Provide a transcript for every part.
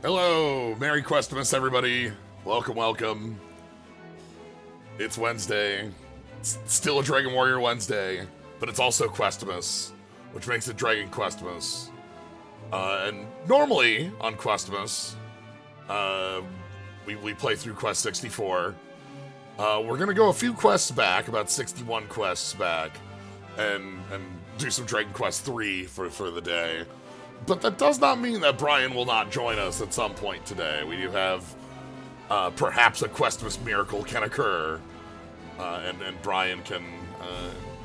Hello, Merry Questmas, everybody. Welcome, welcome. It's Wednesday. It's still a Dragon Warrior Wednesday, but it's also Questmas, which makes it Dragon Questmas. And normally on Questmas, we play through Quest 64. We're gonna go a few quests back, about 61 quests back, and do some Dragon Quest 3 for the day. But that does not mean that Brian will not join us at some point today. We do have perhaps a Questmas miracle can occur, and Brian can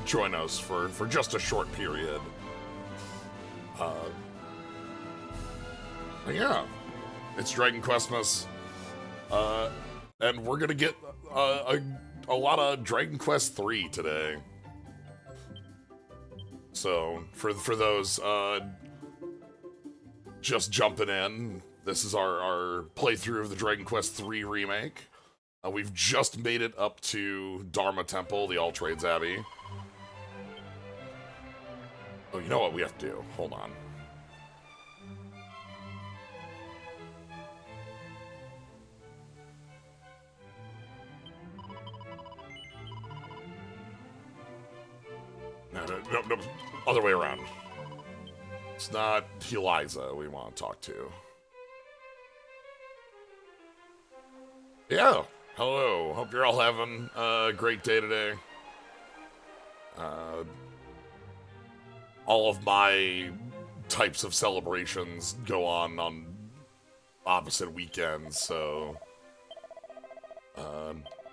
join us for just a short period. Yeah, it's Dragon Questmas, and we're gonna get a lot of Dragon Quest 3 today. So for those just jumping in, this is our playthrough of the Dragon Quest 3 remake. We've just made it up to Dharma Temple, the All Trades Abbey. Oh, you know what we have to do? Hold on. No, other way around. It's not Eliza we want to talk to. Yeah, hello. Hope you're all having a great day today. All of my types of celebrations go on opposite weekends, so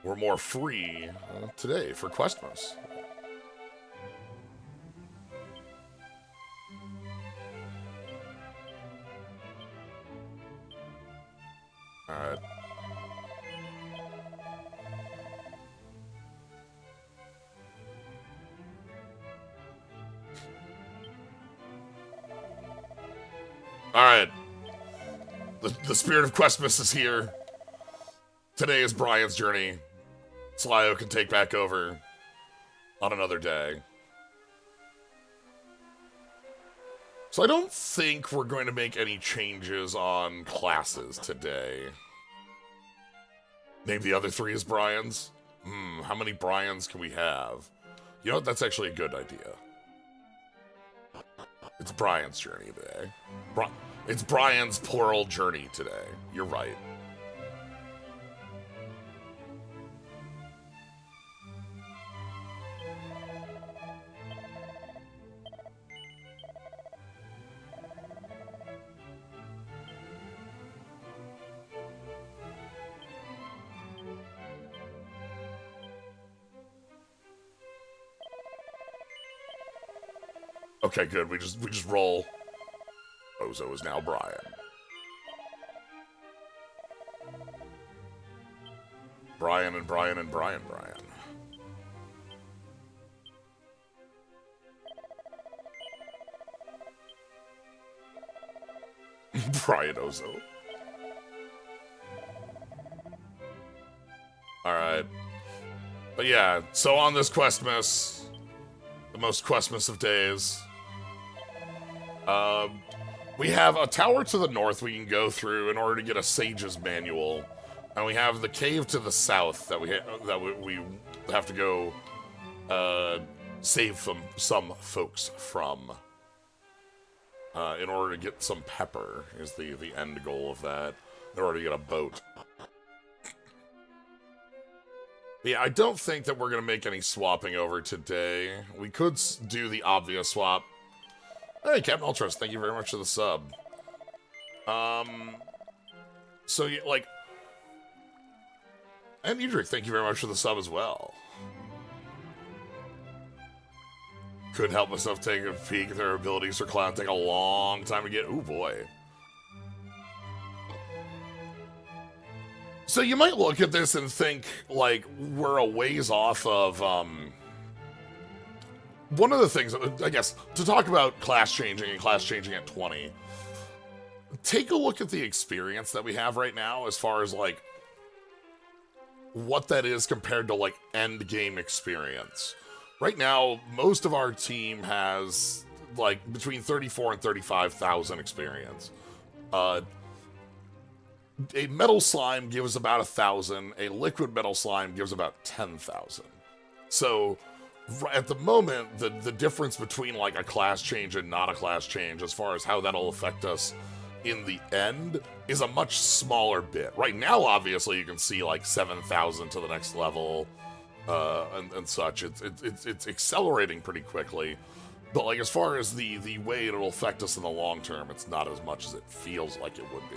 we're more free today for Questmas. Alright. Alright. The spirit of Questmas is here. Today is Brian's journey. Slyo can take back over on another day. So I don't think we're going to make any changes on classes today. Name the other three as Brian's? How many Brian's can we have? You know what? That's actually a good idea. It's Brian's journey today. It's Brian's plural journey today. You're right. Okay, good. We just roll. Ozo is now Brian. Brian and Brian and Brian. Brian Ozo. Alright. But yeah, so on this Questmas, the most Questmas of days, we have a tower to the north we can go through in order to get a Sage's Manual, and we have the cave to the south that we have to go save some folks from in order to get some pepper is the end goal of that, in order to get a boat. Yeah, I don't think that we're going to make any swapping over today. We could do the obvious swap. Hey, Captain Ultras, thank you very much for the sub. So, like... And Edric, thank you very much for the sub as well. Couldn't help myself take a peek at their abilities for Clown. Take a long time to get... Ooh, boy. So you might look at this and think, like, we're a ways off of, one of the things, I guess, to talk about class changing and class changing at 20, take a look at the experience that we have right now as far as, like, what that is compared to, like, end game experience. Right now, most of our team has, like, between 34 and 35,000 experience. a metal slime gives about 1,000, a liquid metal slime gives about 10,000. So at the moment, the difference between like a class change and not a class change, as far as how that'll affect us in the end, is a much smaller bit. Right now, obviously, you can see like 7,000 to the next level and such. It's accelerating pretty quickly. But like as far as the way it'll affect us in the long term, it's not as much as it feels like it would be.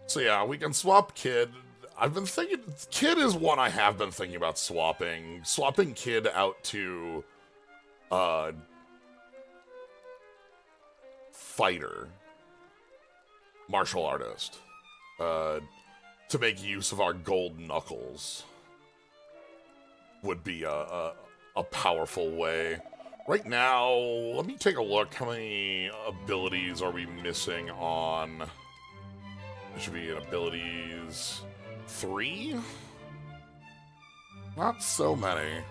So yeah, we can swap Kid. I've been thinking, Kid is one I have been thinking about swapping. Swapping Kid out to, fighter. Martial artist. To make use of our gold knuckles. Would be a powerful way. Right now, let me take a look. How many abilities are we missing on... It should be in abilities 3? Not so many.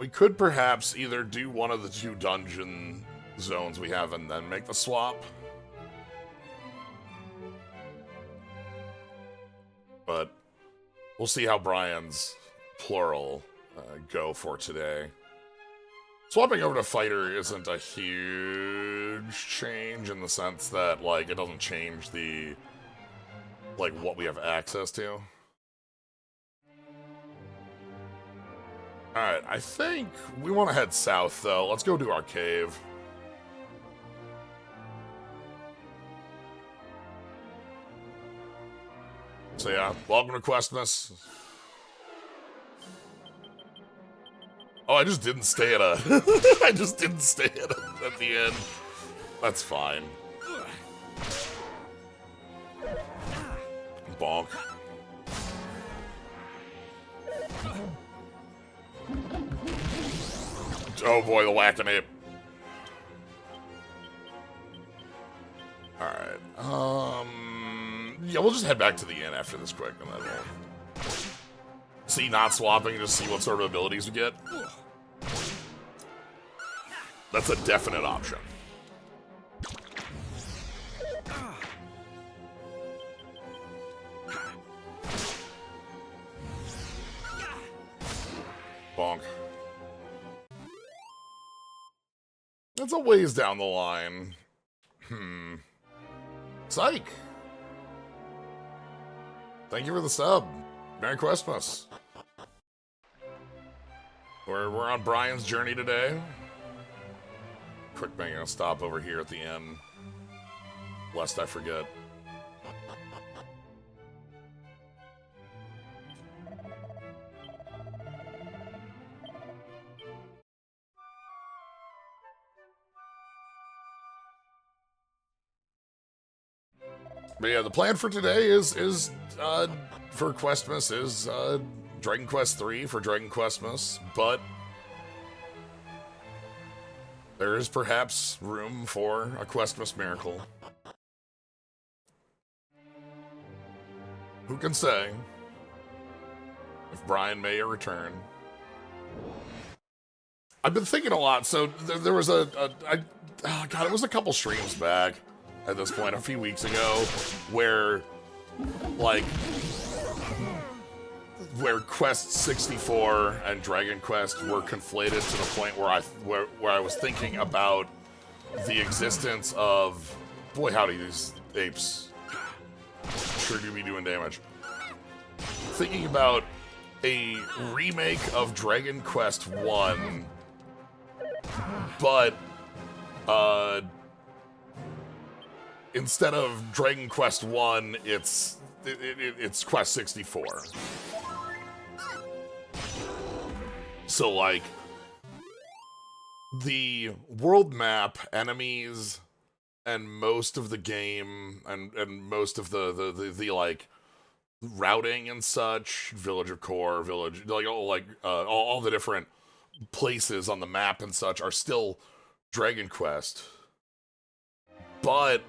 We could perhaps either do one of the 2 dungeon zones we have and then make the swap. But we'll see how Brian's plural go for today. Swapping over to fighter isn't a huge change in the sense that, like, it doesn't change the, like, what we have access to. Alright, I think we want to head south, though. Let's go to our cave. So yeah, welcome to Questmas. Oh, I just didn't stay at a... I just didn't stay at the end. That's fine. Bonk. Oh boy, the whack-a-nape. Alright, yeah, we'll just head back to the inn after this quick, and then we'll... See, not swapping, just see what sort of abilities we get. That's a definite option. Bonk. That's a ways down the line. Psych! Thank you for the sub. Merry Questmas. We're on Brian's journey today. Quick making a stop over here at the inn, lest I forget. But yeah, the plan for today is for Questmas is Dragon Quest 3 for Dragon Questmas, but there is perhaps room for a Questmas miracle. Who can say if Brian may return? I've been thinking a lot. So there was oh God, it was a couple streams back at this point, a few weeks ago, where Quest 64 and Dragon Quest were conflated to the point where I was thinking about the existence of, boy howdy, these apes sure do be doing damage. Thinking about a remake of Dragon Quest 1, but instead of Dragon Quest 1, it's Quest 64. So, like, the world map, enemies, and most of the game, and most of the like, routing and such, village of core, village, like, all the different places on the map and such are still Dragon Quest. But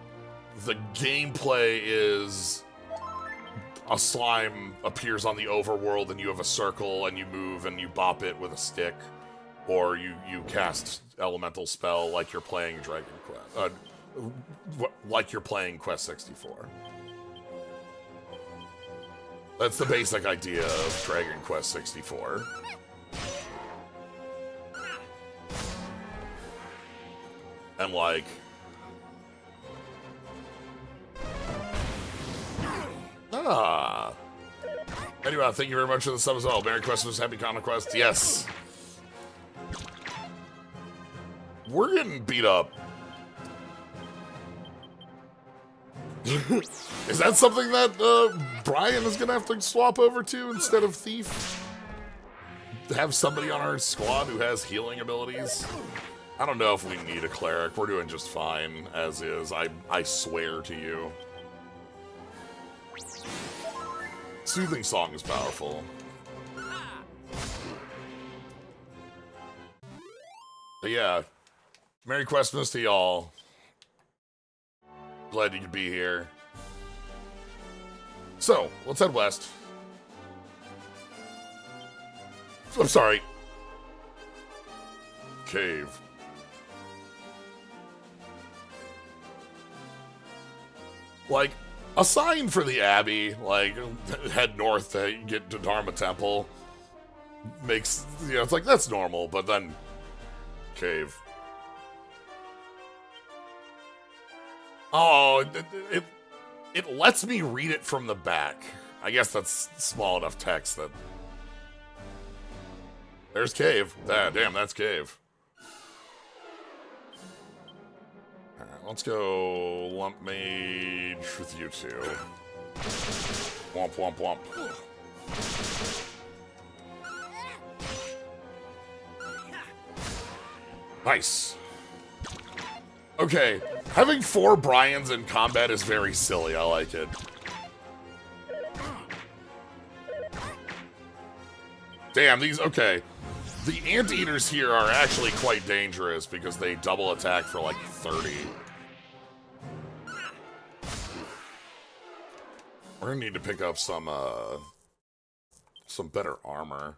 the gameplay is a slime appears on the overworld and you have a circle and you move and you bop it with a stick or you cast elemental spell like you're playing Dragon Quest, like you're playing Quest 64. That's the basic idea of Dragon Quest 64. And like, anyway, thank you very much for the sub as well. Merry Christmas, Happy Conquest. Yes. We're getting beat up. Is that something that Brian is gonna have to swap over to instead of Thief? Have somebody on our squad who has healing abilities? I don't know if we need a cleric. We're doing just fine as is. I swear to you. Soothing Song is powerful. But yeah, Merry Questmas to y'all. Glad you could be here. So, let's head west. I'm sorry. Cave. Like, a sign for the Abbey, like, head north to get to Dharma Temple, makes, you know, it's like, that's normal, but then, cave. Oh, it lets me read it from the back. I guess that's small enough text that... There's cave. Damn, that's cave. Alright, let's go lump mage with you two. Womp, womp, womp. Nice. Okay, having 4 Bryans in combat is very silly. I like it. Damn, these... Okay. The anteaters here are actually quite dangerous because they double attack for like 30. We're gonna need to pick up some better armor.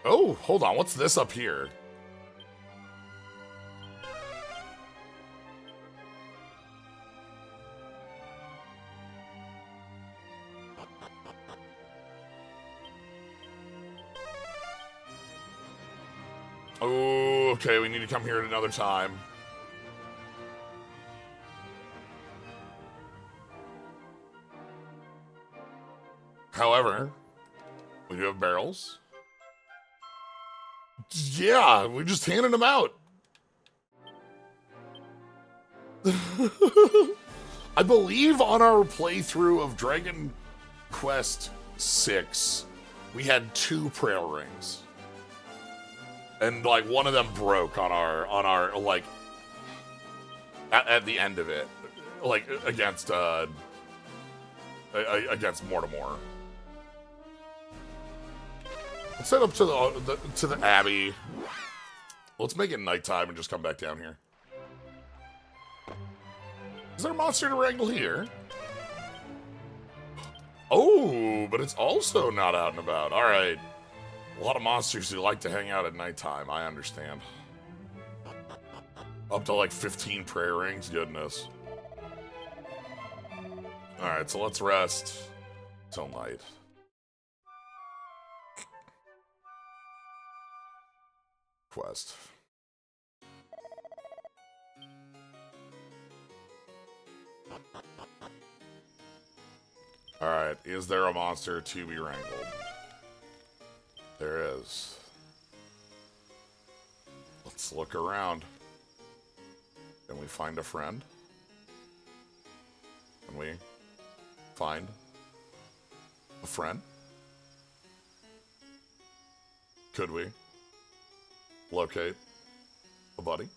Oh, hold on. What's this up here? Oh, okay. We need to come here at another time. However, we do have barrels. Yeah, we just handed them out. I believe on our playthrough of Dragon Quest 6, we had 2 prayer rings. And like one of them broke on our like at the end of it, like against Mortimer. Let's head up to the Abbey. Let's make it nighttime and just come back down here. Is there a monster to wrangle here? Oh, but it's also not out and about. All right. A lot of monsters who like to hang out at nighttime, I understand. Up to like 15 prayer rings, goodness. Alright, so let's rest till night. Quest. Alright, is there a monster to be wrangled? There is. Let's look around. Can we find a friend? Can we find a friend? Could we locate a buddy?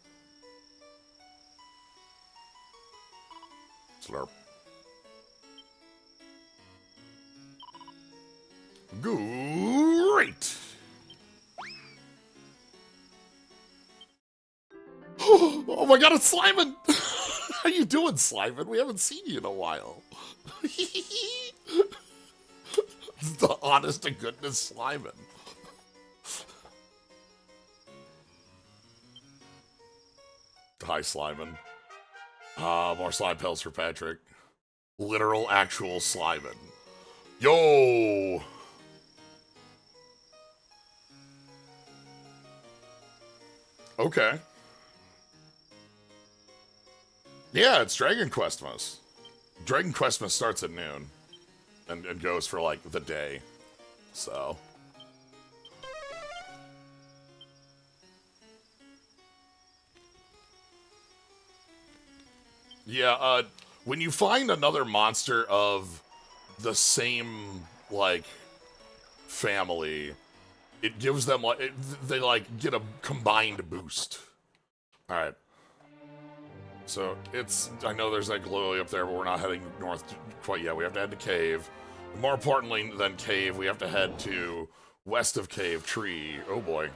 Slurp. Great! Oh my god, it's Slimon! How you doing, Slimon? We haven't seen you in a while. The honest to goodness Slimin. Hi, Slimin. More slime pills for Patrick. Literal, actual Slimin. Yo! Okay. Yeah, it's Dragon Questmas. Dragon Questmas starts at noon. And goes for, like, the day. So... Yeah, when you find another monster of the same, like, family, it gives them, like, they, like, get a combined boost. Alright. So, I know there's that glowy up there, but we're not heading north quite yet. We have to head to Cave. More importantly than Cave, we have to head to west of Cave Tree. Oh boy.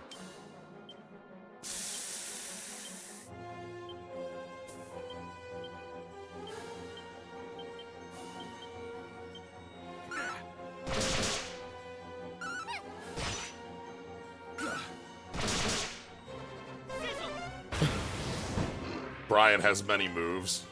Brian has many moves.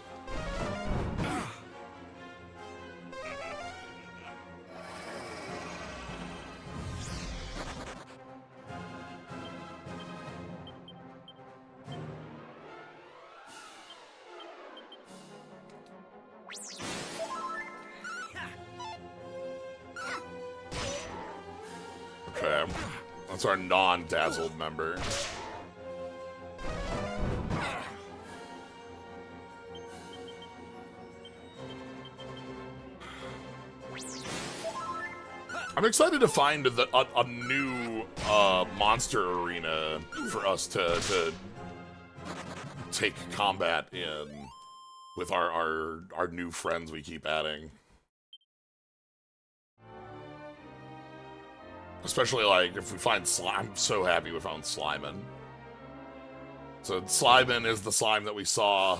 Okay, that's our non-dazzled member. I'm excited to find a new monster arena for us to take combat in with our new friends we keep adding. Especially, like, if we find slime. I'm so happy we found Slimin. So Slimin is the slime that we saw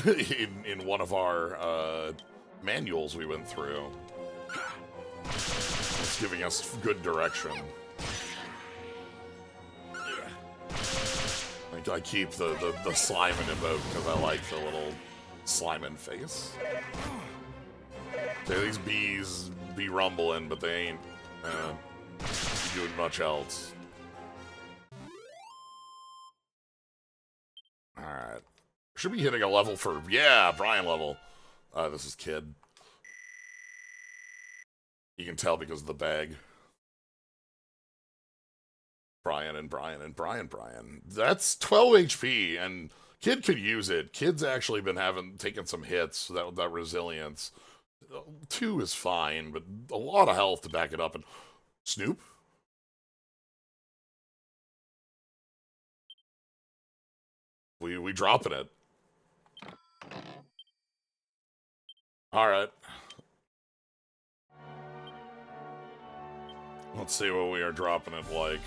in one of our manuals we went through. It's giving us good direction. I keep the Slimin emote because I like the little Slimin face. Okay, these bees be rumbling, but they ain't doing much else. Alright. Should be hitting a level for, yeah, Brian level. This is Kid. You can tell because of the bag. Brian and Brian and Brian. That's 12 HP, and Kid could use it. Kid's actually been taking some hits, that resilience. 2 is fine, but a lot of health to back it up. And Snoop? We dropping it. Alright. Let's see what we are dropping it like.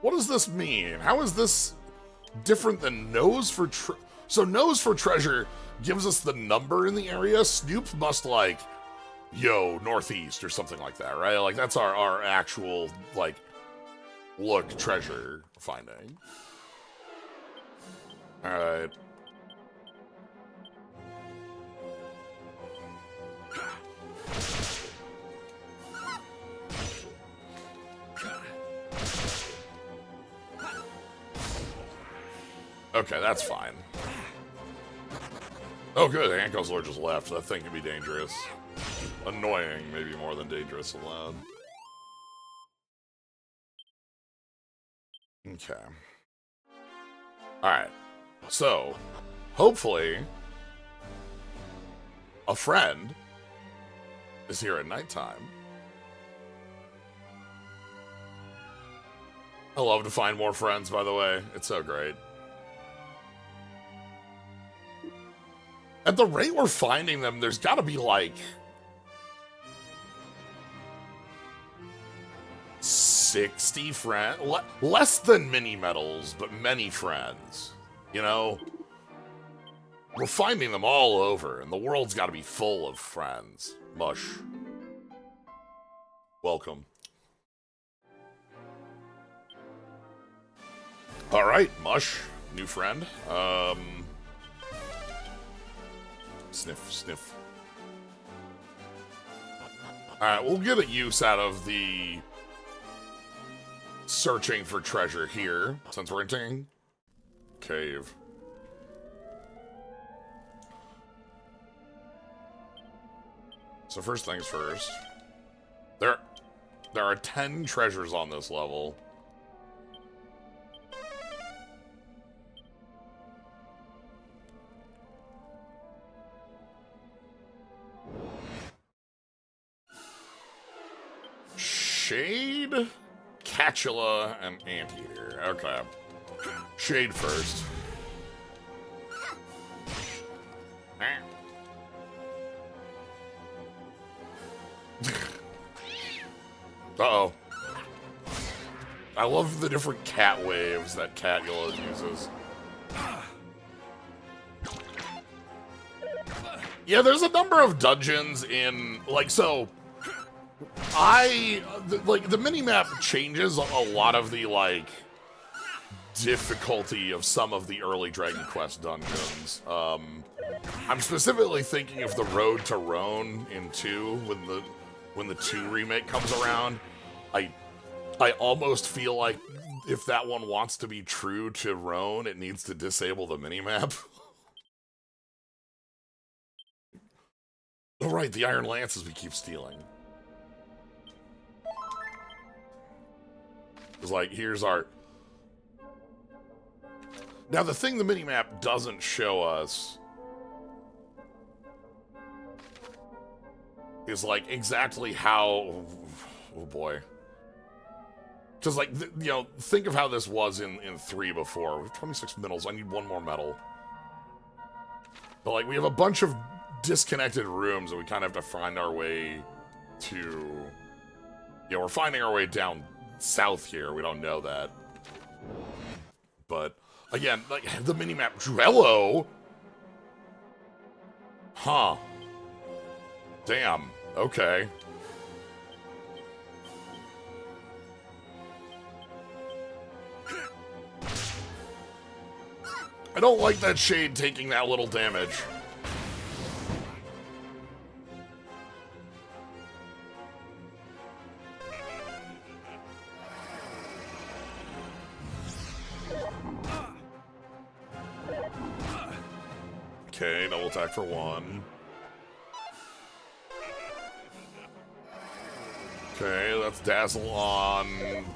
What does this mean? How is this different than Nose for So Nose for Treasure gives us the number in the area. Snoop must, like, yo, northeast or something like that, right? Like, that's our actual, like, look treasure finding. Alright. Okay, that's fine. Oh, good. The ant guzzler just left. That thing can be dangerous. Annoying, maybe more than dangerous alone. Okay. Alright. So, hopefully, a friend is here at nighttime. I love to find more friends, by the way. It's so great. At the rate we're finding them, there's got to be, like, 60 friends. Less than mini medals, but many friends. You know? We're finding them all over, and the world's got to be full of friends. Mush. Welcome. Alright, Mush. New friend. Sniff, sniff. Alright, we'll get a use out of the searching for treasure here, since we're entering cave. So first things first. There are 10 treasures on this level. Shade, Catula, and Anteater. Okay. Shade first. Uh-oh. I love the different cat waves that Catula uses. Yeah, there's a number of dungeons in, like, so... the mini-map changes a lot of the, like, difficulty of some of the early Dragon Quest dungeons. I'm specifically thinking of the Road to Roan in 2, when the 2 remake comes around. I almost feel like if that one wants to be true to Roan, it needs to disable the mini-map. Oh right, the Iron Lances we keep stealing. It's like, here's our... Now, the thing the minimap doesn't show us is, like, exactly how... Oh, boy. Because, like, you know, think of how this was in 3 before. We have 26 medals. I need one more medal. But, like, we have a bunch of disconnected rooms and we kind of have to find our way to... You know, we're finding our way down south here. We don't know that. But, again, like, the minimap... Drello? Huh. Damn. Okay. I don't like that shade taking that little damage. Okay, double attack for 1. Okay, that's Dazzle on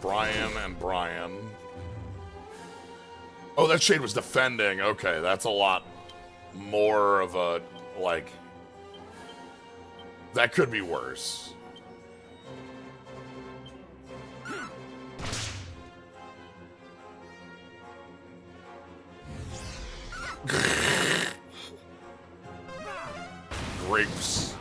Brian and Brian. Oh, that shade was defending. Okay, that's a lot more of a, like... That could be worse. Grapes.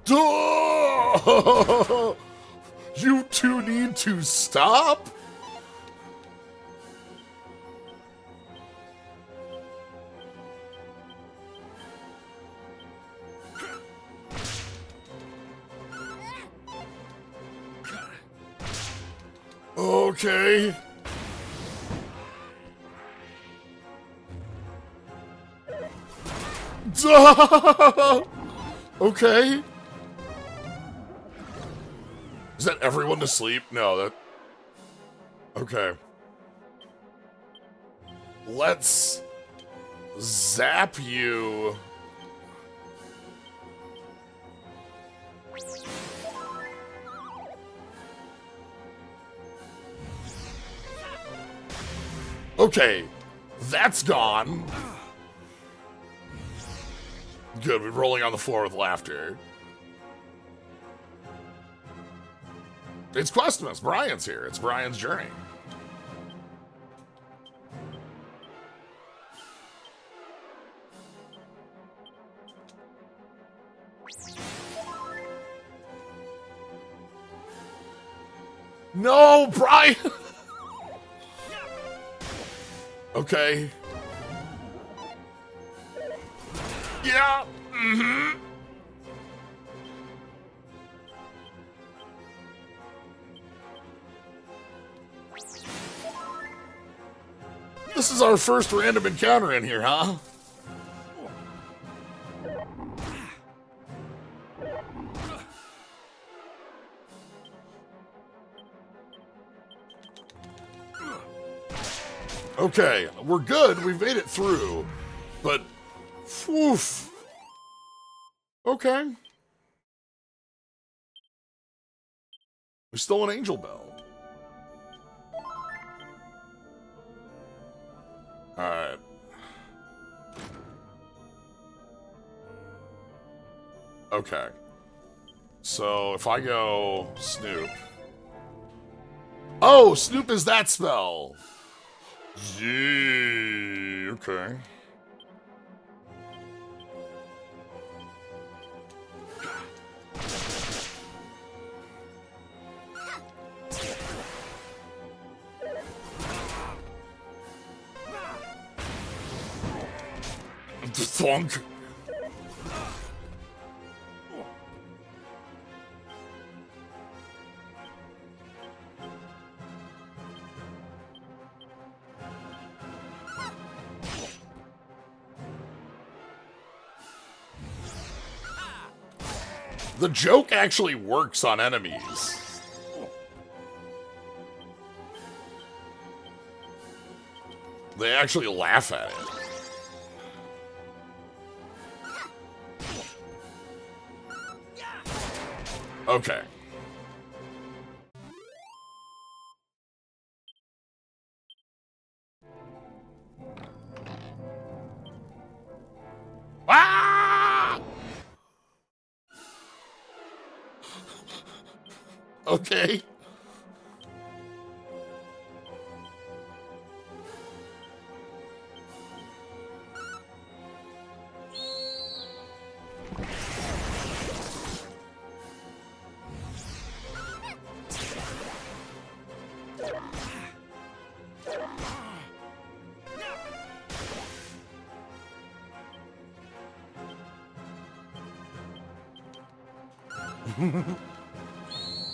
Duh! You two need to stop? Okay. Duh! Okay. Is that everyone to sleep? No, that... Okay. Let's... zap you... Okay. That's gone. Good, we're rolling on the floor with laughter. It's Questmas. Brian's here. It's Brian's journey. No, Brian! Okay. Yeah. Mm-hmm. This is our first random encounter in here, huh? Okay, we're good. We've made it through. But, oof. Okay. We stole an angel bell. Alright. Okay. So, if I go Snoop. Oh, Snoop is that spell. Gee, okay. Thunk. The joke actually works on enemies. They actually laugh at it. Okay. Ah! Okay.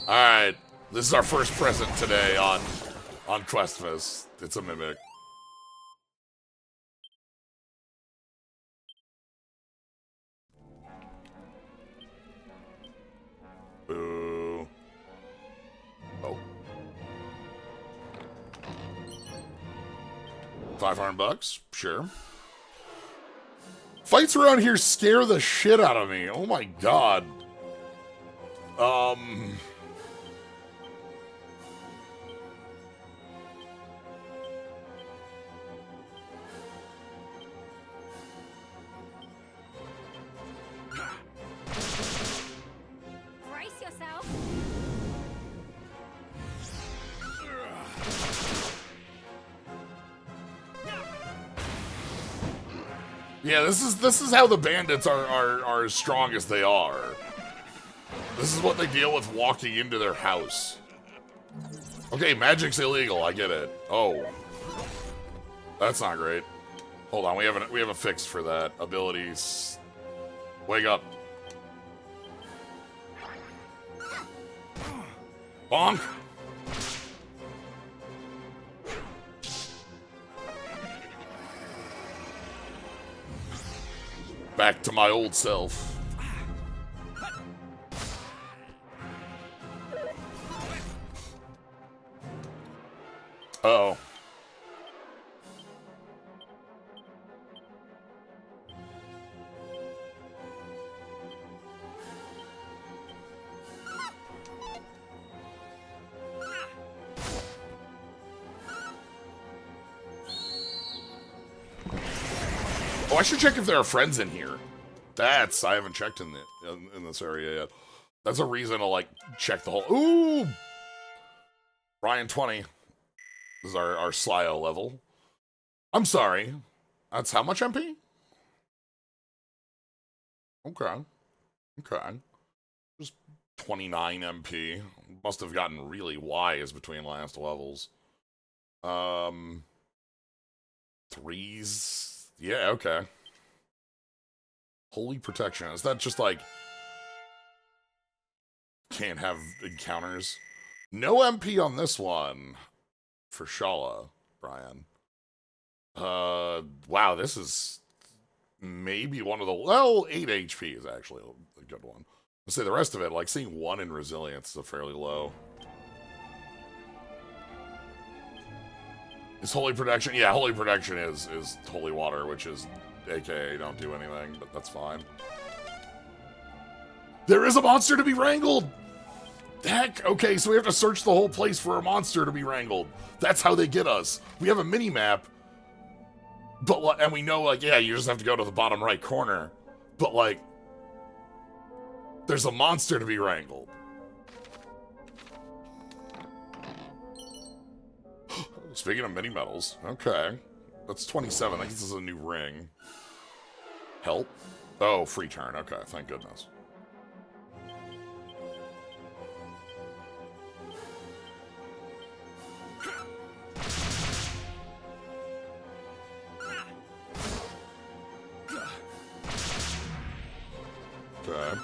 Alright. This is our first present today on Questmas. It's a mimic. Boo. Oh. $500? Sure. Fights around here scare the shit out of me. Oh my god. Brace yourself. Yeah, this is how the bandits are as strong as they are. This is what they deal with walking into their house. Okay, magic's illegal, I get it. Oh. That's not great. Hold on, we have a fix for that. Abilities. Wake up. Bonk. Back to my old self. Uh-oh. Oh, I should check if there are friends in here. I haven't checked in this area yet. That's a reason to, like, check the whole... Ooh! Ryan 20. This is our Slyo level. I'm sorry. That's how much MP? Okay. Okay. Just 29 MP. Must have gotten really wise between last levels. Threes. Yeah, okay. Holy protection. Is that just like can't have encounters? No MP on this one for Shala, Brian. Wow, this is maybe one of the, well, 8 HP is actually a good one. I'll say the rest of it, like seeing 1 in resilience is a fairly low. Is Holy Protection? Yeah, Holy Protection is Holy Water, which is AKA don't do anything, but that's fine. There is a monster to be wrangled! Heck, okay, so we have to search the whole place for a monster to be wrangled. That's how they get us. We have a mini-map, but, and we know, like, yeah, you just have to go to the bottom right corner. But, like, there's a monster to be wrangled. Speaking of mini-medals, okay. That's 27, I guess this is a new ring. Help? Oh, free turn, okay, thank goodness. Okay.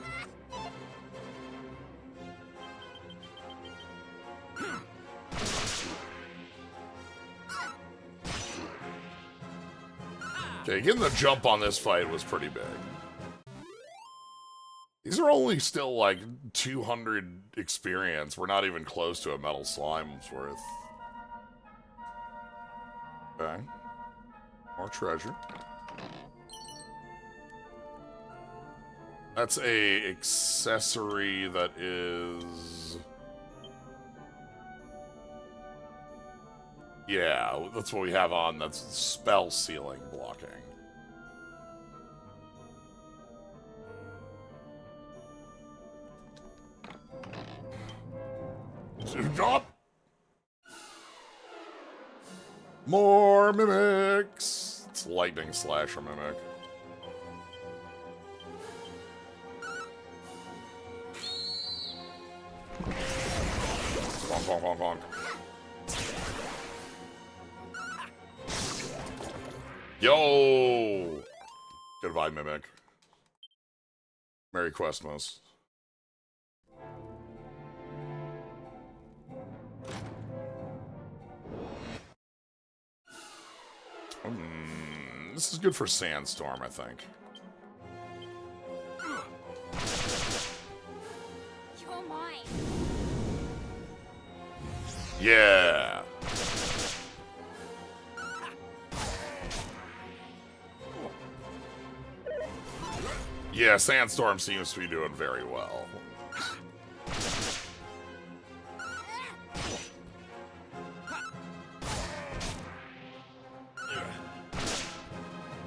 Okay, getting the jump on this fight was pretty big. These are only still like 200 experience. We're not even close to a metal slime's worth. Okay. More treasure. That's a accessory that is... Yeah, that's what we have on. That's spell ceiling blocking. Stop! More mimics! It's lightning slasher mimic. Bonk, bonk, bonk, bonk. Yo! Goodbye, Mimic. Merry Questmas. This is good for Sandstorm, I think. You're mine. Yeah! Yeah, Sandstorm seems to be doing very well.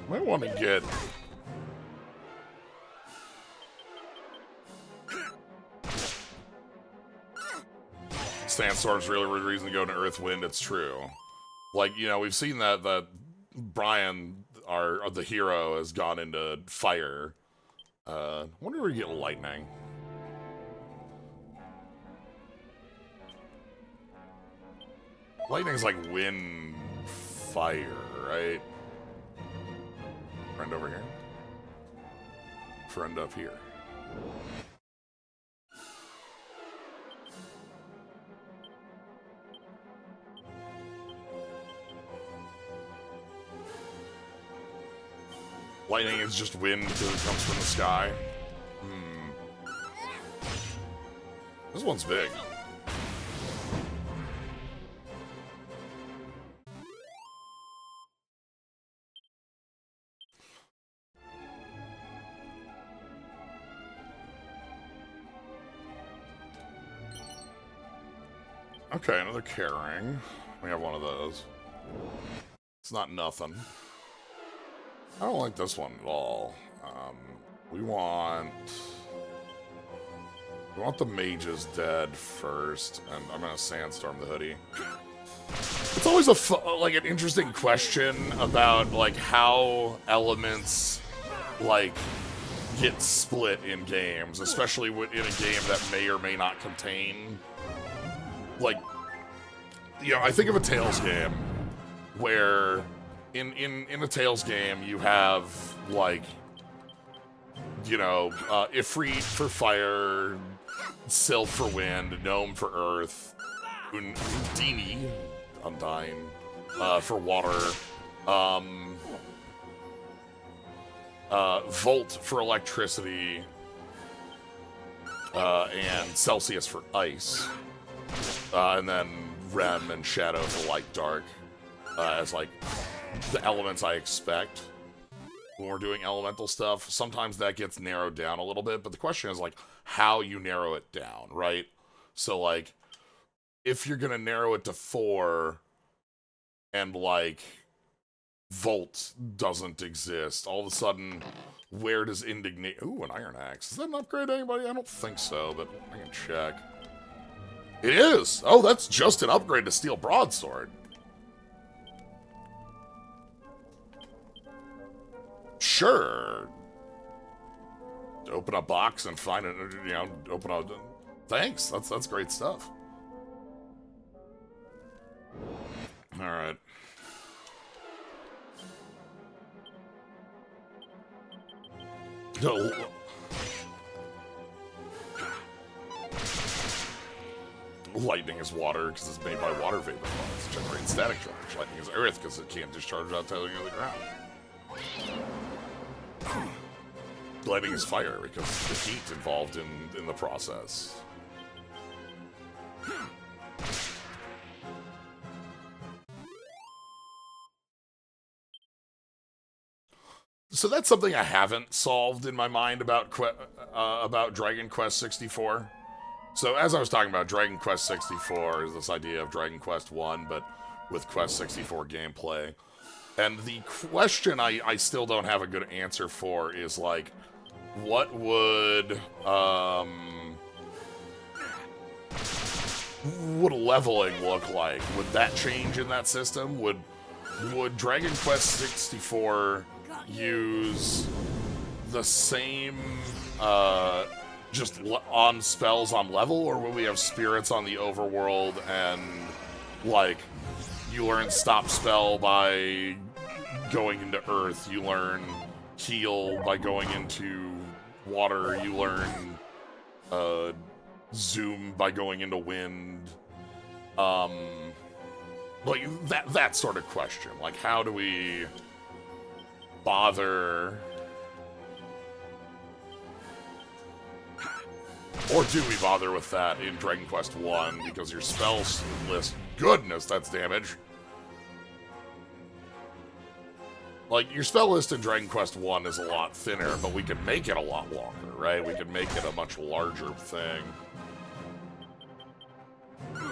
Might want to get... Sandstorm's really the reason to go to Earth Wind, it's true. Like, you know, we've seen that Brian, the hero, has gone into fire. Wonder if we get lightning. Lightning's like wind, fire, right? Friend over here. Friend up here. Lightning is just wind because it comes from the sky. This one's big. Okay, another carrying. We have one of those. It's not nothing. I don't like this one at all. We want the mages dead first, and I'm gonna sandstorm the hoodie. It's always like an interesting question about like how elements like get split in games, especially in a game that may or may not contain, like, you know, I think of a Tales game where in a Tales game you have, like, you know, Ifrit for fire, Sylph for wind, Gnome for earth, Undini, Undyne, for water, Volt for electricity, and Celsius for ice, and then Rem and Shadow for light dark, as like the elements I expect when we're doing elemental stuff. Sometimes that gets narrowed down a little bit, but the question is like how you narrow it down, right? So like if you're gonna narrow it to 4 and like Volt doesn't exist, all of a sudden where does indignation? Ooh, an iron axe. Is that an upgrade to anybody? I don't think so, but I can check. It is! Oh, that's just an upgrade to steel broadsword. Sure. Open a box and find it, you know, open a... Thanks, that's great stuff. Alright. No. Lightning is water because it's made by water vapor bonds. It generates static charge. Lightning is earth because it can't discharge without touching the ground. Lightning is fire because the heat involved in the process. So that's something I haven't solved in my mind about Dragon Quest 64. So as I was talking about, Dragon Quest 64 is this idea of Dragon Quest 1, but with Quest 64 gameplay. And the question I still don't have a good answer for is, like, what would leveling look like? Would that change in that system? Would Dragon Quest 64 use the same just on spells on level, or will we have spirits on the overworld and like you learn stop spell by going into earth, you learn heal by going into water, you learn zoom by going into wind, like that sort of question. Like, how do we bother, or do we bother with that in Dragon Quest 1? Because your spells list, goodness, that's damage. Like, your spell list in Dragon Quest 1 is a lot thinner, but we can make it a lot longer, right? We can make it a much larger thing.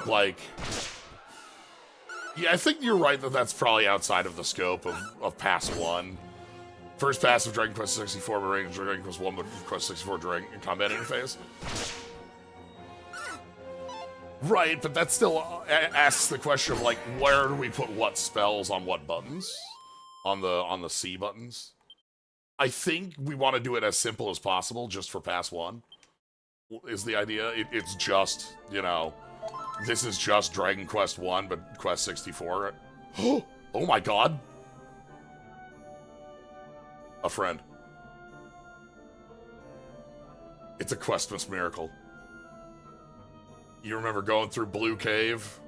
Like, yeah, I think you're right that that's probably outside of the scope of Pass 1. First pass of Dragon Quest 64, but range Dragon Quest 1, but Quest 64 Dragon combat interface. Right, but that still asks the question of, like, where do we put what spells on what buttons? On the C buttons? I think we want to do it as simple as possible, just for Pass 1, is the idea. It's just, you know, this is just Dragon Quest 1, but Quest 64. Oh my god! A friend. It's a Questmas miracle. You remember going through Blue Cave?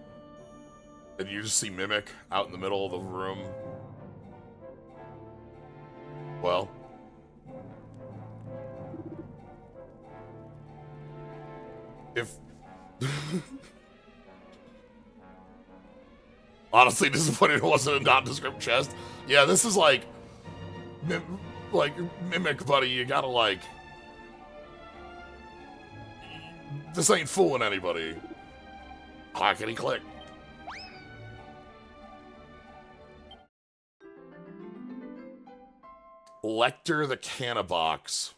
And you just see Mimic out in the middle of the room? Well. If... Honestly disappointed it wasn't a nondescript chest. Yeah, this is like... Mimic, buddy, you gotta, like... This ain't fooling anybody. Clackety click. Lecter the Cannabox.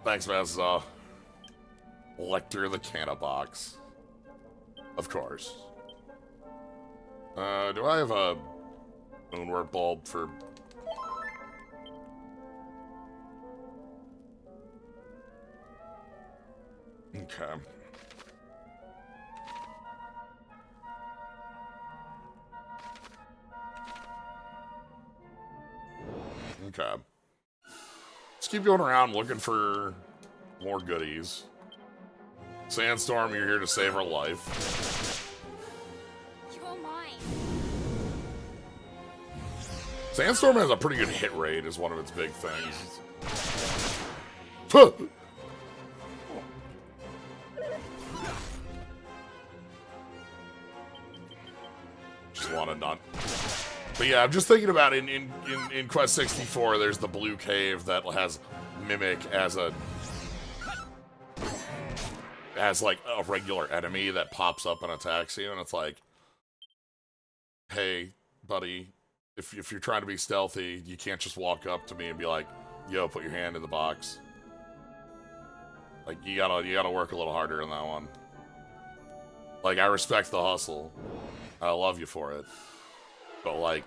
Thanks, Mazza. Lecter the Cannabox. Of course. Do I have a moonwort bulb for... Okay. Okay. Let's keep going around looking for more goodies. Sandstorm, you're here to save our life. You're mine. Sandstorm has a pretty good hit rate, is one of its big things. Huh. Just want to not. But yeah, I'm just thinking about in Quest 64, there's the blue cave that has Mimic as like a regular enemy that pops up and attacks you, and it's like, hey, buddy, if you're trying to be stealthy, you can't just walk up to me and be like, yo, put your hand in the box. Like, you gotta work a little harder in that one. Like, I respect the hustle. I love you for it. But, like,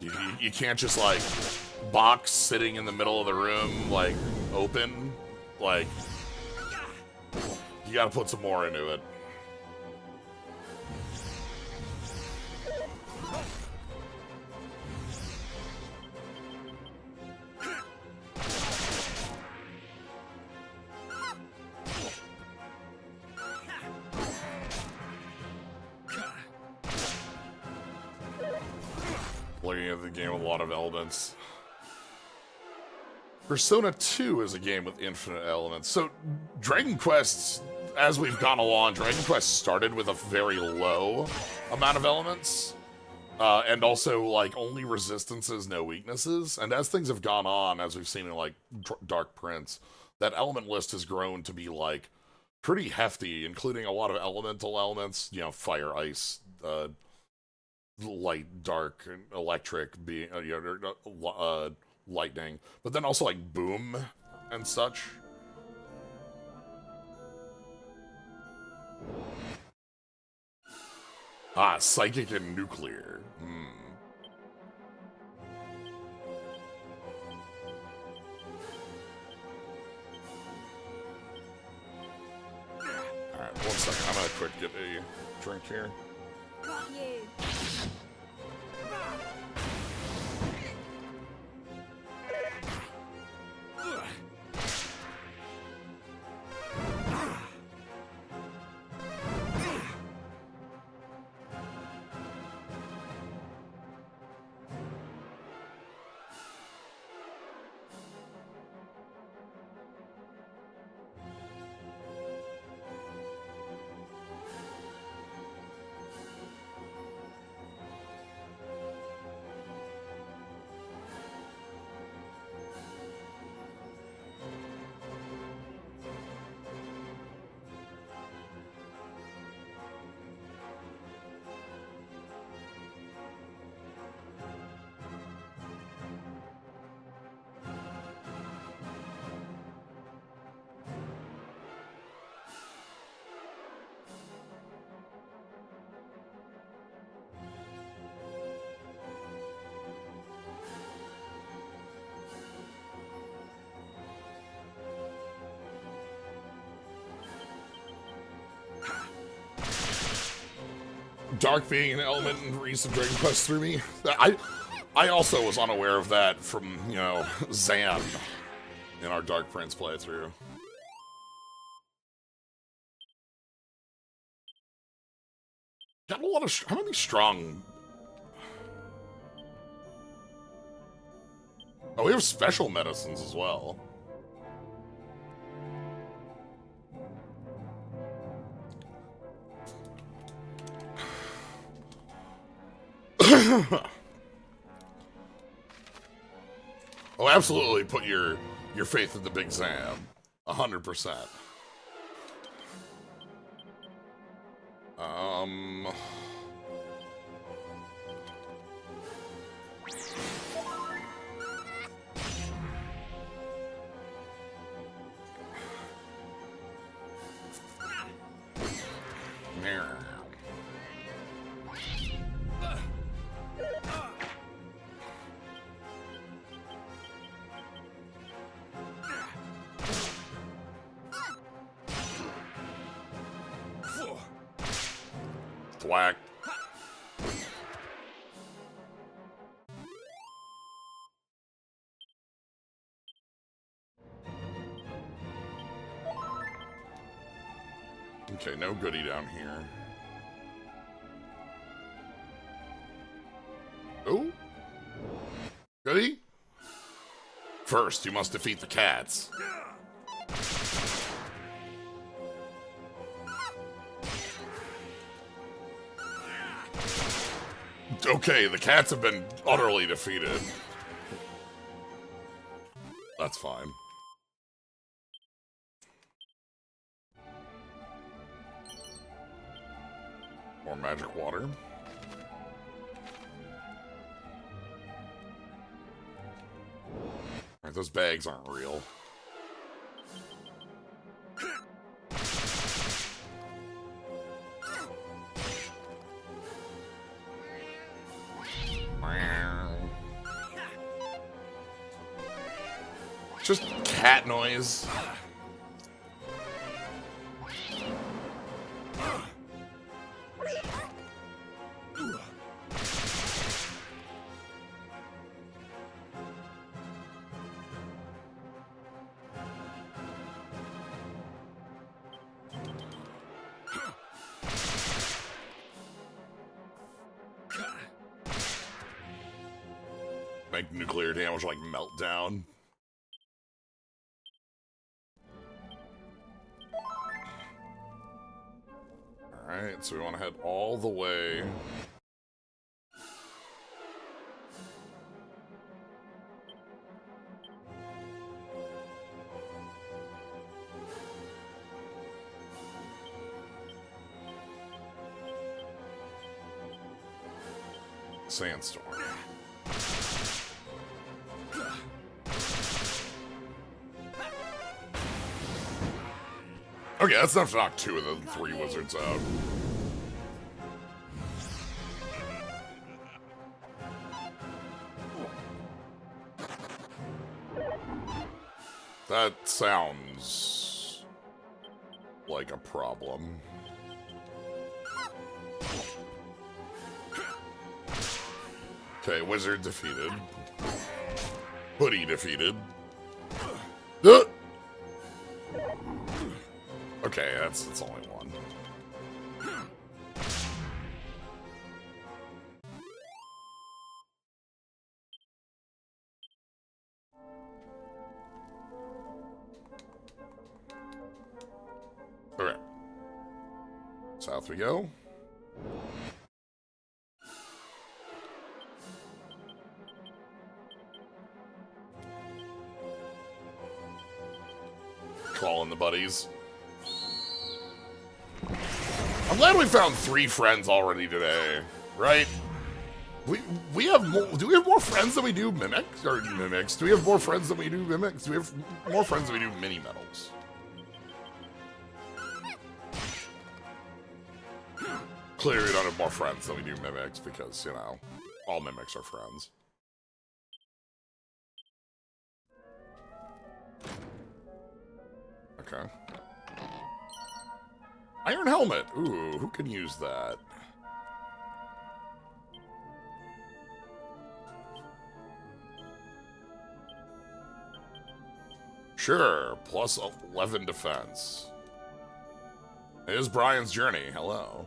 you can't just, like, box sitting in the middle of the room, like, open. Like, you gotta put some more into it. Looking at the game with a lot of elements. Persona 2 is a game with infinite elements. So, Dragon Quest, as we've gone along, Dragon Quest started with a very low amount of elements. And also, like, only resistances, no weaknesses. And as things have gone on, as we've seen in, like, Dark Prince, that element list has grown to be, like, pretty hefty, including a lot of elemental elements, you know, fire, ice, light, dark, electric, being lightning, but then also like boom and such. Ah, psychic and nuclear. Alright, 1 second. I'm gonna quick get a drink here. Got you. Dark being an element in recent Dragon Quest threw me. I also was unaware of that from, you know, Zan in our Dark Prince playthrough. Got a lot of... how many strong... Oh, we have special medicines as well. Oh, absolutely put your faith in the Big Sam. 100%. Thwack. Okay, no goodie down here. Oh? Goodie? First, you must defeat the cats. Okay, the cats have been utterly defeated. That's fine. More magic water. Alright, those bags aren't real. Just cat noise. Make nuclear damage like meltdown. Alright, so we want to head all the way. Sandstorm. Okay, that's enough to knock 2 of the 3 wizards out. That sounds like a problem. Okay, wizard defeated. Hoodie defeated. Okay, that's only one. Okay. South we go. Calling the buddies. I'm glad we found 3 friends already today, right? We have more. Do we have more friends than we do mimics? Or mimics? Do we have more friends than we do mimics? Do we have more friends than we do mini metals? Clearly, we don't have more friends than we do mimics because, you know, all mimics are friends. Okay. Iron helmet. Ooh, who can use that? Sure, plus 11 defense. It is Brian's journey. Hello.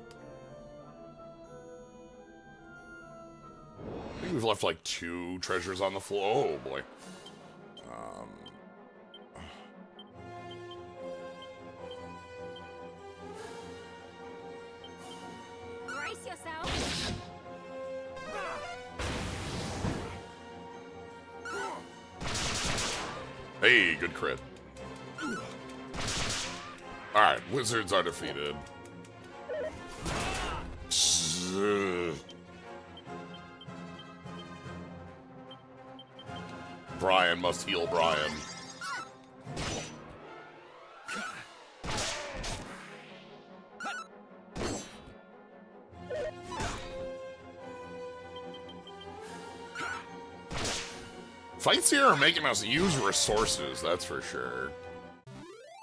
I think we've left like 2 treasures on the floor. Oh boy. Brace yourself. Hey, good crit. Alright, wizards are defeated. Brian must heal Brian. Fights here are making us use resources, that's for sure.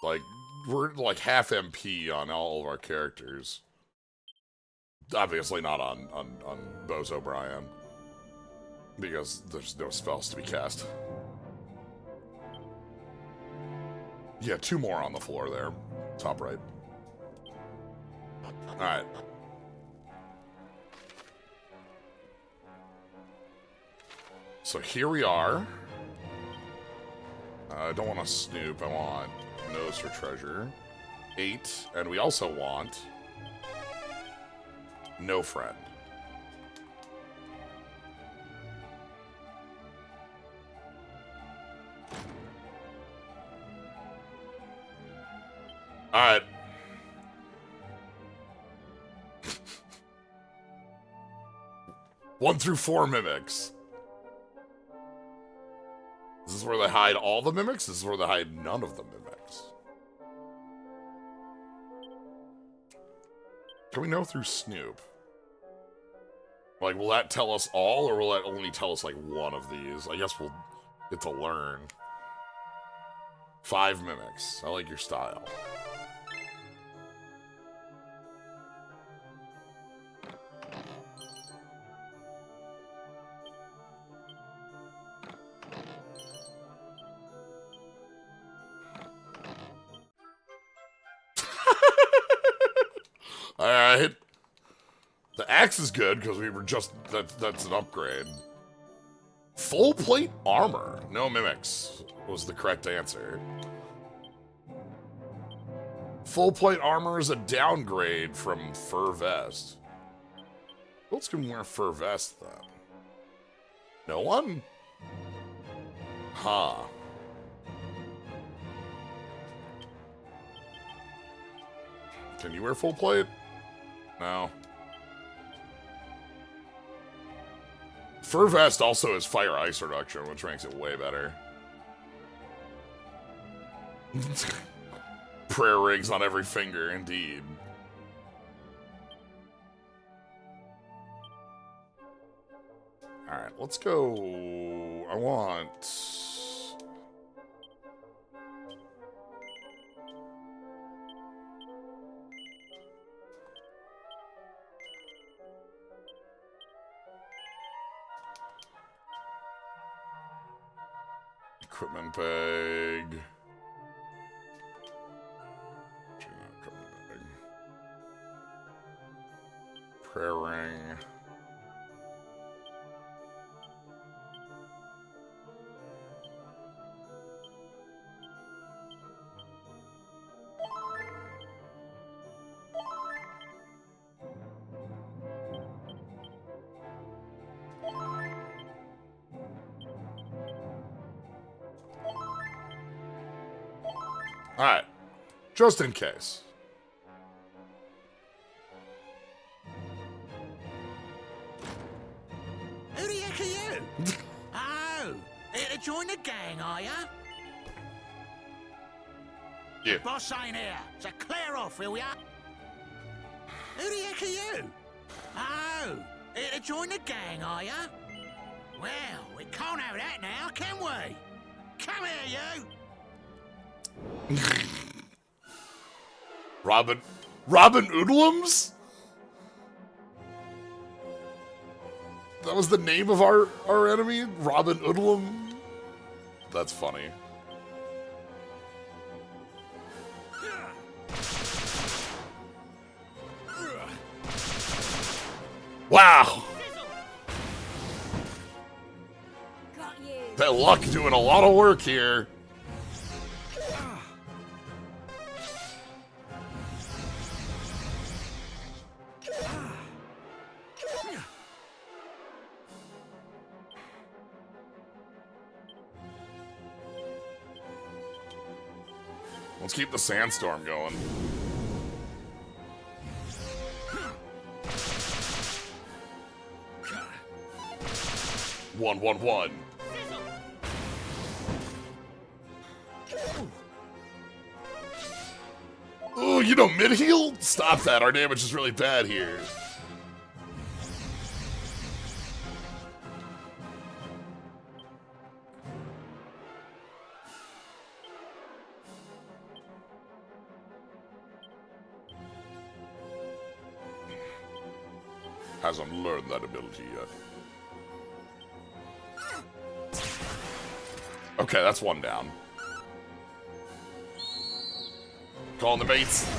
Like, we're like half MP on all of our characters. Obviously not on Bose O'Brien, because there's no spells to be cast. Yeah, 2 more on the floor there. Top right. Alright. So here we are. I don't want to snoop. I want nose for treasure. 8. And we also want no friend. Alright. One through 4 mimics. Is this where they hide all the mimics? This is where they hide none of the mimics. Can we know through Snoop? Like, will that tell us all, or will that only tell us, like, one of these? I guess we'll get to learn. 5 mimics. I like your style. Alright. The axe is good, because we were just... That's an upgrade. Full plate armor. No mimics was the correct answer. Full plate armor is a downgrade from fur vest. Who else can wear fur vest, then? No one? Huh. Can you wear full plate? No. Fur vest also has fire ice reduction, which makes it way better. Prayer rings on every finger, indeed. Alright, let's go. I want... Equipment bag. Prayer ring. Alright. Just in case. Who the heck are you? Oh, here to join the gang, are ya? Yeah. Boss ain't here, so clear off, will ya? Who the heck are you? Oh, here to join the gang, are ya? Well, we can't have that now, can we? Come here, you! Robin Oodlums? That was the name of our enemy? Robin Oodlum? That's funny. Wow! Got you. That luck doing a lot of work here. Let's keep the sandstorm going. One. Oh, you know, mid-heal? Stop that, our damage is really bad here. Hasn't learned that ability yet. Okay, that's one down. Calling the baits.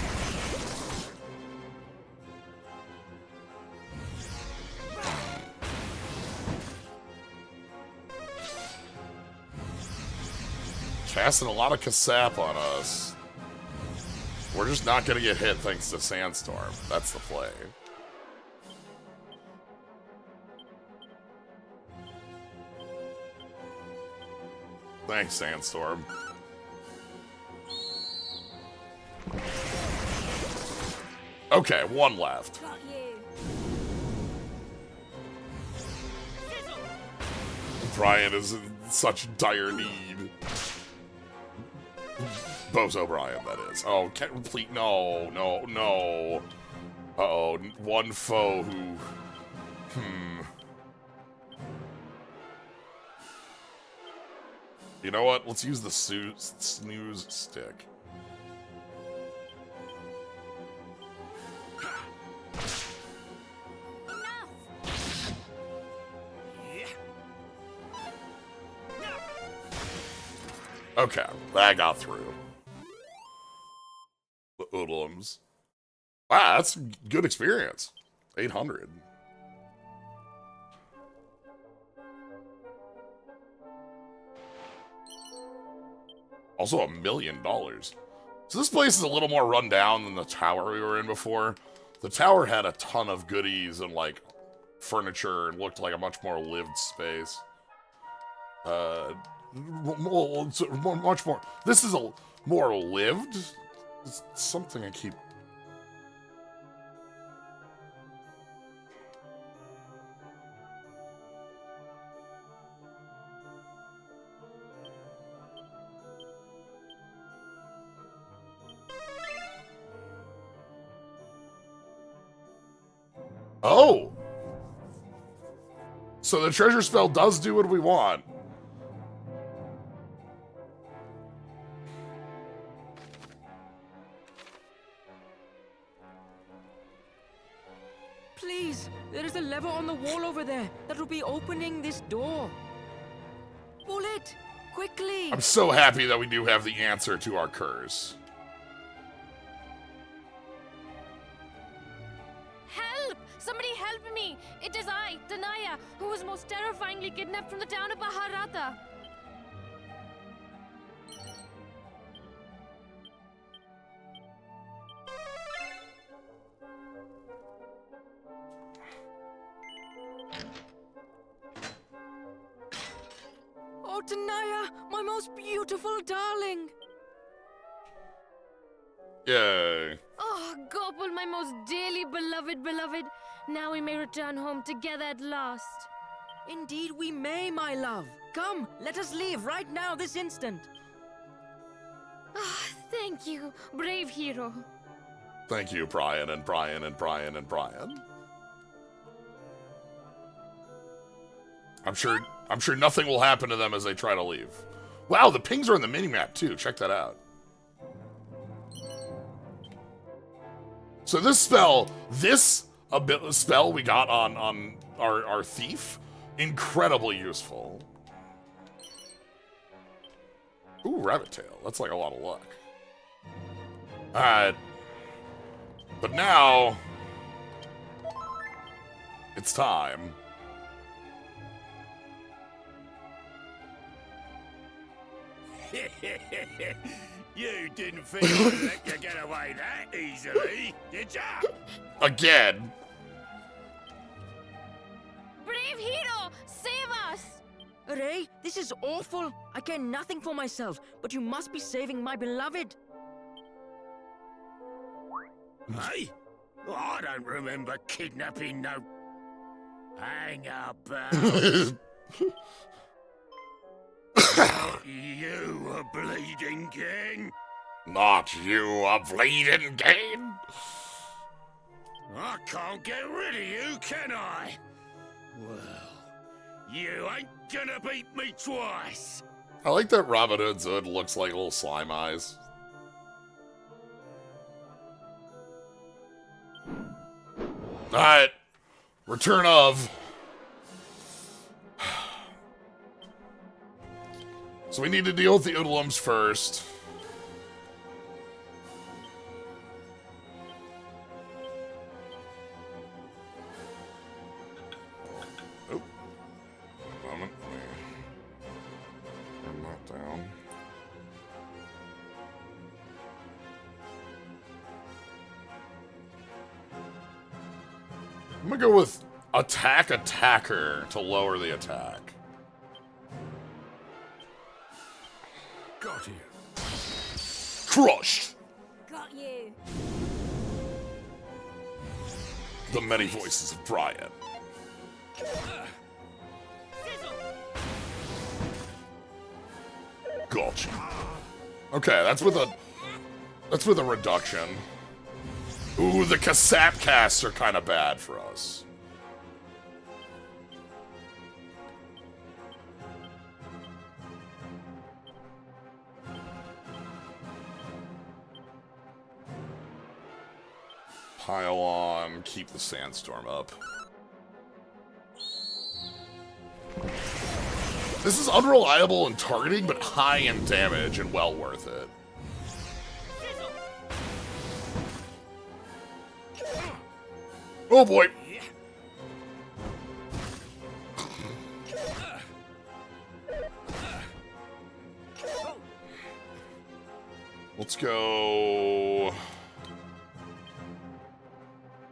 Casting a lot of Kasap on us. We're just not gonna get hit thanks to Sandstorm. That's the play. Thanks, Sandstorm. Okay, one left. Got you. Brian is in such dire need. Bozo Brian, that is. Oh, can't please, no. Uh-oh, one foe who... You know what? Let's use the snooze stick. Okay, that got through. The Oodlums. Wow, that's good experience. 800. Also $1 million. So this place is a little more run down than the tower we were in before. The tower had a ton of goodies and like furniture and looked like a much more lived space. Much more. This is a more lived. It's something I keep. Oh! So the treasure spell does do what we want. Please, there is a lever on the wall over there that will be opening this door. Pull it! Quickly! I'm so happy that we do have the answer to our curse. Help! Somebody help me! It is I, Danaya, who was most terrifyingly kidnapped from the town of Baharata. Oh, Danaya, my most beautiful darling! Yay. Oh, Gopal, my most dearly beloved. Now we may return home together at last. Indeed we may, my love. Come, let us leave right now, this instant. Ah, thank you, brave hero. Thank you, Brian and Brian and Brian and Brian. I'm sure nothing will happen to them as they try to leave. Wow, the pings are in the minimap too. Check that out. So this spell we got on our thief, incredibly useful. Ooh, rabbit tail. That's like a lot of luck. Alright. But now it's time. You didn't think I'd let you get away that easily, did ya? Again. Brave hero, save us! Ray, this is awful. I care nothing for myself, but you must be saving my beloved. Hey? I don't remember kidnapping no... Hang about. You a bleeding king? Not you, a bleeding game. I can't get rid of you, can I? Well, you ain't gonna beat me twice. I like that Robin Hood's hood looks like little slime eyes. Alright. Return of. So we need to deal with the Oodlums first. Oh. Moment. Turn that down. I'm gonna go with attack attacker to lower the attack. Got you. Crushed! Got you. The many voices of Brian. Gotcha. Okay, that's with a reduction. Ooh, the cassette casts are kind of bad for us. Pile on, keep the sandstorm up. This is unreliable in targeting, but high in damage and well worth it. Oh boy! Let's go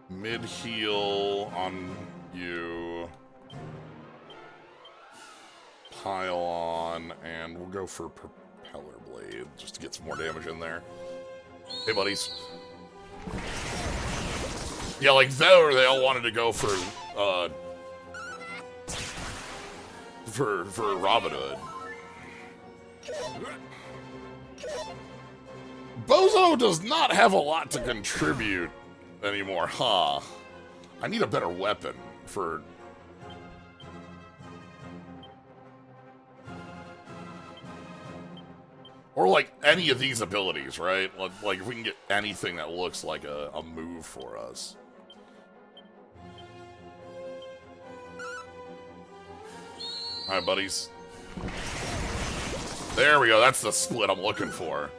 mid heal on you. Pile on, and we'll go for Propeller Blade just to get some more damage in there. Hey, buddies. Yeah, like there, they all wanted to go for Robin Hood. Bozo does not have a lot to contribute anymore, huh? I need a better weapon for... Or, like, any of these abilities, right? Like, if we can get anything that looks like a move for us. Alright, buddies. There we go, that's the split I'm looking for.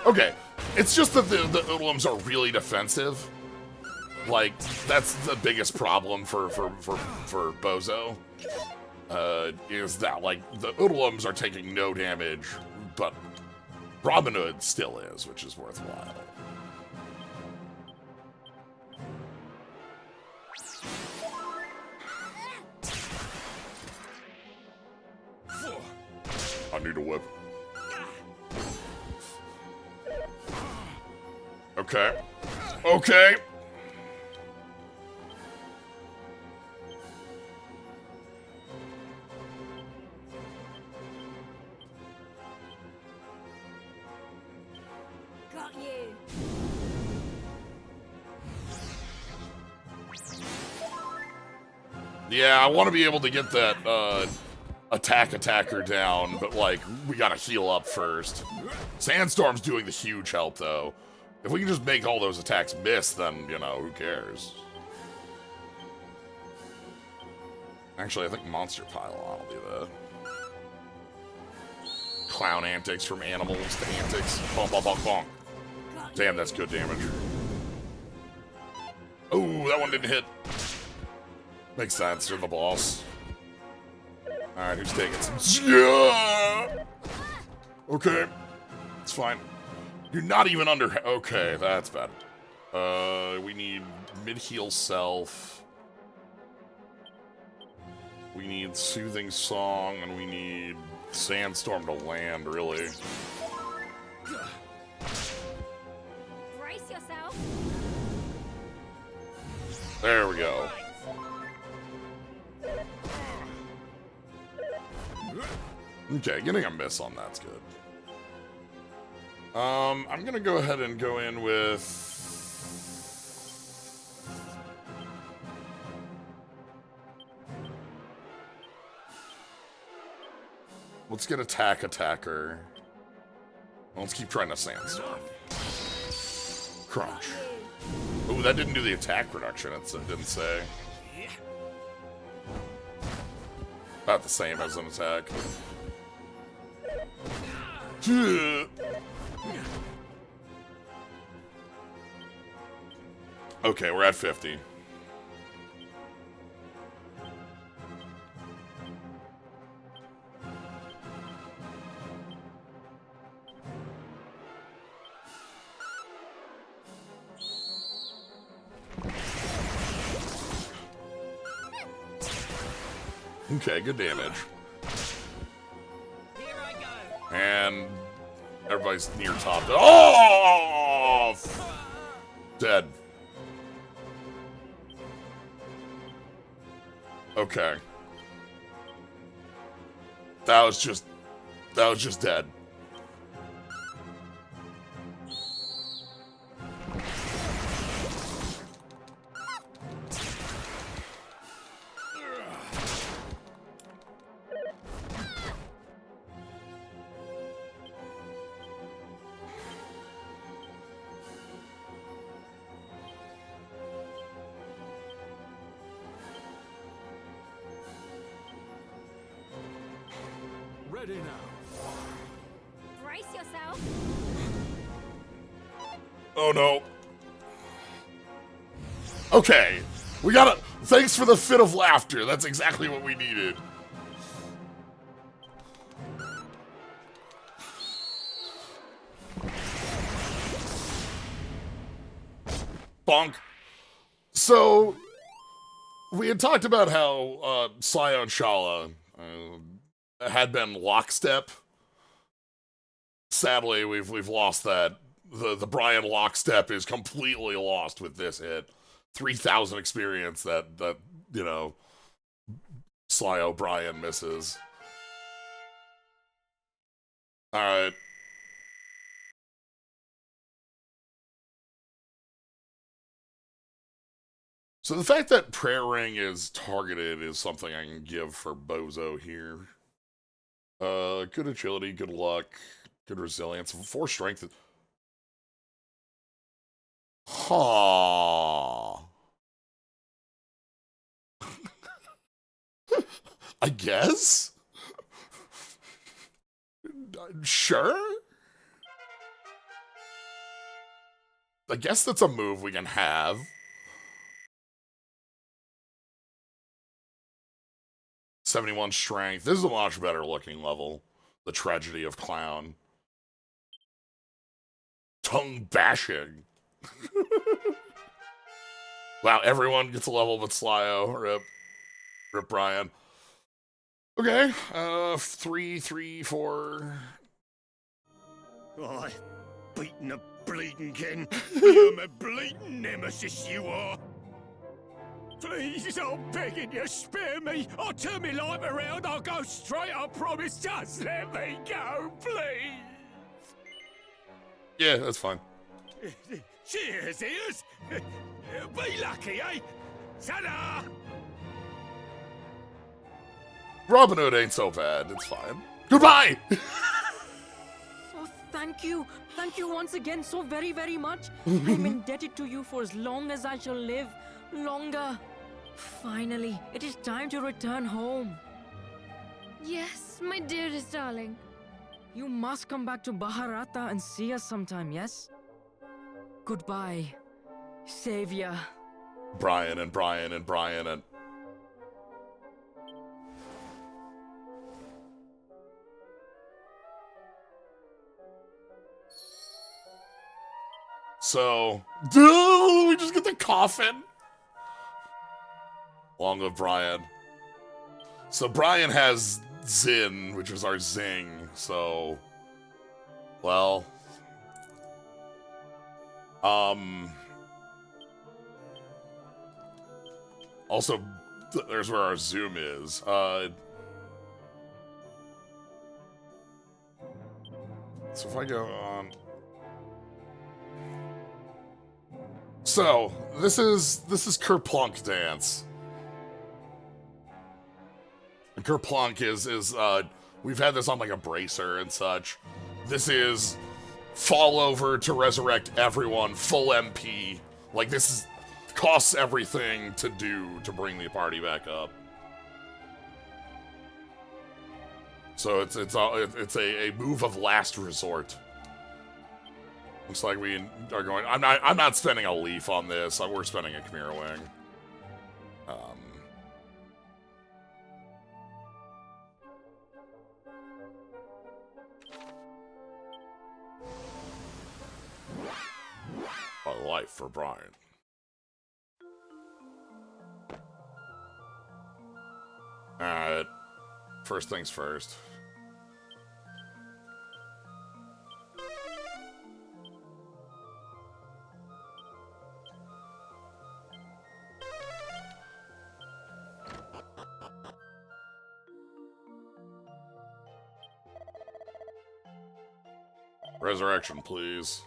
Okay, it's just that the Oodlums are really defensive. Like, that's the biggest problem for Bozo. Is that, like, the Oodlums are taking no damage, but Robin Hood still is, which is worthwhile. I need a whip. Okay. Okay. Got you. Yeah, I want to be able to get that, attacker down, but, like, we gotta heal up first. Sandstorm's doing the huge help, though. If we can just make all those attacks miss, then, you know, who cares? Actually, I think Monster Pile-On will do that. Clown antics from animals to antics. Bonk, bonk, bonk, bonk. Damn, that's good damage. Oh, that one didn't hit. Makes sense, you're the boss. Alright, who's taking some? Yeah! Okay. It's fine. You're not even under... Okay, that's bad. We need mid-heal self. We need Soothing Song, and we need Sandstorm to land, really. Brace yourself. There we go. Okay, getting a miss on that's good. I'm gonna go ahead and go in with... Let's get attacker. Let's keep trying to sandstorm. Crunch. Got you. Ooh, that didn't do the attack reduction, it didn't say. About the same as an attack. Okay, we're at 50. Okay, good damage. Here I go. And everybody's near top. Oh! Dead. Okay. That was just dead. Ready now. Brace yourself. Oh no. Okay. We gotta. Thanks for the fit of laughter. That's exactly what we needed. Bonk. So, we had talked about how Scion Shala had been lockstep. Sadly, we've lost that. The Brian lockstep is completely lost with this hit. 3,000 experience that you know, Sly O'Brien misses. All right. So the fact that Prayer Ring is targeted is something I can give for Bozo here. Good agility, good luck, good resilience, 4 strength. Huh. I guess? Sure? I guess that's a move we can have. '71 strength. This is a much better looking level. The Tragedy of Clown. Tongue bashing. Wow, everyone gets a level but Slyo. Rip Brian. Okay, 3, 3, 4. I beaten a bleeding kin. You're my bleeding nemesis, you are. Please, I'm begging you, spare me. I'll turn my life around. I'll go straight, I promise. Just let me go, please. Yeah, that's fine. Cheers, ears. Be lucky, eh? Ta-da! Robin Hood ain't so bad. It's fine. Goodbye! Oh, thank you. Thank you once again so very, very much. I'm indebted to you for as long as I shall live. Longer. Finally, it is time to return home. Yes, my dearest darling. You must come back to Baharata and see us sometime, yes? Goodbye, Savior. Brian and Brian and Brian and... So, dude, we just get the coffin. Long live Brian. So Brian has Zin, which is our Zing. So, well, also, there's where our Zoom is. So if I go on. So, this is Kerplunk dance. And Kerplunk is we've had this on like a bracer and such. This is fall over to resurrect everyone, full MP, Like, costs everything to bring the party back up. So it's a move of last resort. Looks like we are going. I'm not spending a leaf on this. We're spending a Chimera Wing. A life for Brian. Alright. First things first. Resurrection, please.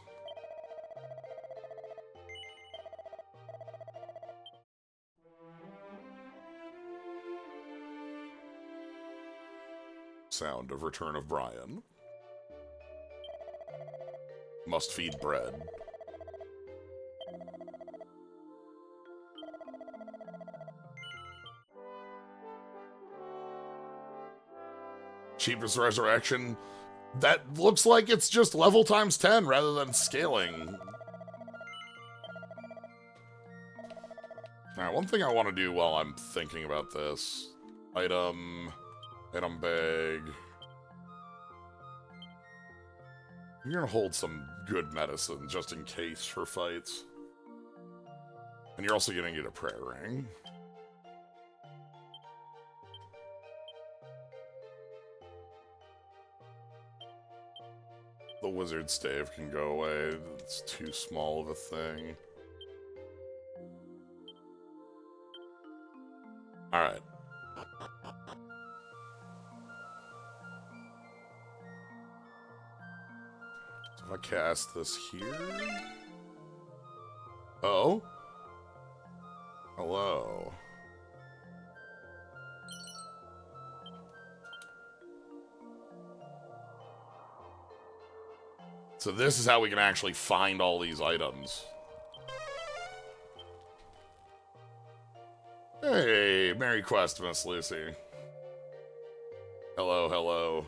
Sound of Return of Brian. Must feed bread. Cheapest resurrection. That looks like it's just level times 10 rather than scaling. Alright, one thing I want to do while I'm thinking about this. Item bag. I'm gonna hold some good medicine just in case for fights. And you're also gonna get a prayer ring. The wizard stave can go away. It's too small of a thing. Alright. So if I cast this here... Oh? Hello. So this is how we can actually find all these items. Hey, Merry Questmas, Lucy. Hello, hello.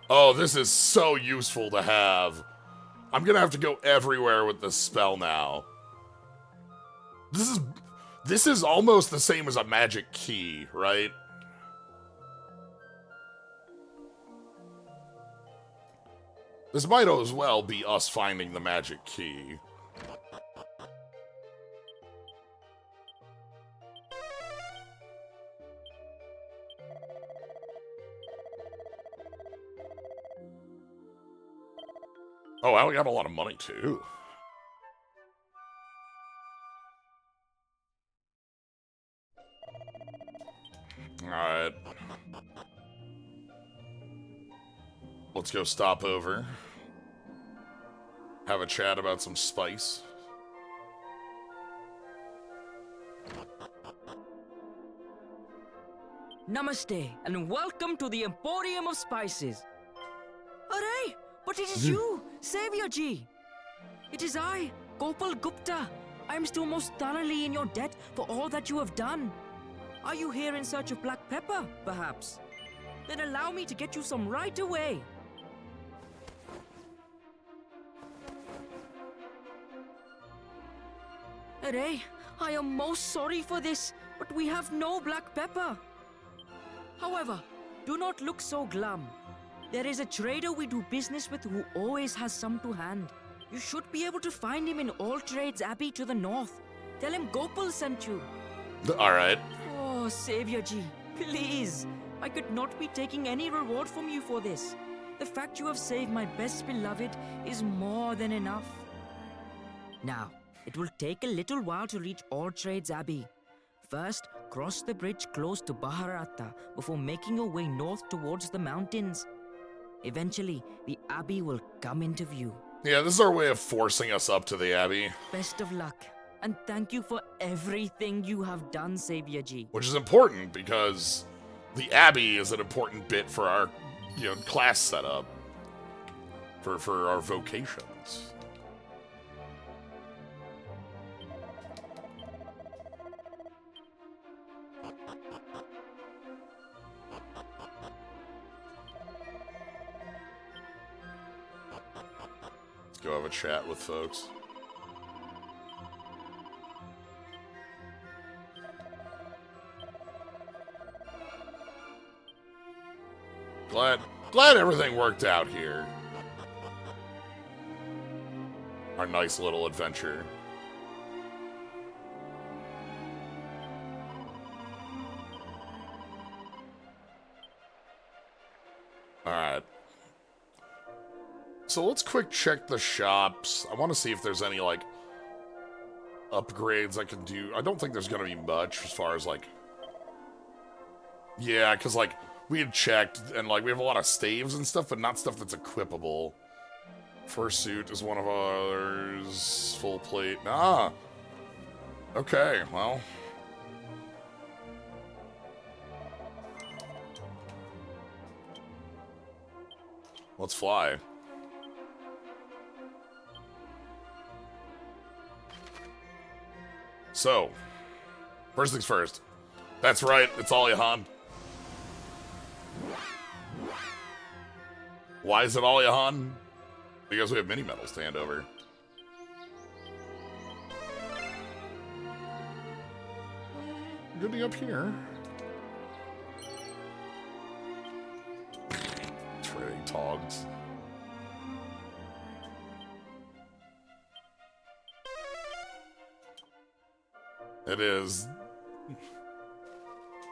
Oh, this is so useful to have. I'm gonna have to go everywhere with this spell now. This is almost the same as a magic key, right? This might as well be us finding the magic key. Oh, I got a lot of money, too. Alright. Let's go stop over. Have a chat about some spice. Namaste, and welcome to the Emporium of Spices. Array, but it is you, Savior Ji. It is I, Gopal Gupta. I am still most thoroughly in your debt for all that you have done. Are you here in search of black pepper, perhaps? Then allow me to get you some right away. Array, I am most sorry for this, but we have no black pepper. However, do not look so glum. There is a trader we do business with who always has some to hand. You should be able to find him in All Trades Abbey to the north. Tell him Gopal sent you. Alright. Oh, Savior Ji, please. I could not be taking any reward from you for this. The fact you have saved my best beloved is more than enough. Now, it will take a little while to reach All Trades Abbey. First, cross the bridge close to Baharata before making your way north towards the mountains. Eventually, the Abbey will come into view. Yeah, this is our way of forcing us up to the Abbey. Best of luck, and thank you for everything you have done, Savior Ji. Which is important, because the Abbey is an important bit for our, class setup. For our vocations. Let's go have a chat with folks. Glad everything worked out here. Our nice little adventure. Alright. So let's quick check the shops. I want to see if there's any, like, upgrades I can do. I don't think there's going to be much as far as, like... Yeah, because, like, we had checked, and, like, we have a lot of staves and stuff, but not stuff that's equipable. Fursuit is one of ours. Full plate. Ah! Okay, well... Let's fly. So, first things first. That's right, it's all Jahan. Why is it all Jahan? Because we have mini medals to hand over. Good to be up here. Trading togs. It is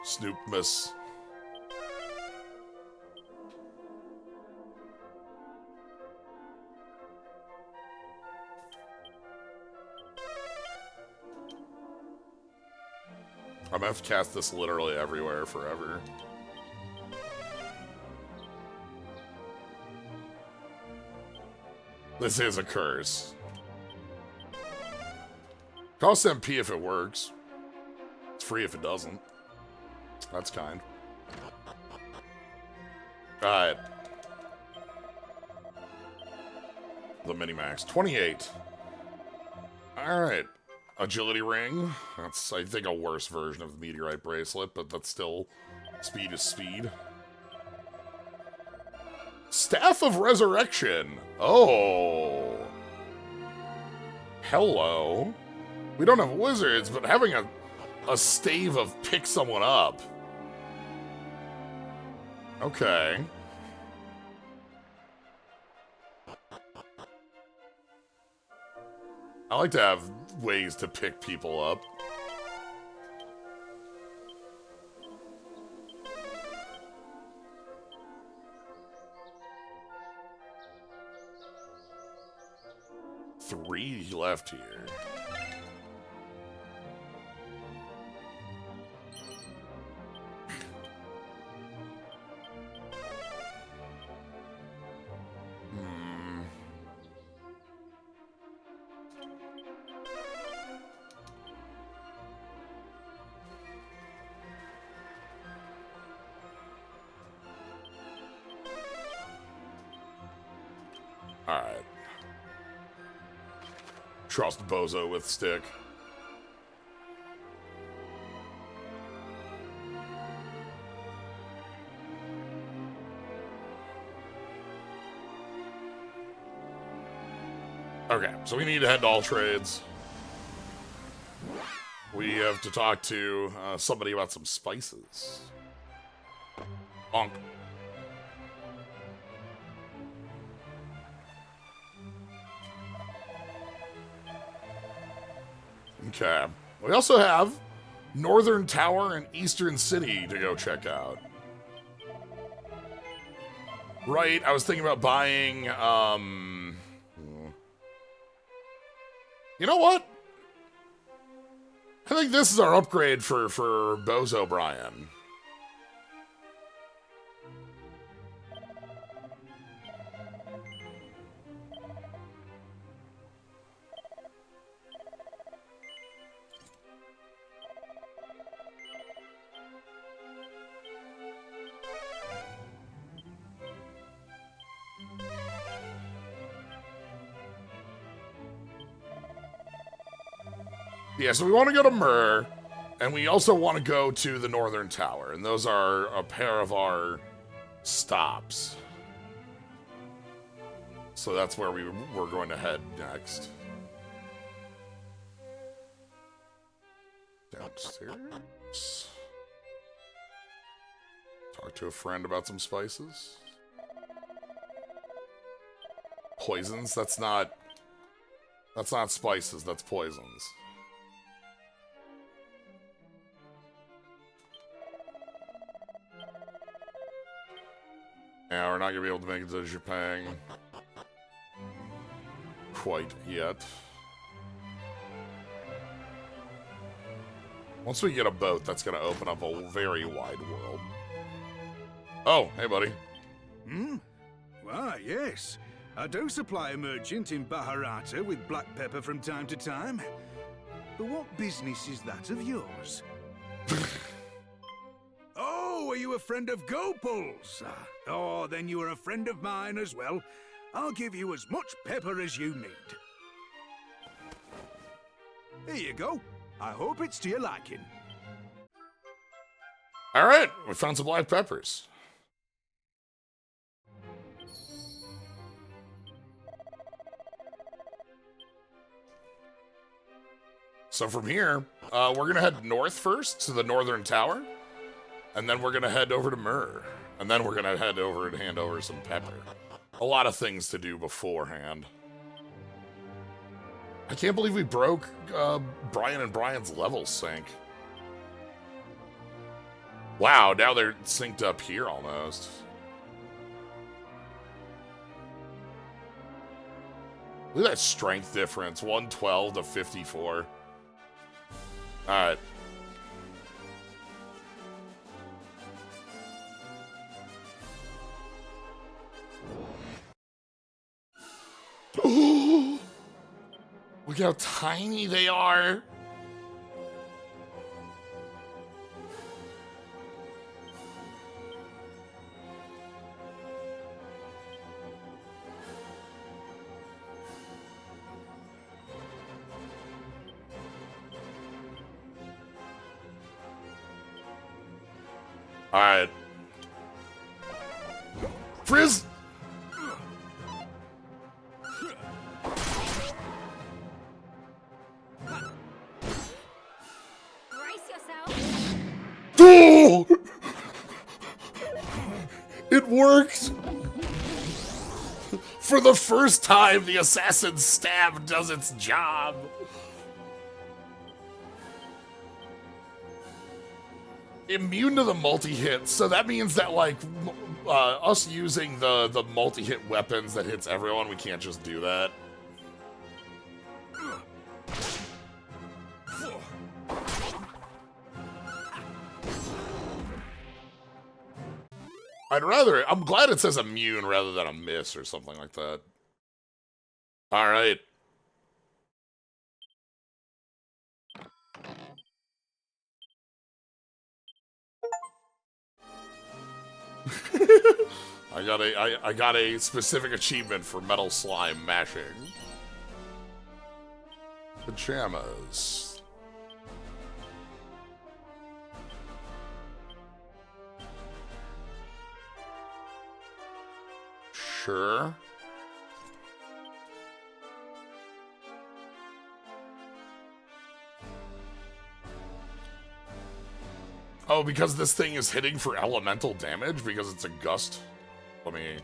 Snoopmas. I'm gonna have to cast this literally everywhere forever. This is a curse. Cost MP if it works. It's free if it doesn't. That's kind. Alright. The minimax. 28. Alright. Agility ring. That's, I think, a worse version of the meteorite bracelet, but that's still... Speed is speed. Staff of Resurrection. Oh. Hello. We don't have wizards, but having a stave of pick someone up. Okay. I like to have ways to pick people up. Three left here. Alright. Trust Bozo with stick. Okay, so we need to head to all trades. We have to talk to somebody about some spices. Bonk. Okay. We also have Northern Tower and Eastern City to go check out. Right, I was thinking about buying, You know what? I think this is our upgrade for Bozo Brian. Yeah, so we want to go to Myrrh, and we also want to go to the Northern Tower, and those are a pair of our stops. So that's where we're going to head next. Downstairs. Talk to a friend about some spices. Poisons? That's not spices, that's poisons. Yeah, we're not gonna be able to make it to Japan quite yet. Once we get a boat, that's gonna open up a very wide world. Oh, hey, buddy. Hmm? Why, yes. I do supply a merchant in Baharata with black pepper from time to time. But what business is that of yours? Oh, are you a friend of Gopal's? Oh, then you are a friend of mine as well. I'll give you as much pepper as you need. Here you go. I hope it's to your liking. All right, we found some black peppers. So from here, we're going to head north first to the Northern Tower, and then we're going to head over to Myrrh, and then we're going to head over and hand over some pepper. A lot of things to do beforehand. I can't believe we broke Brian and Brian's level sync. Wow, now they're synced up here almost. Look at that strength difference, 112 to 54. Alright. Look how tiny they are. Alright. Frizz! Brace yourself. Oh! It worked! For the first time, the assassin's stab does its job. Immune to the multi-hit, so that means that, like, us using the multi-hit weapons that hits everyone, we can't just do that. I'm glad it says immune rather than a miss or something like that. Alright. I got a specific achievement for metal slime mashing. Pajamas. Sure. Oh, because this thing is hitting for elemental damage because it's a gust. Let me...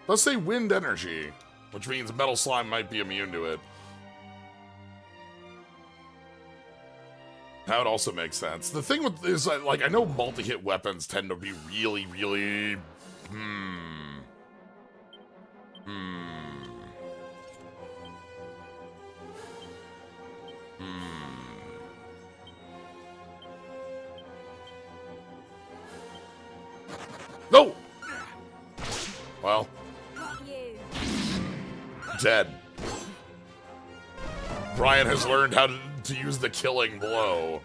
Let's say wind energy, which means metal slime might be immune to it. That would also make sense. The thing with is, like, I know multi-hit weapons tend to be really, really... No! Well. Got you. Dead. Brian has learned how to use the killing blow.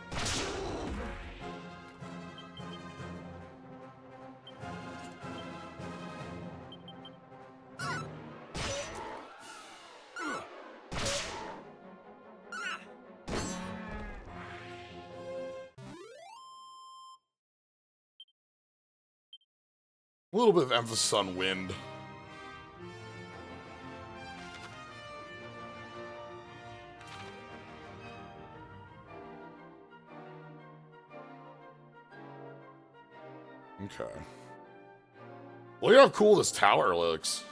little bit of emphasis on wind. Okay. Look how cool this tower looks.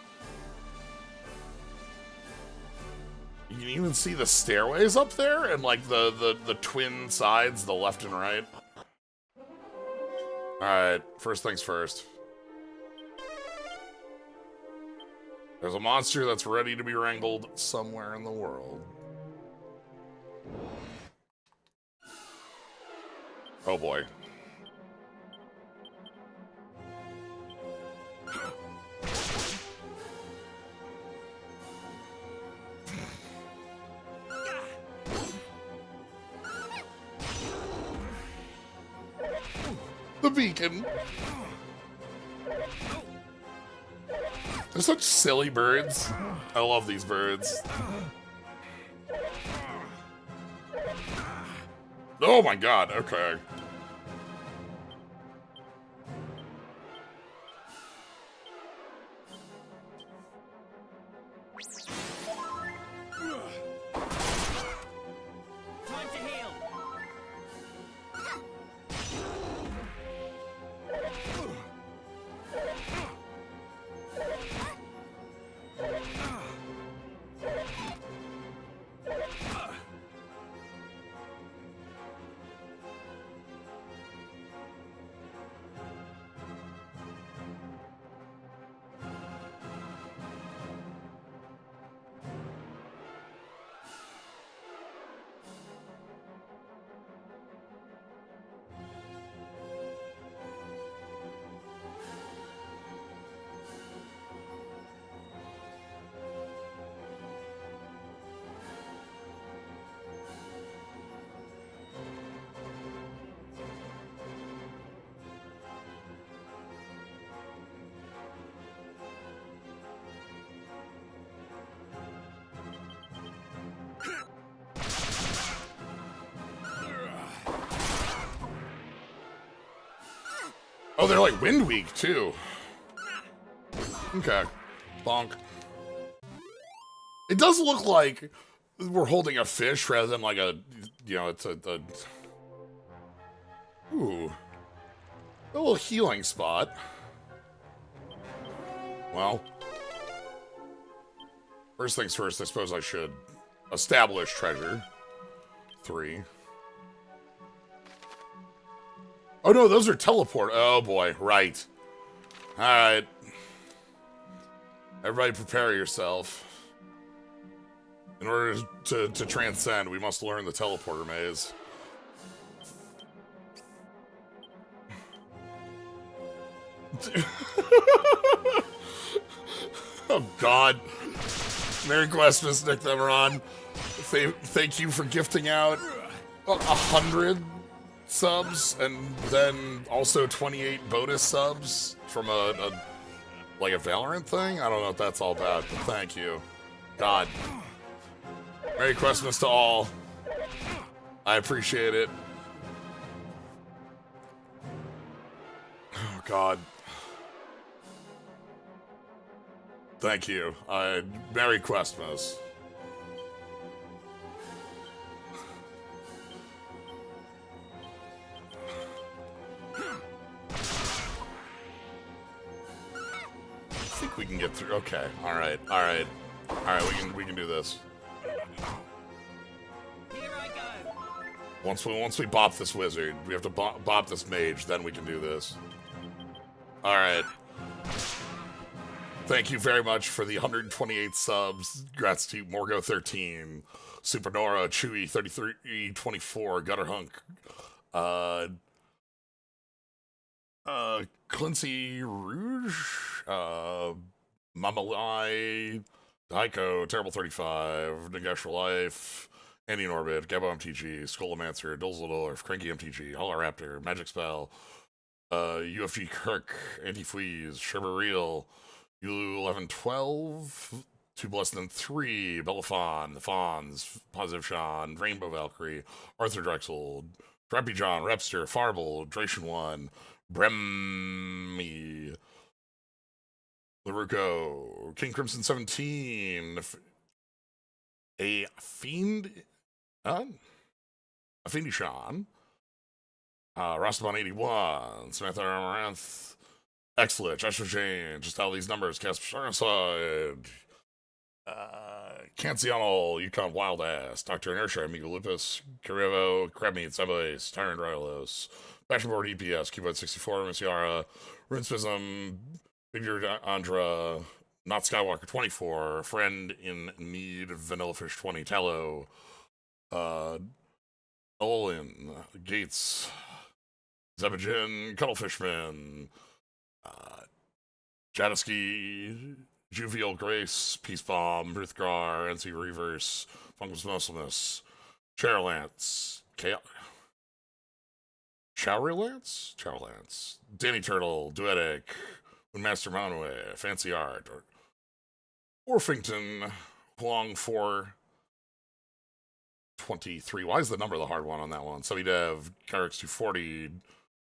You can even see the stairways up there and like the twin sides, the left and right. Alright, first things first. There's a monster that's ready to be wrangled somewhere in the world. Oh boy. The beacon. They're such silly birds. I love these birds. Oh my god, okay. Time to heal. Oh, they're like wind weak too. Okay. Bonk. It does look like we're holding a fish rather than like a, you know, it's a ooh. A little healing spot. Well. First things first, I suppose I should establish treasure. 3. Oh no, those are teleport. Oh boy, right. Alright. Everybody prepare yourself. In order to transcend, we must learn the teleporter maze. Oh god. Merry Questmas, Nick Demeron. Thank you for gifting out 100 subs and then also 28 bonus subs from like a Valorant thing. I don't know what that's all about, but thank you. God. Merry Questmas to all. I appreciate it. Oh god. Thank you. Merry Questmas. I think we can get through. Okay. All right. All right. All right. We can do this. Here I go. Once we bop this wizard, we have to bop this mage. Then we can do this. All right. Thank you very much for the 128 subs. Congrats to Morgo 13, Supernora, Chewy 3324, Gutterhunk, Clincy Rouge, Mamalai, Daiko, Terrible 35, Nagesh for Life, Andy Norbit, Gabo MTG, Skullmancer, Dulzadorf, Cranky MTG, Holoraptor, Magic Spell, UFG Kirk, Anti-Fleas, Shiver Ulu 1112, 2 Blessed Than 3, Belafon, The Fawns, Positive Sean, Rainbow Valkyrie, Arthur Drexel, Trappy John, Repster, Farble, Dration 1, Bremmy, Laruko, King Crimson 17, a Fiend, a Fiendishan, Rastabon 81, Samantha Amaranth, X-Lich, Estrogen, just all these numbers, cast Side, Cancianal, Yukon Wild Ass, Dr. Inertia, Amigo Lupus, Kirivo, Crabmeat, Seblace, Tyrant Rylos, Bashboard EPS, Cubite 64, Missiara, Rinspism, Figure Andra, Not Skywalker 24, Friend in Need, Vanillafish 20, Tallow, Olin, Gates, Zebajin, Cuttlefishman, Jadisky, Juvial Grace, Peace Bomb, Ruthgar, NC Reverse, Fungus Muslimus, Charolance, Chowrylance, Danny Turtle, Duetic, Master Monway, Fancy Art, Orpington, Huang 423. Why is the number the hard one on that one? Subby Dev, Kyrix 240,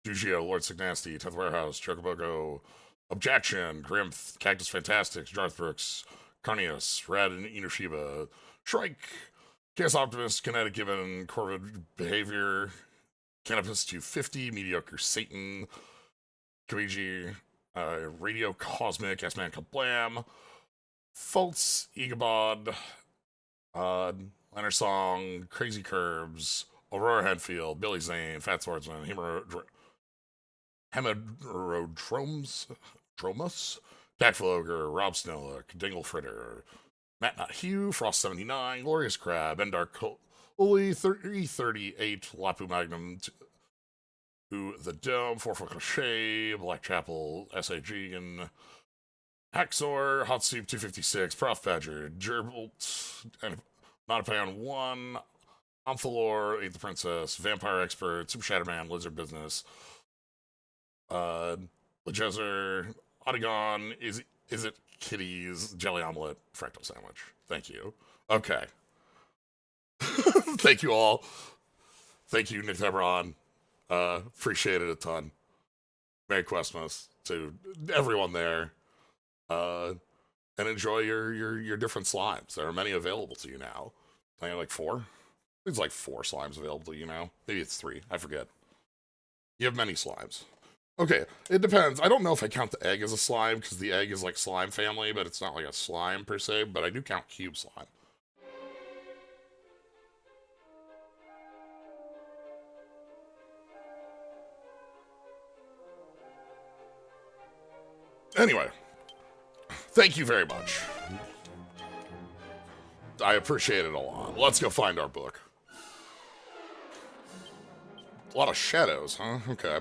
Dugio, Lord Signasty, 10th Warehouse, Chocobogo, Objection, Grimth, Cactus Fantastics, Jarth Brooks, Carnius, Rad and Inoshiba, Shrike, Chaos Optimist, Kinetic Given, Corvid Behavior, Canopus 250, Mediocre Satan, Koigi, Radio Cosmic, S-Man Kablam, Fultz, Egabod, Leonard Song, Crazy Curbs, Aurora Headfield, Billy Zane, Fat Swordsman, Hemerodromus, Tactful Ogre, Rob Snellick, Dingle Fritter, Matt Not Hugh, Frost 79, Glorious Crab, Endar Uli 338, Lapu Magnum, to the Dome, 4-Foot Crochet, Blackchapel, SAG, and Haxor, Hot Soup 256, Prof Badger, Gerbolt, and Monopayon 1, Amphalor, Eat the Princess, Vampire Expert, Super Shatterman, Lizard Business, Lejezer, Odegon, is it Kitties, Jelly Omelette, Fractal Sandwich. Thank you. Okay. Thank you all. Thank you, Nick Tebron. Appreciate it a ton. Merry Questmas to everyone there. And enjoy your different slimes. There are many available to you now. I think like 4. There's like 4 slimes available to you now. Maybe it's 3. I forget. You have many slimes. Okay, it depends. I don't know if I count the egg as a slime, because the egg is like slime family, but it's not like a slime per se, but I do count cube slime. Anyway, thank you very much. I appreciate it a lot. Let's go find our book. A lot of shadows, huh? Okay.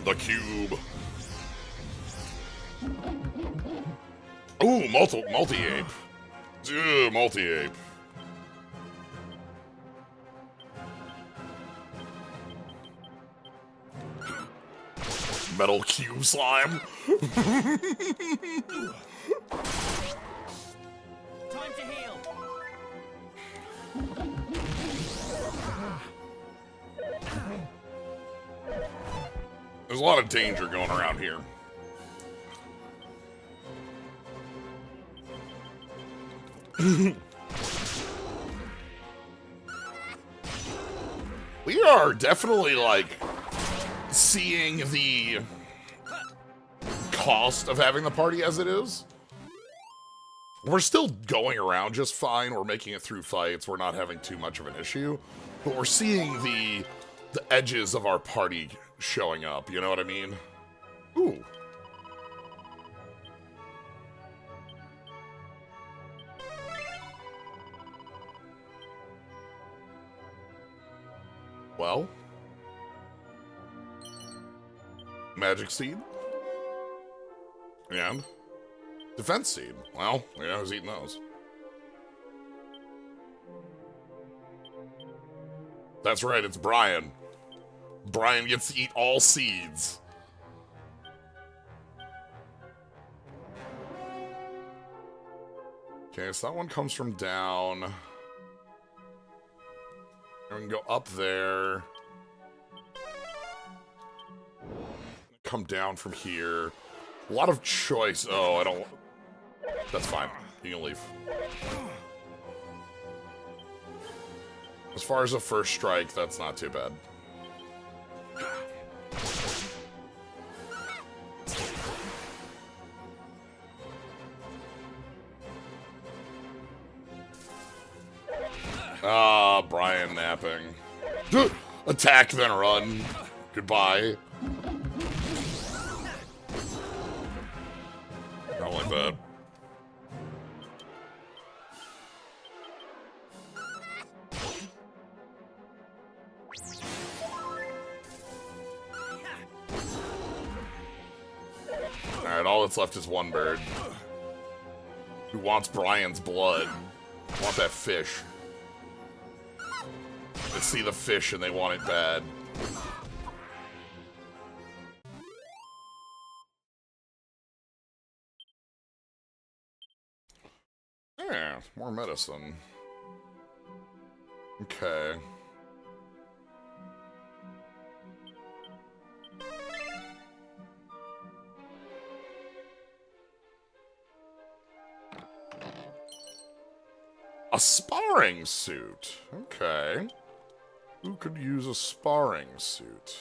The cube. Ooh, multi-ape. Ew, multi-ape. Metal cube slime. Time to heal. There's a lot of danger going around here. We are definitely, like, seeing the cost of having the party as it is. We're still going around just fine. We're making it through fights. We're not having too much of an issue. But we're seeing the edges of our party showing up. You know what I mean? Ooh. Well, magic seed and defense seed. Well, yeah, I was eating those. That's right, it's Brian. Brian gets to eat all seeds. Okay, so that one comes from down. And we can go up there. Come down from here. A lot of choice. Oh, I don't... That's fine. You can leave. As far as a first strike, that's not too bad. Ah, Brian napping. Attack, then run. Goodbye. Not like that. Alright, all that's left is one bird. Who wants Brian's blood? Want that fish. They see the fish and they want it bad. Yeah, more medicine. Okay. A sparring suit. Okay. Who could use a sparring suit?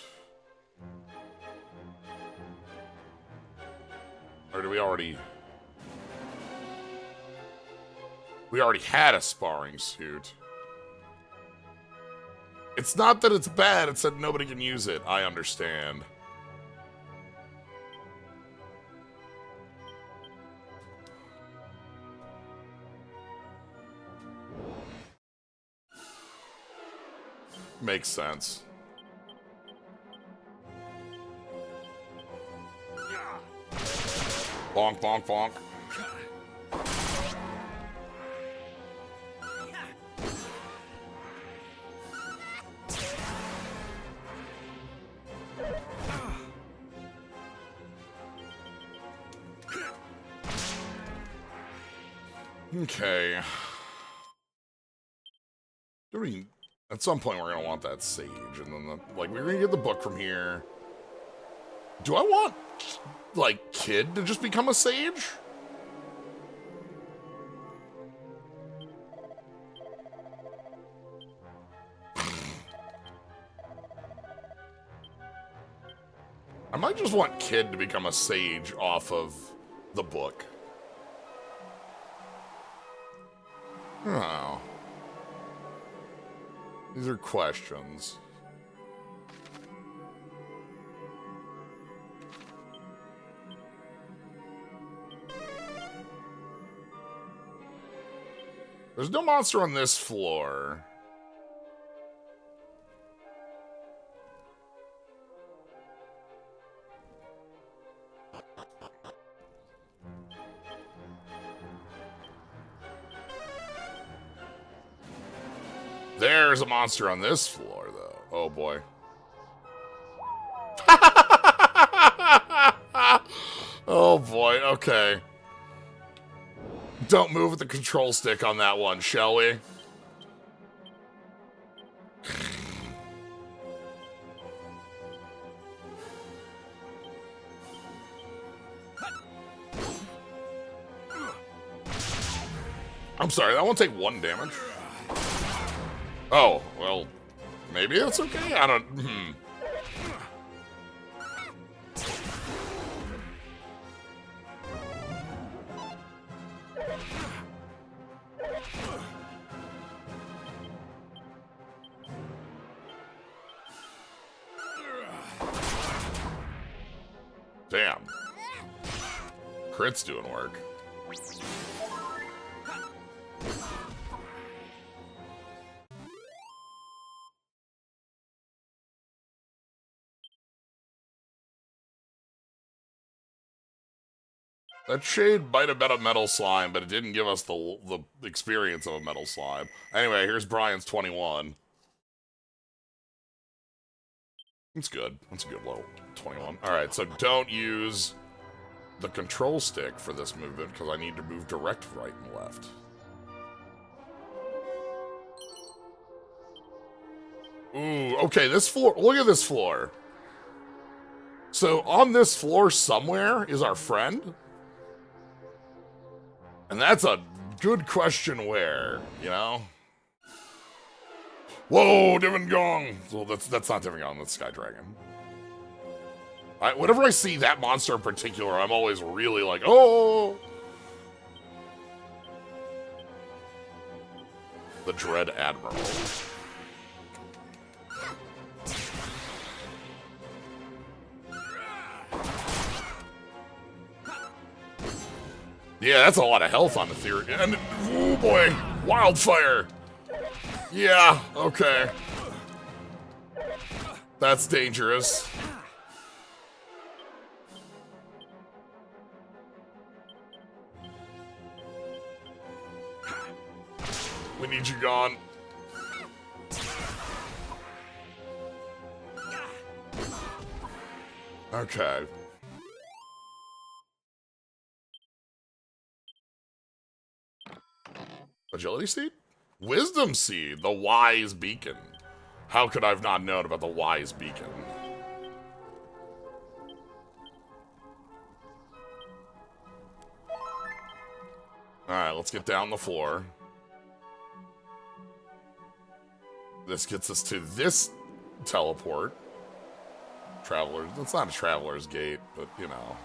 Or do we already... We already had a sparring suit. It's not that it's bad, it's that nobody can use it. I understand. Makes sense. Bonk, bonk, bonk. Okay. I mean, at some point we're gonna want that sage, and then like we're gonna get the book from here. Do I want like Kid to just become a sage? I might just want Kid to become a sage off of the book. Oh. These are questions. There's no monster on this floor. There's a monster on this floor, though. Oh, boy. Oh, boy. Okay. Don't move with the control stick on that one, shall we? I'm sorry, that won't take 1 damage. Oh, well, maybe that's okay? I don't... Damn. Crit's doing work. That shade might have been a metal slime, but it didn't give us the experience of a metal slime. Anyway, here's Brian's 21. That's good. That's a good low 21. Alright, so don't use the control stick for this movement, because I need to move direct right and left. Ooh, okay, this floor, look at this floor. So on this floor somewhere is our friend. And that's a good question where, you know? Whoa, Divin Gong! Well, that's not Divin Gong, that's Sky Dragon. Whenever I see that monster in particular, I'm always really like, oh! The Dread Admiral. Yeah, that's a lot of health on the theory. And, oh boy, wildfire! Yeah, okay. That's dangerous. We need you gone. Okay. Agility seed? Wisdom seed, the wise beacon. How could I have not known about the wise beacon? Alright, let's get down the floor. This gets us to this teleport. Traveler, it's not a traveler's gate, but you know.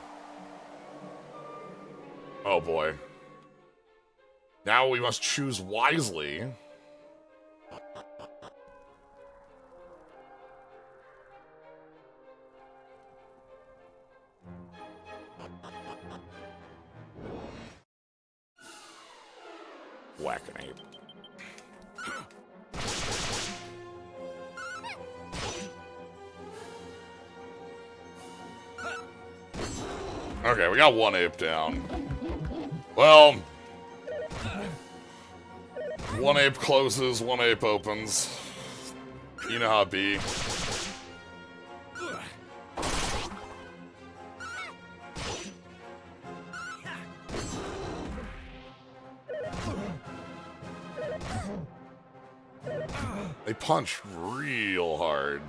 Oh boy. Now we must choose wisely. Whack an ape. Okay, we got one ape down. Well, one ape closes, one ape opens. You know how it be. They punch real hard.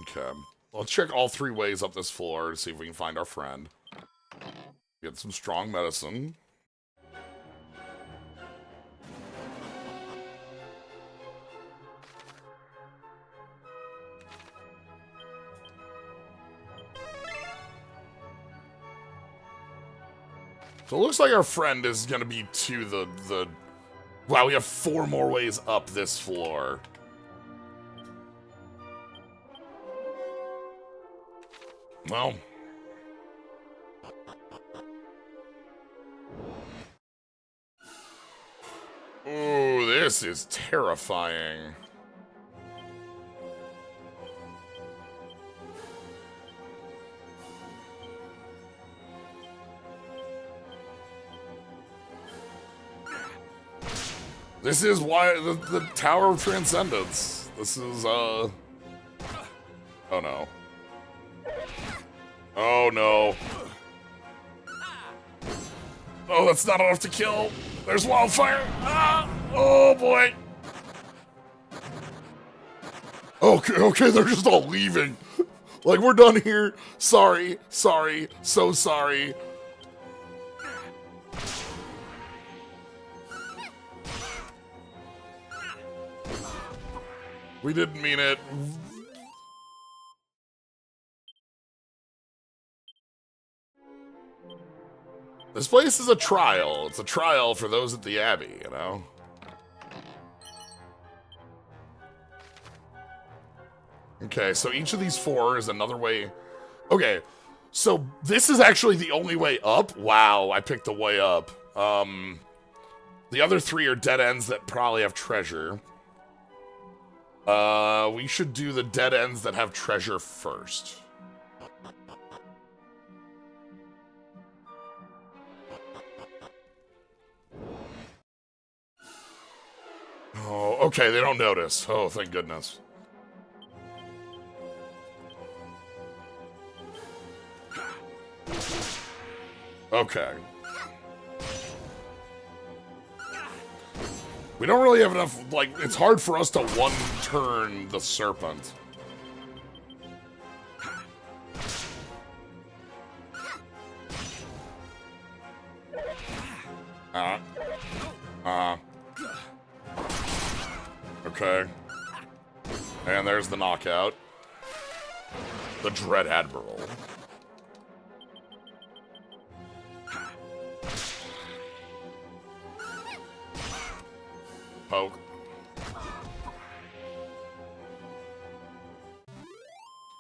Okay. Let's check all three ways up this floor to see if we can find our friend. Get some strong medicine. So it looks like our friend is gonna be to the... Wow, we have 4 more ways up this floor. Well. Ooh, this is terrifying. This is why the Tower of Transcendence. This is, oh no. Oh no. Oh, that's not enough to kill. There's wildfire. Ah! Oh boy. Okay, they're just all leaving. Like, we're done here. Sorry, so sorry. We didn't mean it. This place is a trial. It's a trial for those at the Abbey, you know? Okay, so each of these 4 is another way. Okay, so this is actually the only way up? Wow, I picked the way up. The other 3 are dead ends that probably have treasure. We should do the dead ends that have treasure first. Oh, okay, they don't notice. Oh, thank goodness. Okay. We don't really have enough, like, it's hard for us to one-turn the serpent. Okay. And there's the knockout. The Dread Admiral. Poke.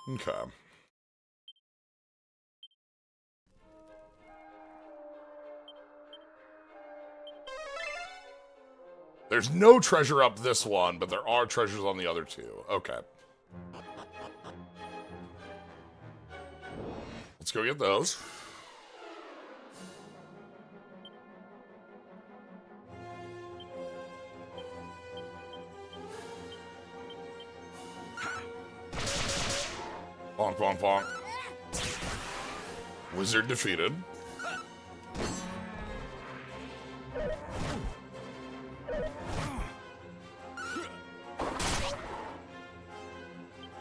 Okay. There's no treasure up this one, but there are treasures on the other two. Okay. Let's go get those. Bonk, bonk, bonk. Wizard defeated.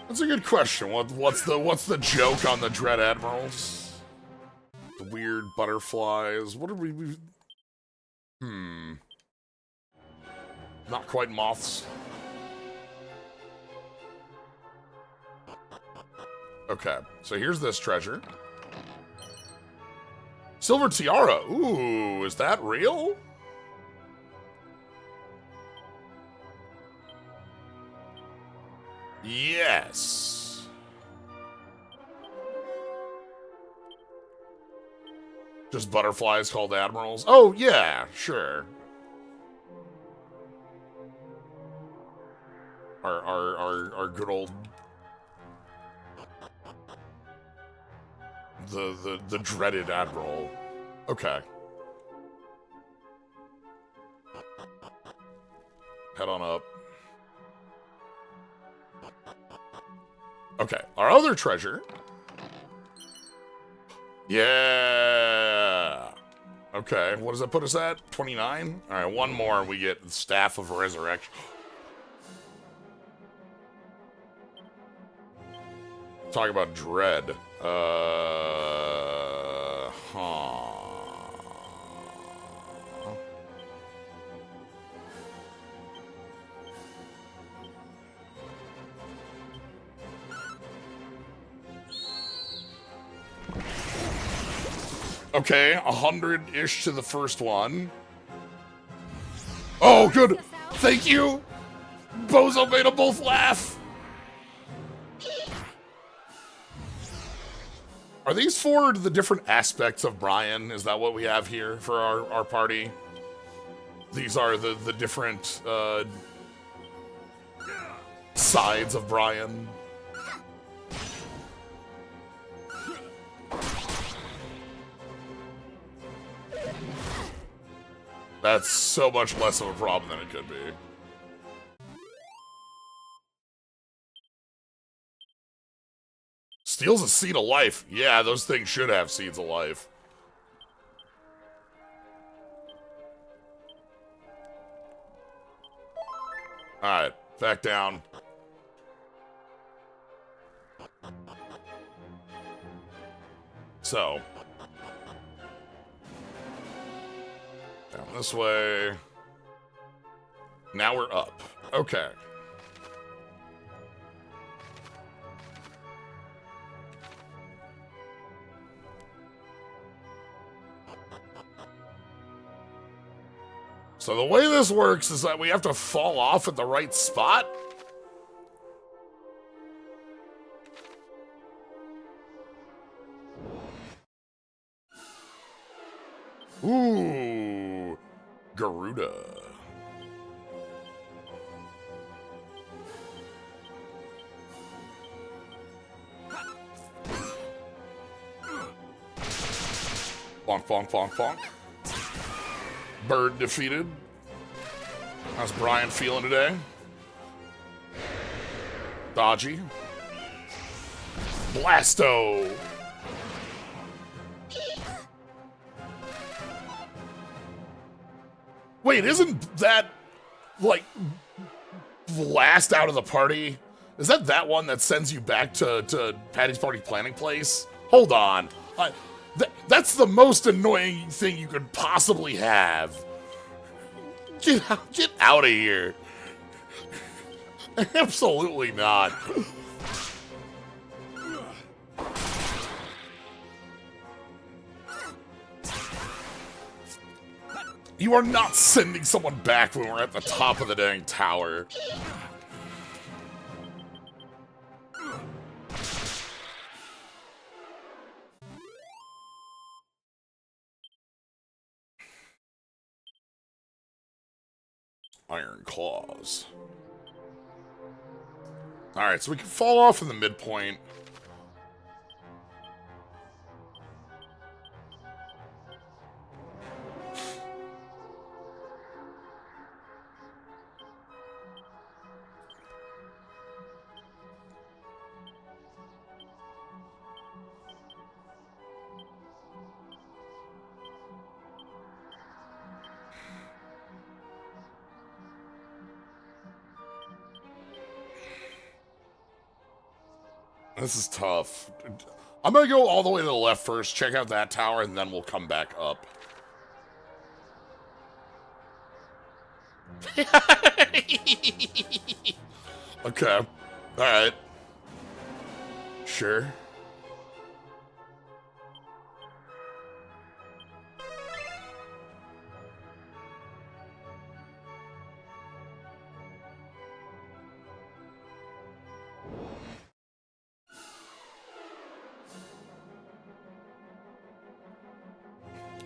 That's a good question. What's the joke on the Dread Admirals? The weird butterflies. What are we? Not quite moths. Okay, so here's this treasure. Silver tiara. Ooh, is that real? Yes. Just butterflies called admirals? Oh, yeah, sure. Our good old the dreaded admiral. Okay. Head on up. Okay, our other treasure. Yeah. Okay, what does that put us at? 29? All right, one more and we get the Staff of Resurrection. Talk about dread. Okay, 100-ish to the first one. Oh, good. Thank you. Bozo made them both laugh. Are these for the different aspects of Brian? Is that what we have here for our party? These are the different sides of Brian. That's so much less of a problem than it could be. Steals a seed of life. Yeah, those things should have seeds of life. Alright, back down. So. Down this way. Now we're up. Okay. So the way this works is that we have to fall off at the right spot. Ooh, Garuda. Bonk, bonk, bonk, bonk. Bird defeated. How's Brian feeling today? Dodgy. Blasto. Wait, isn't that, like, last out of the party? Is that one that sends you back to Patty's Party Planning Place? Hold on. That's the most annoying thing you could possibly have. Get out of here. Absolutely not. You are not sending someone back when we're at the top of the dang tower. Iron Claws. Alright, so we can fall off in the midpoint. This is tough. I'm gonna go all the way to the left first, check out that tower, and then we'll come back up. Okay. Alright. Sure.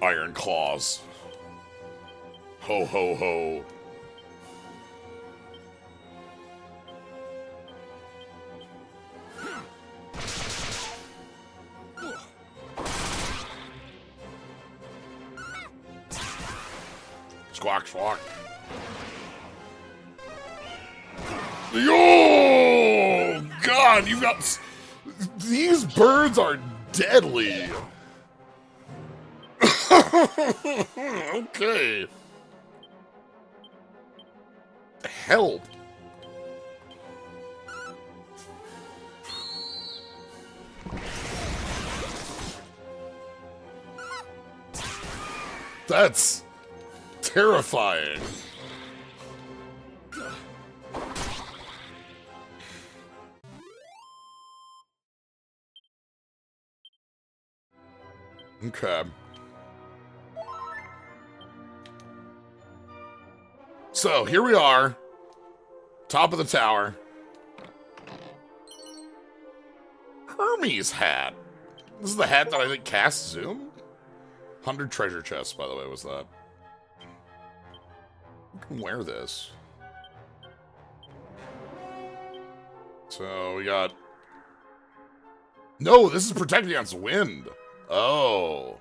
Iron Claws. Ho, ho, ho. Squawk, squawk. Yo! God, you got... These birds are deadly. Okay. Help. That's terrifying. Okay. So, here we are. Top of the tower. Hermes hat. This is the hat that I think casts Zoom? 100 treasure chests, by the way, was that. You can wear this. So, we got... No, this is protected against wind. Oh.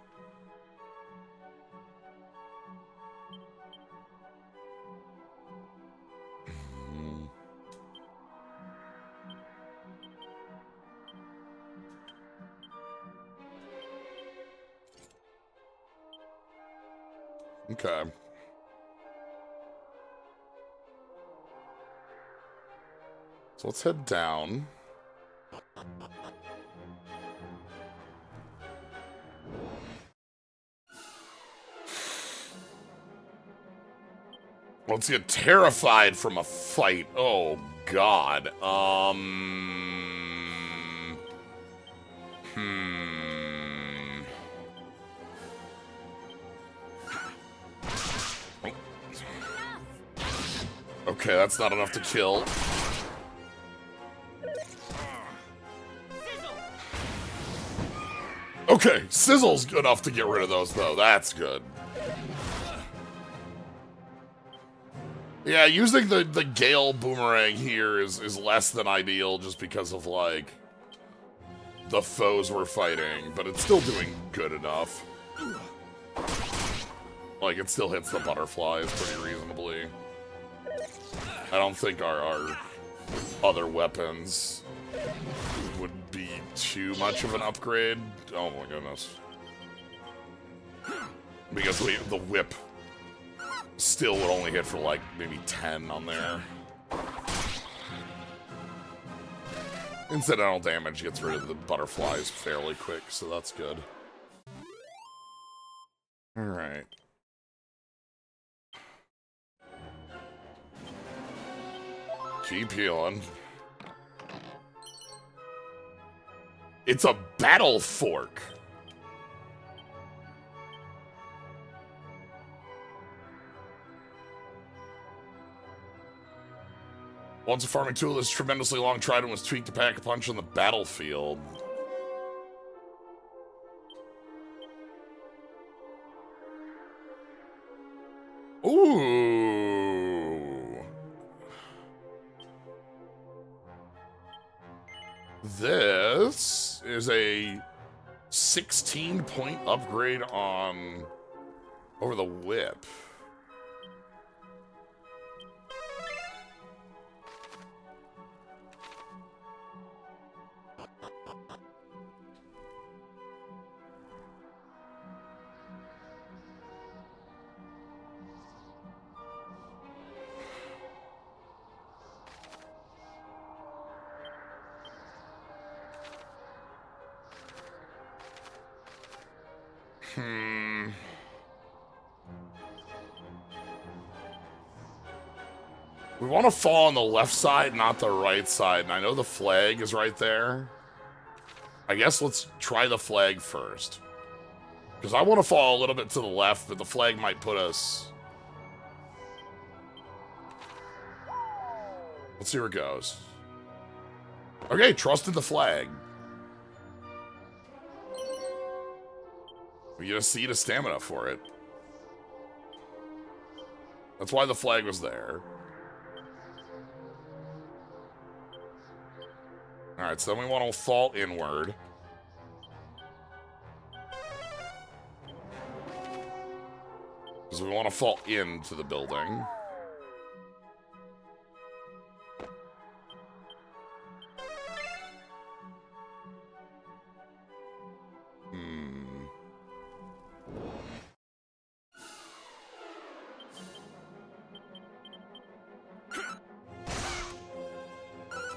Okay. So let's head down. Let's get terrified from a fight. Oh, God. Okay, that's not enough to kill. Okay, Sizzle's enough to get rid of those, though. That's good. Yeah, using the Gale Boomerang here is less than ideal just because of, like, the foes we're fighting, but it's still doing good enough. Like, it still hits the butterflies pretty reasonably. I don't think our other weapons would be too much of an upgrade. Oh my goodness. Because the whip still would only hit for like maybe 10 on there. Incidental damage gets rid of the butterflies fairly quick, so that's good. Alright. Keep healing. It's a battle fork. Once a farming tool, this tremendously long trident was tweaked to pack a punch on the battlefield. Ooh. This is a 16-point upgrade on over the whip. We want to fall on the left side, not the right side. And I know the flag is right there. I guess let's try the flag first. Because I want to fall a little bit to the left, but the flag might put us... Let's see where it goes. Okay, trusted the flag. We get a seed of stamina for it. That's why the flag was there. Alright, so then we want to fall inward. Because we want to fall into the building.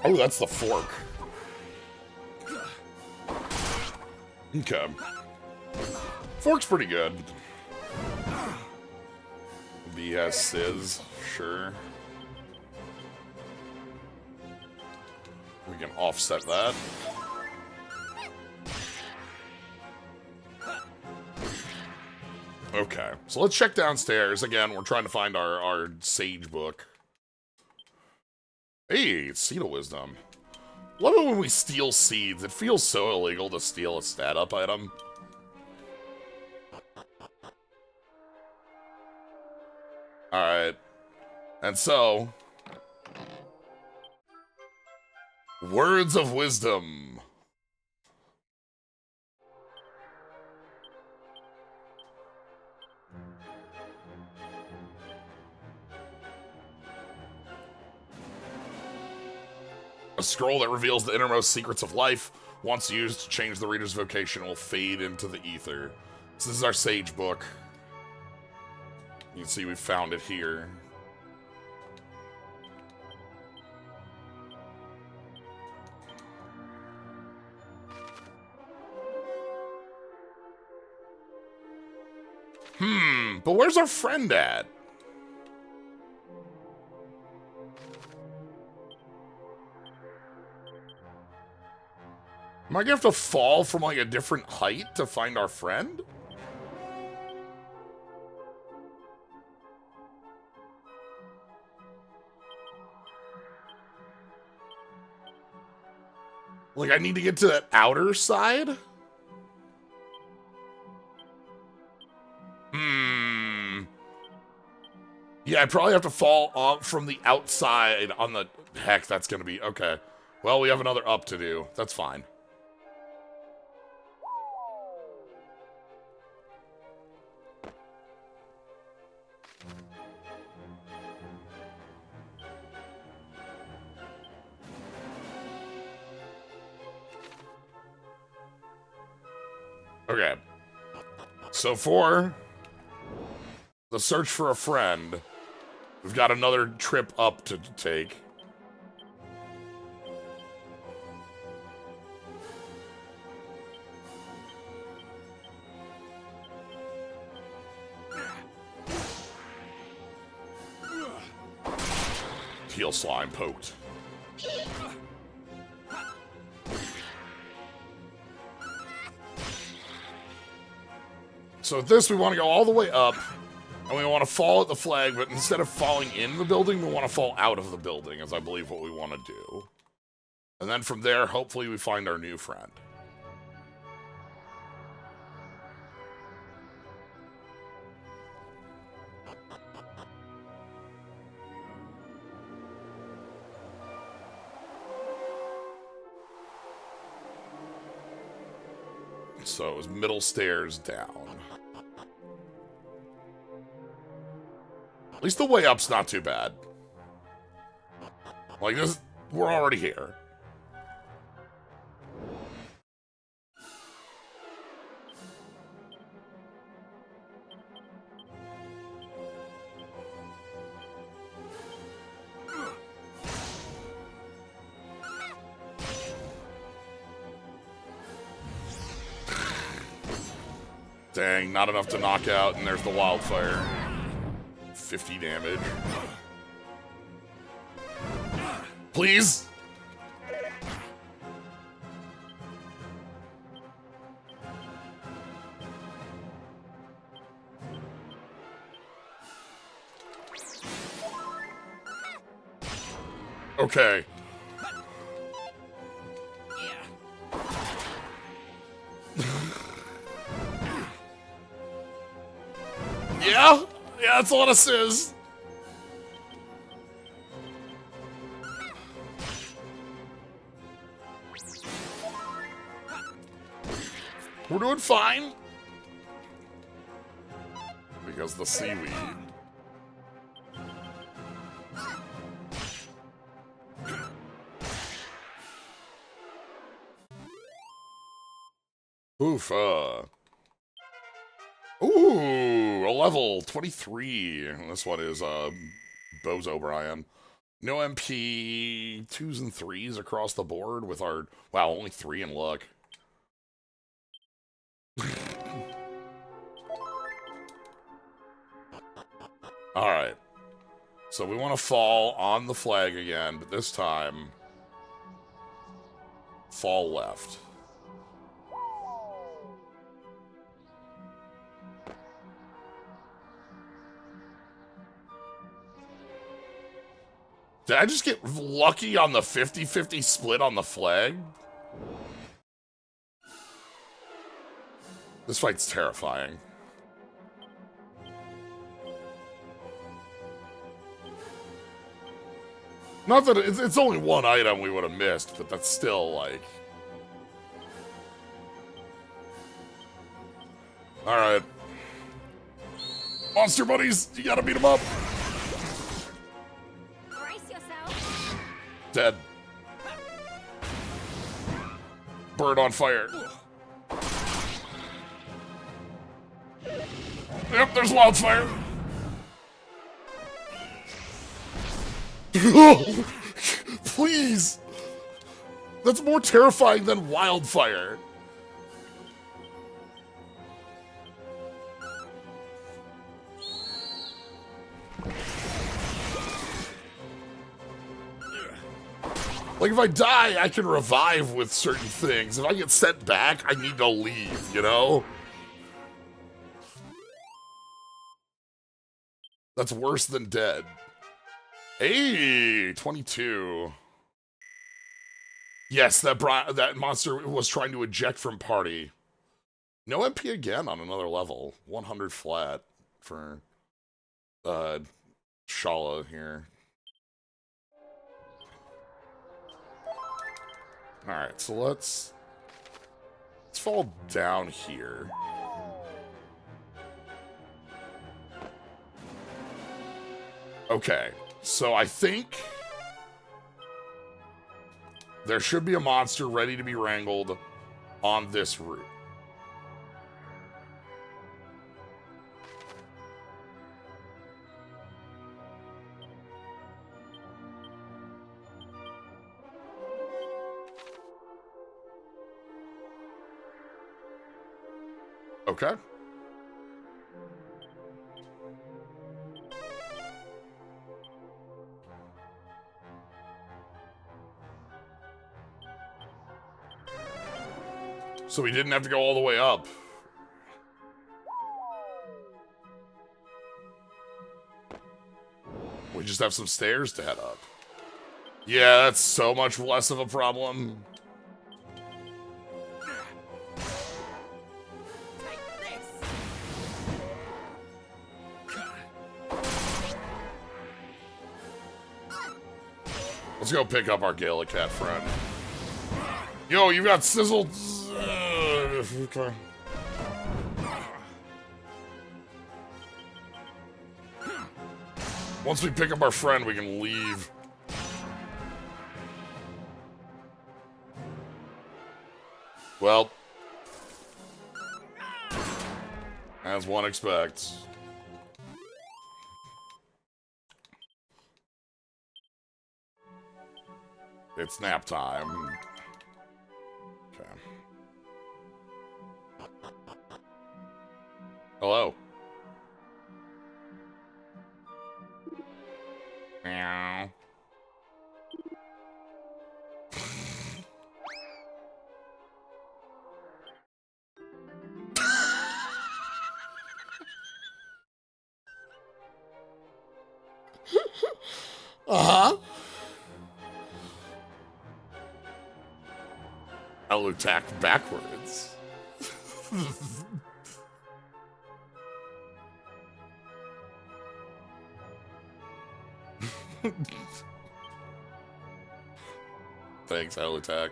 Oh, that's the fork. Okay. Fork's pretty good. B has Sizz, sure. We can offset that. Okay, so let's check downstairs. Again, we're trying to find our sage book. Hey, it's Seed of Wisdom. Love it when we steal seeds. It feels so illegal to steal a stat-up item. Alright. And so... Words of Wisdom. A scroll that reveals the innermost secrets of life, once used to change the reader's vocation, will fade into the ether. So this is our sage book. You can see we found it here. But where's our friend at? Am I gonna have to fall from like a different height to find our friend? Like I need to get to that outer side? Yeah, I probably have to fall off from the outside on the... Heck, that's gonna be... Okay. Well, we have another up to do. That's fine. Okay. So for the search for a friend. We've got another trip up to take. Heel slime poked. So with this, we want to go all the way up, and we want to fall at the flag, but instead of falling in the building, we want to fall out of the building, is I believe what we want to do. And then from there, hopefully we find our new friend. So it was middle stairs down. At least the way up's not too bad. Like this, we're already here. Dang, not enough to knock out, and there's the wildfire. 50 damage. Please? Okay. Yeah? Yeah, that's a lot of sizz. We're doing fine. Because the seaweed. Oof, Ooh, a level 23. This one is Bose O'Brien. No MP 2s and 3s across the board with our wow, only 3 in luck. Alright. So we want to fall on the flag again, but this time fall left. Did I just get lucky on the 50-50 split on the flag? This fight's terrifying. Not that it's only one item we would have missed, but that's still like... Alright. Monster buddies, you gotta beat them up. Dead. Bird on fire. Yep, there's wildfire. Please. That's more terrifying than wildfire. Like, if I die, I can revive with certain things. If I get sent back, I need to leave, you know? That's worse than dead. Hey, 22. Yes, that monster was trying to eject from party. No MP again on another level. 100 flat for Shala here. Alright, so let's fall down here. Okay, so I think there should be a monster ready to be wrangled on this route. Okay. So we didn't have to go all the way up. We just have some stairs to head up. Yeah, that's so much less of a problem. Let's go pick up our Gallicat friend. Yo, you got sizzled. Okay. Once we pick up our friend, we can leave. Well, as one expects. It's nap time. Okay. Hello. Meow. Uh-huh. I'll attack backwards. Thanks, I'll attack.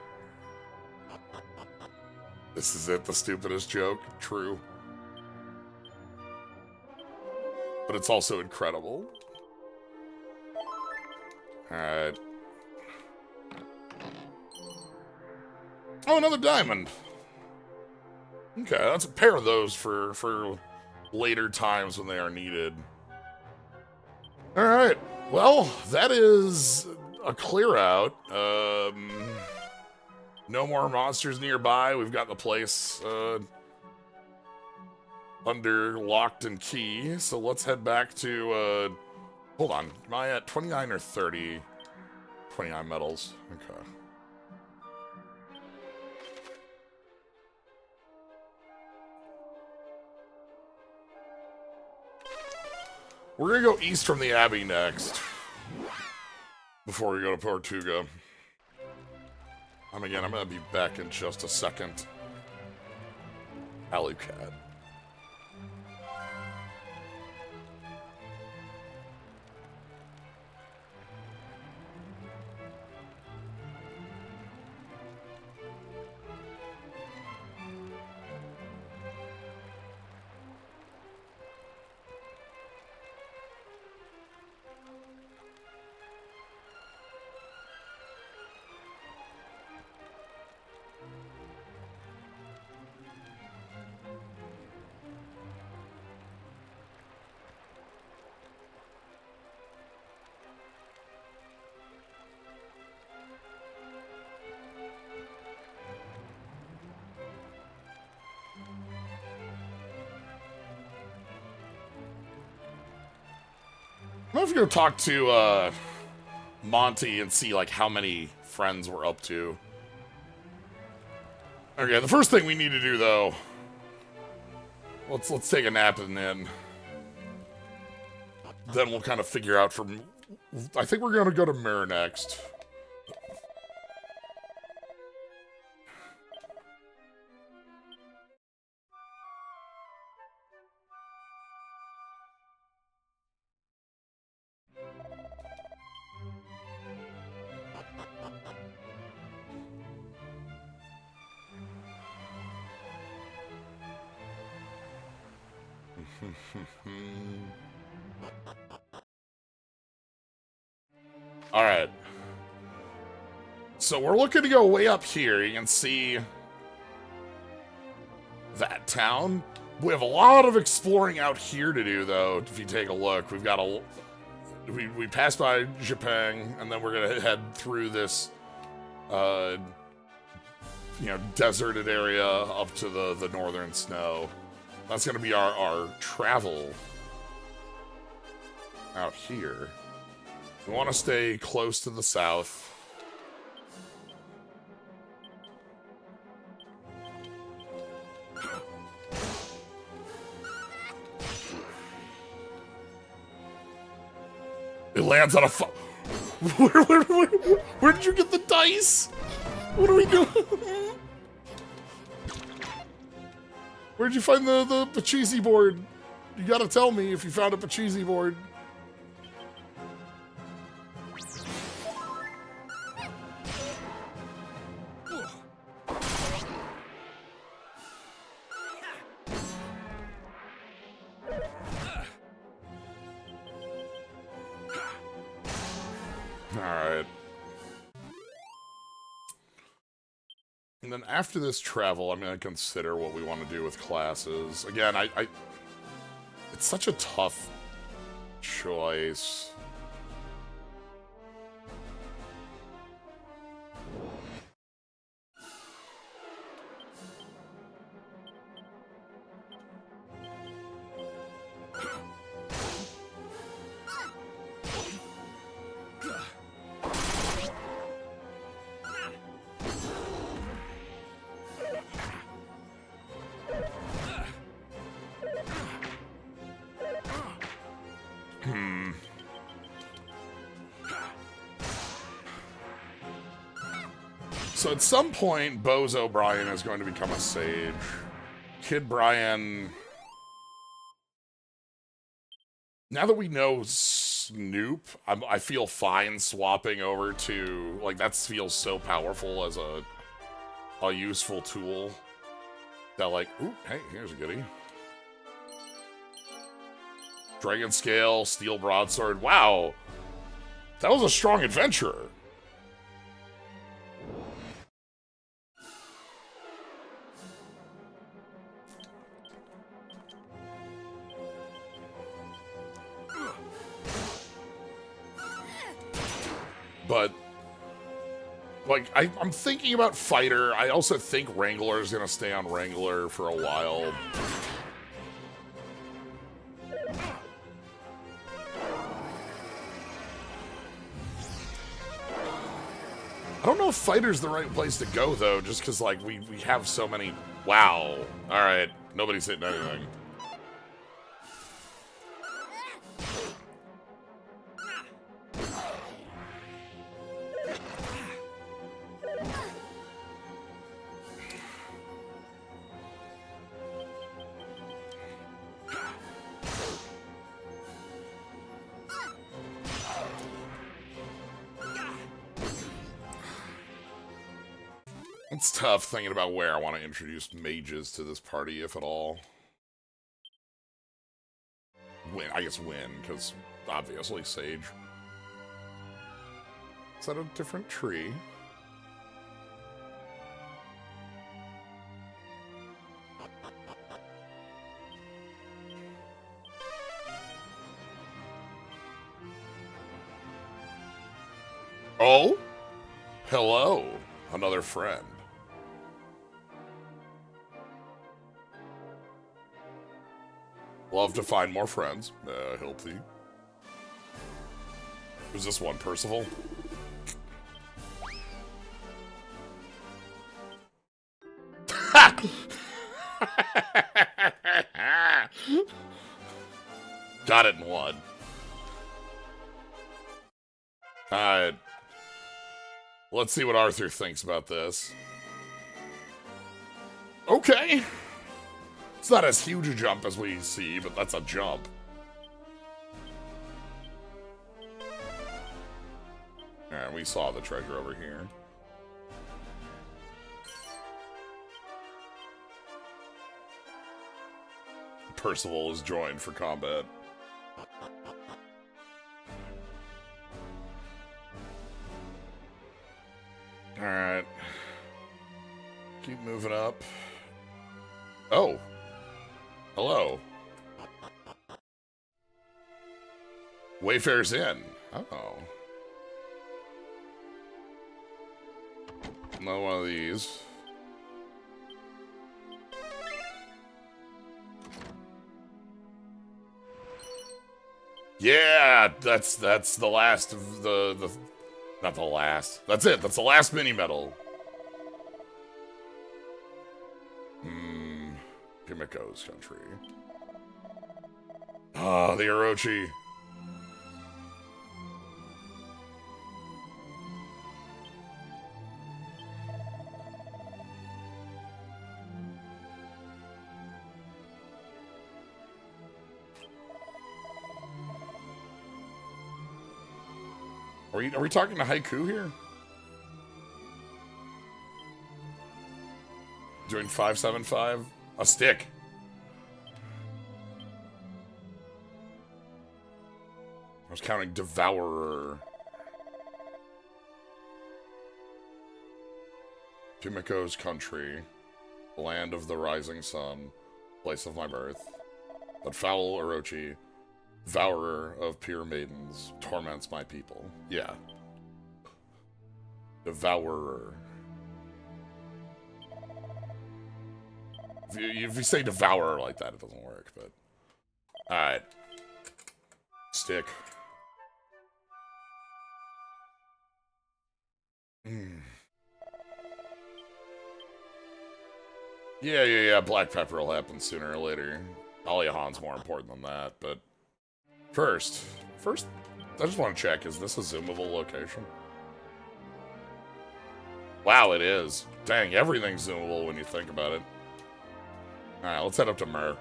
This is it, the stupidest joke. True. But it's also incredible. Alright. Oh, another diamond. Okay, that's a pair of those for later times when they are needed. Alright. Well, that is a clear out. No more monsters nearby. We've got the place under locked and key. So let's head back to hold on. Am I at 29 or 30? 29 medals. Okay. We're gonna go east from the Abbey next. Before we go to Portuga. Again, I'm gonna be back in just a second. Alucard. I'm gonna go talk to Monty and see like how many friends we're up to. Okay, the first thing we need to do though, let's take a nap and then we'll kind of figure out from. I think we're gonna go to Mirror next. All right. So we're looking to go way up here. You can see that town. We have a lot of exploring out here to do, though. If you take a look, we've got we passed by Japan, and then we're gonna head through this, deserted area up to the northern snow. That's gonna be our travel out here. We want to stay close to the south. It lands on a where did you get the dice? What are we doing? Where'd you find the Pachisi board? You gotta tell me if you found a Pachisi board. Alright. And then after this travel, I'm going to consider what we want to do with classes. Again, it's such a tough choice. So at some point, Bozo Brian is going to become a sage. Kid Brian... Now that we know Snoop, I feel fine swapping over to... Like, that feels so powerful as a useful tool. That like, ooh, hey, here's a goodie. Dragon Scale, Steel Broadsword. Wow! That was a strong adventurer. But, like, I'm thinking about Fighter. I also think Wrangler is going to stay on Wrangler for a while. I don't know if Fighter's the right place to go, though, just because, like, we have so many... Wow. Alright, nobody's hitting anything. It's tough thinking about where I want to introduce mages to this party, if at all. I guess Win, because obviously Sage. Is that a different tree? Oh? Hello, another friend. Love to find more friends. Help thee. Who's this one, Percival? Got it in one. Alright. Let's see what Arthur thinks about this. Okay. It's not as huge a jump as we see, but that's a jump. Alright, we saw the treasure over here. Percival is joined for combat. Alright. Keep moving up. Oh. Hello. Wayfarer's Inn. Oh. Another one of these. Yeah, that's the last of the not the last. That's it. That's the last mini medal. Kimiko's country. Ah, the Orochi. Are we talking to Haiku here? Doing 575? A stick. I was counting Devourer. Kimiko's country. Land of the rising sun. Place of my birth. But foul Orochi. Devourer of pure maidens. Torments my people. Yeah. Devourer. If you say Devourer like that, it doesn't work, but... Alright. Stick. Yeah, black pepper will happen sooner or later. Aliahan's more important than that, but... First, I just want to check, is this a zoomable location? Wow, it is. Dang, everything's zoomable when you think about it. Alright, let's head up to Myrrh.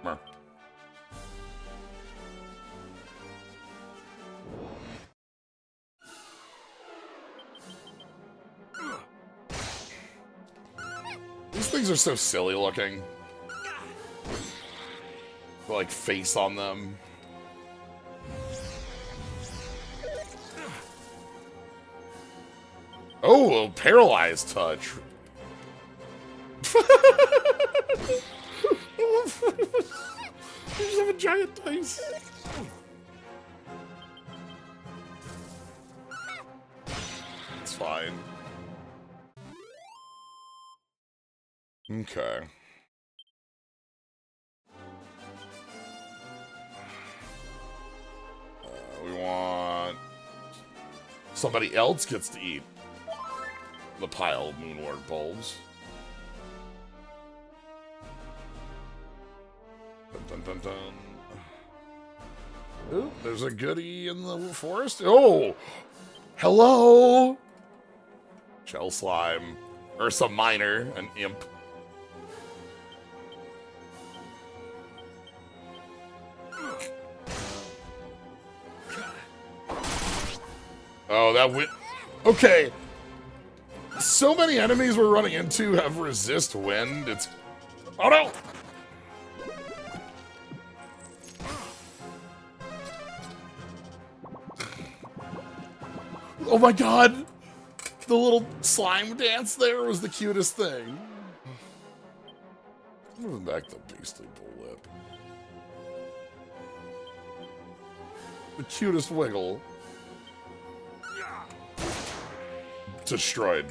Myrrh. These things are so silly looking. Like face on them. Oh, a paralyzed touch. You just have a giant dice. It's fine. Okay. We want... Somebody else gets to eat the pile of Moonlord bulbs. Dun, dun, dun, dun. Ooh, there's a goodie in the forest. Oh! Hello! Shell slime. Ursa Minor, an imp. Oh, that went... Okay. So many enemies we're running into have resist wind. It's... Oh, no! Oh, my God! The little slime dance there was the cutest thing. Moving back the beastly bullwhip. The cutest wiggle. Destroyed.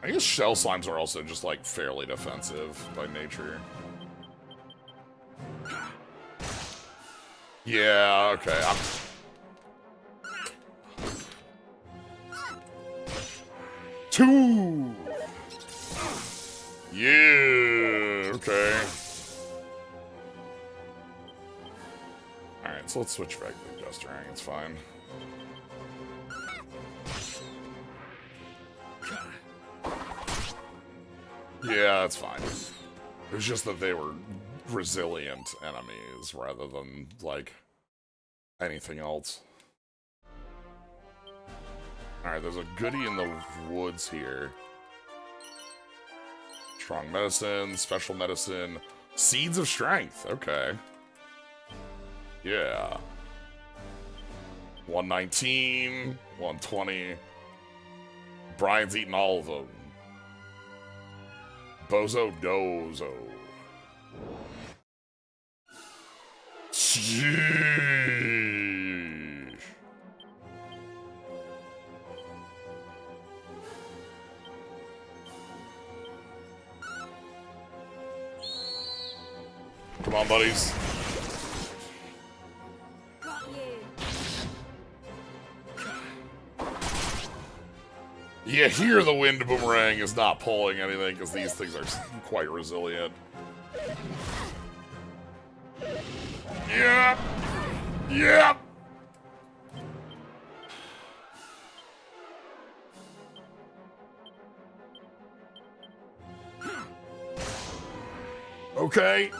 I guess shell slimes are also just like fairly defensive by nature. Yeah, okay. Two. Yeah, okay. Alright, so let's switch back to the Dusterang, it's fine. Yeah, that's fine. It was just that they were resilient enemies rather than, like, anything else. Alright, there's a goodie in the woods here. Strong medicine, special medicine, seeds of strength. Okay. Yeah. 119, 120. Brian's eating all of them. Bozo Dozo. Sheesh. Come on, buddies. Got you. You hear the wind boomerang is not pulling anything because these things are quite resilient. Yep. Yep. Okay.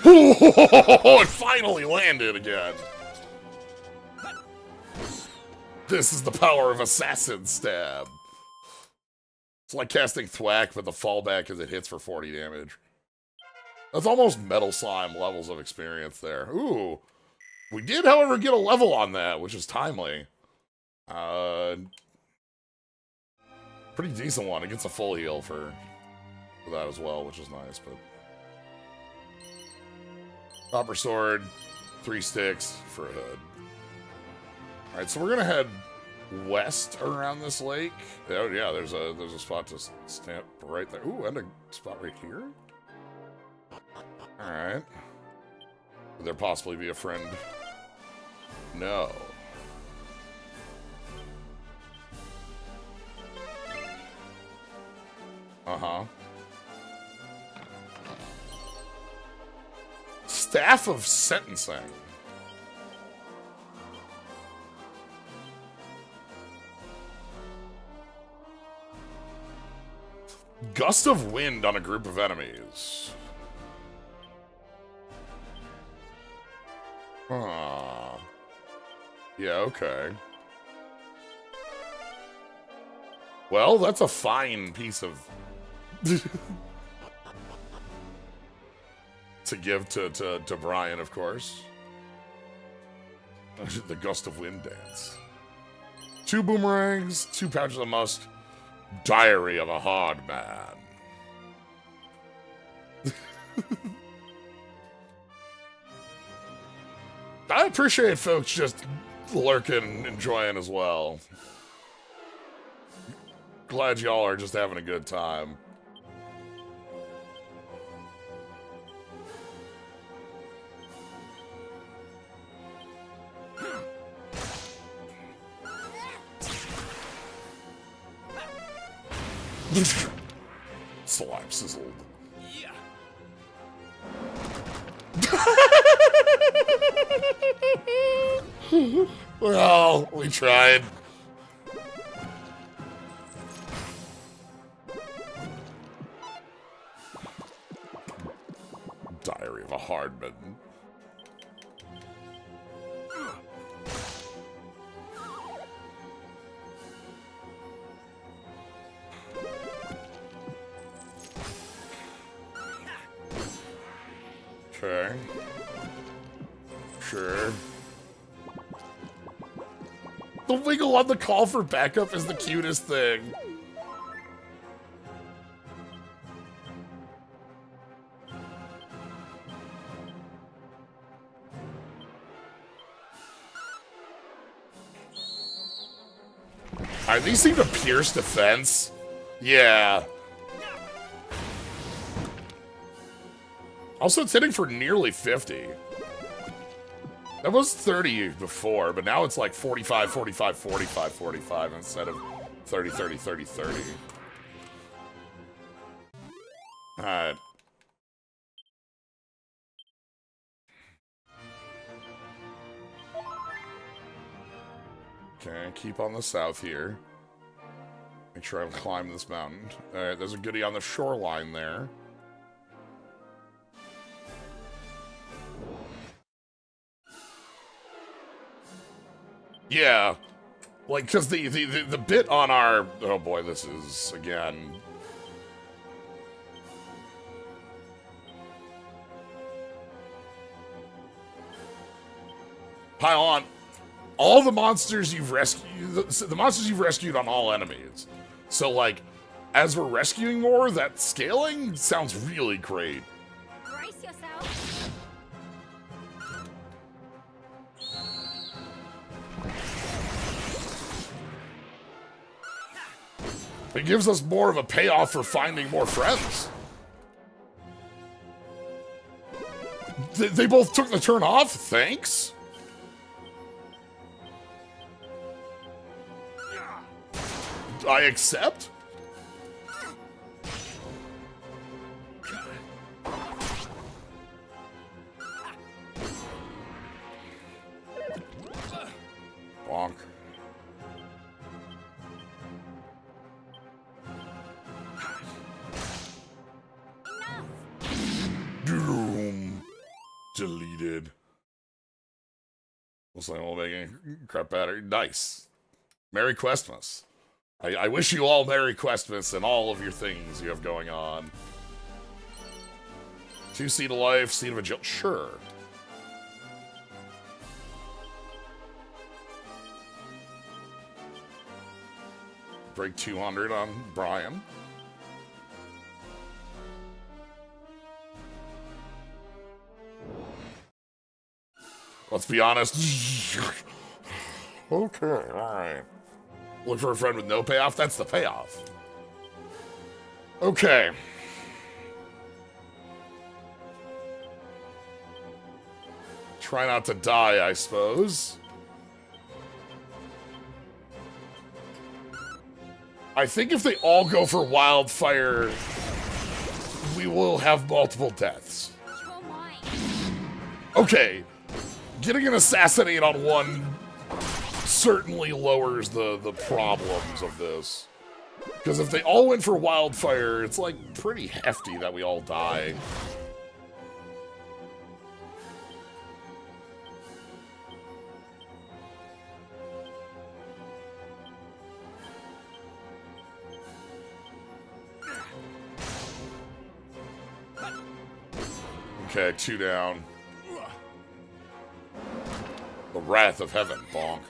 It finally landed again. This is the power of Assassin Stab. It's like casting Thwack, but the fallback is it hits for 40 damage. That's almost Metal Slime levels of experience there. Ooh. We did, however, get a level on that, which is timely. Pretty decent one. It gets a full heal for that as well, which is nice, but... Copper Sword, 3 sticks for a hood. Alright, so we're gonna head west around this lake. Oh yeah, there's a spot to stamp right there. Ooh, and a spot right here? Alright. Could there possibly be a friend? No. Uh-huh. Staff of Sentencing. Gust of wind on a group of enemies. Ah. Yeah, okay. Well, that's a fine piece of... to give to Brian, of course. The Gust of Wind dance. 2 boomerangs, 2 pouches of musk. Diary of a Hard Man. I appreciate folks just lurking, enjoying as well. Glad y'all are just having a good time. Slime sizzled. Yeah. Well, we tried. Diary of a Hardman. Okay. Sure. The wiggle on the call for backup is the cutest thing. Alright, these seem to pierce defense. Yeah. Also, it's hitting for nearly 50. That was 30 before, but now it's like 45, 45, 45, 45 instead of 30, 30, 30, 30. Alright. Okay, keep on the south here. Make sure I climb this mountain. Alright, there's a goodie on the shoreline there. Yeah, like, because the bit on our... Oh boy, this is, again... Pile on. All the monsters you've rescued... The monsters you've rescued on all enemies. So, like, as we're rescuing more, that scaling sounds really great. Brace yourself. It gives us more of a payoff for finding more friends. They both took the turn off? Thanks. I accept? Bonk. Doom. Deleted. Looks like I'm making crap battery. Nice. Merry Questmas. I wish you all Merry Questmas and all of your things you have going on. 2 Seed of Life, Seed of Agility. Sure. Break 200 on Brian. Let's be honest. Okay, alright. Look for a friend with no payoff? That's the payoff. Okay. Try not to die, I suppose. I think if they all go for wildfire, we will have multiple deaths. You're mine. Okay. Getting an assassinate on one certainly lowers the problems of this. Because if they all went for wildfire, it's like pretty hefty that we all die. Okay, 2 down. The Wrath of Heaven, bonk.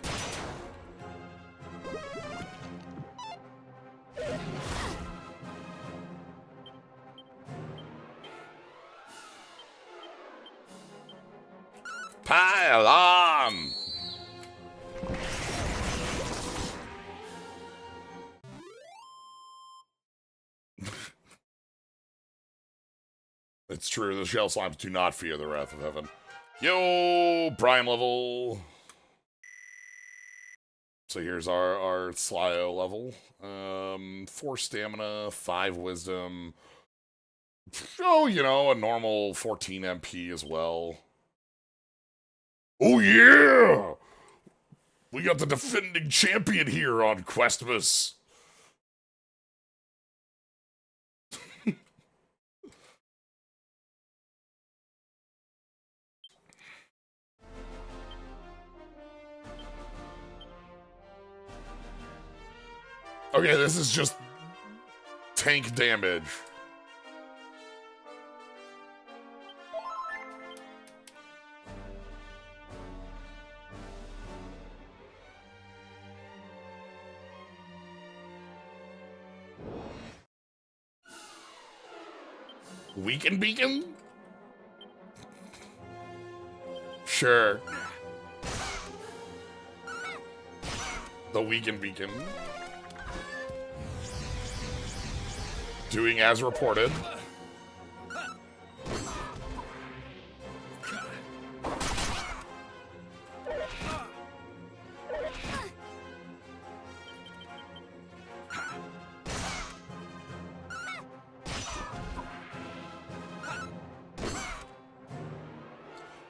Pile on! It's true, the shell slimes do not fear the Wrath of Heaven. Yo, prime level. So here's our Slyo level. 4 stamina, 5 wisdom. Oh, you know, a normal 14 MP as well. Oh yeah! We got the defending champion here on Questmas. Okay, this is just tank damage. Weaken beacon? Sure. The weaken beacon. Doing as reported.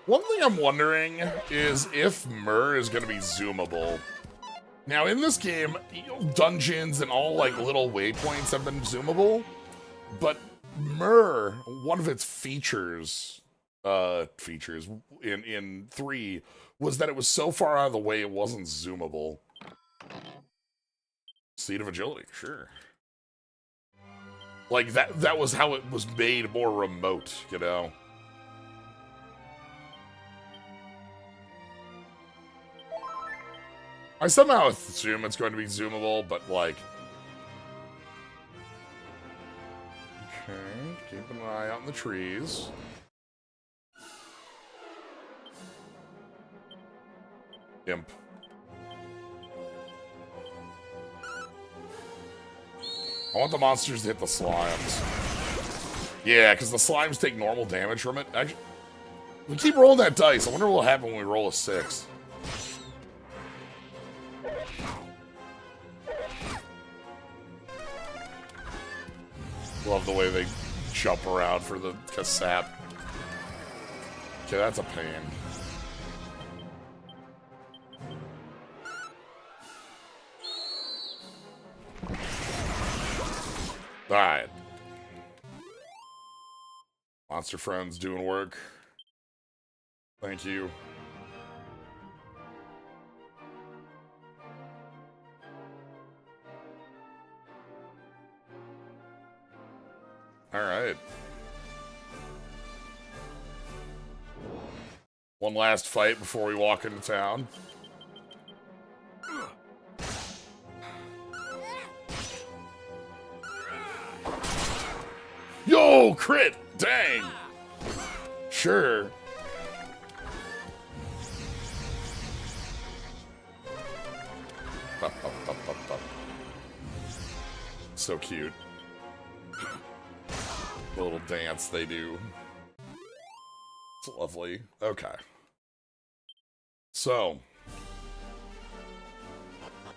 One thing I'm wondering is if Myrrh is going to be zoomable. Now, in this game, dungeons and all, like, little waypoints have been zoomable, but Myrrh, one of its features in 3 was that it was so far out of the way it wasn't zoomable. Seed of Agility, sure. Like, that was how it was made more remote, you know? I somehow assume it's going to be zoomable, but, like, Keep an eye out in the trees. Imp. I want the monsters to hit the slimes. Yeah, because the slimes take normal damage from it. Actually, we keep rolling that dice. I wonder what will happen when we roll a 6. Love the way they jump around for the sap. Okay, that's a pain. Alright. Monster friends doing work. Thank you. Alright. One last fight before we walk into town. Yo, crit! Dang! Sure. So cute. The little dance they do. It's lovely. Okay. So.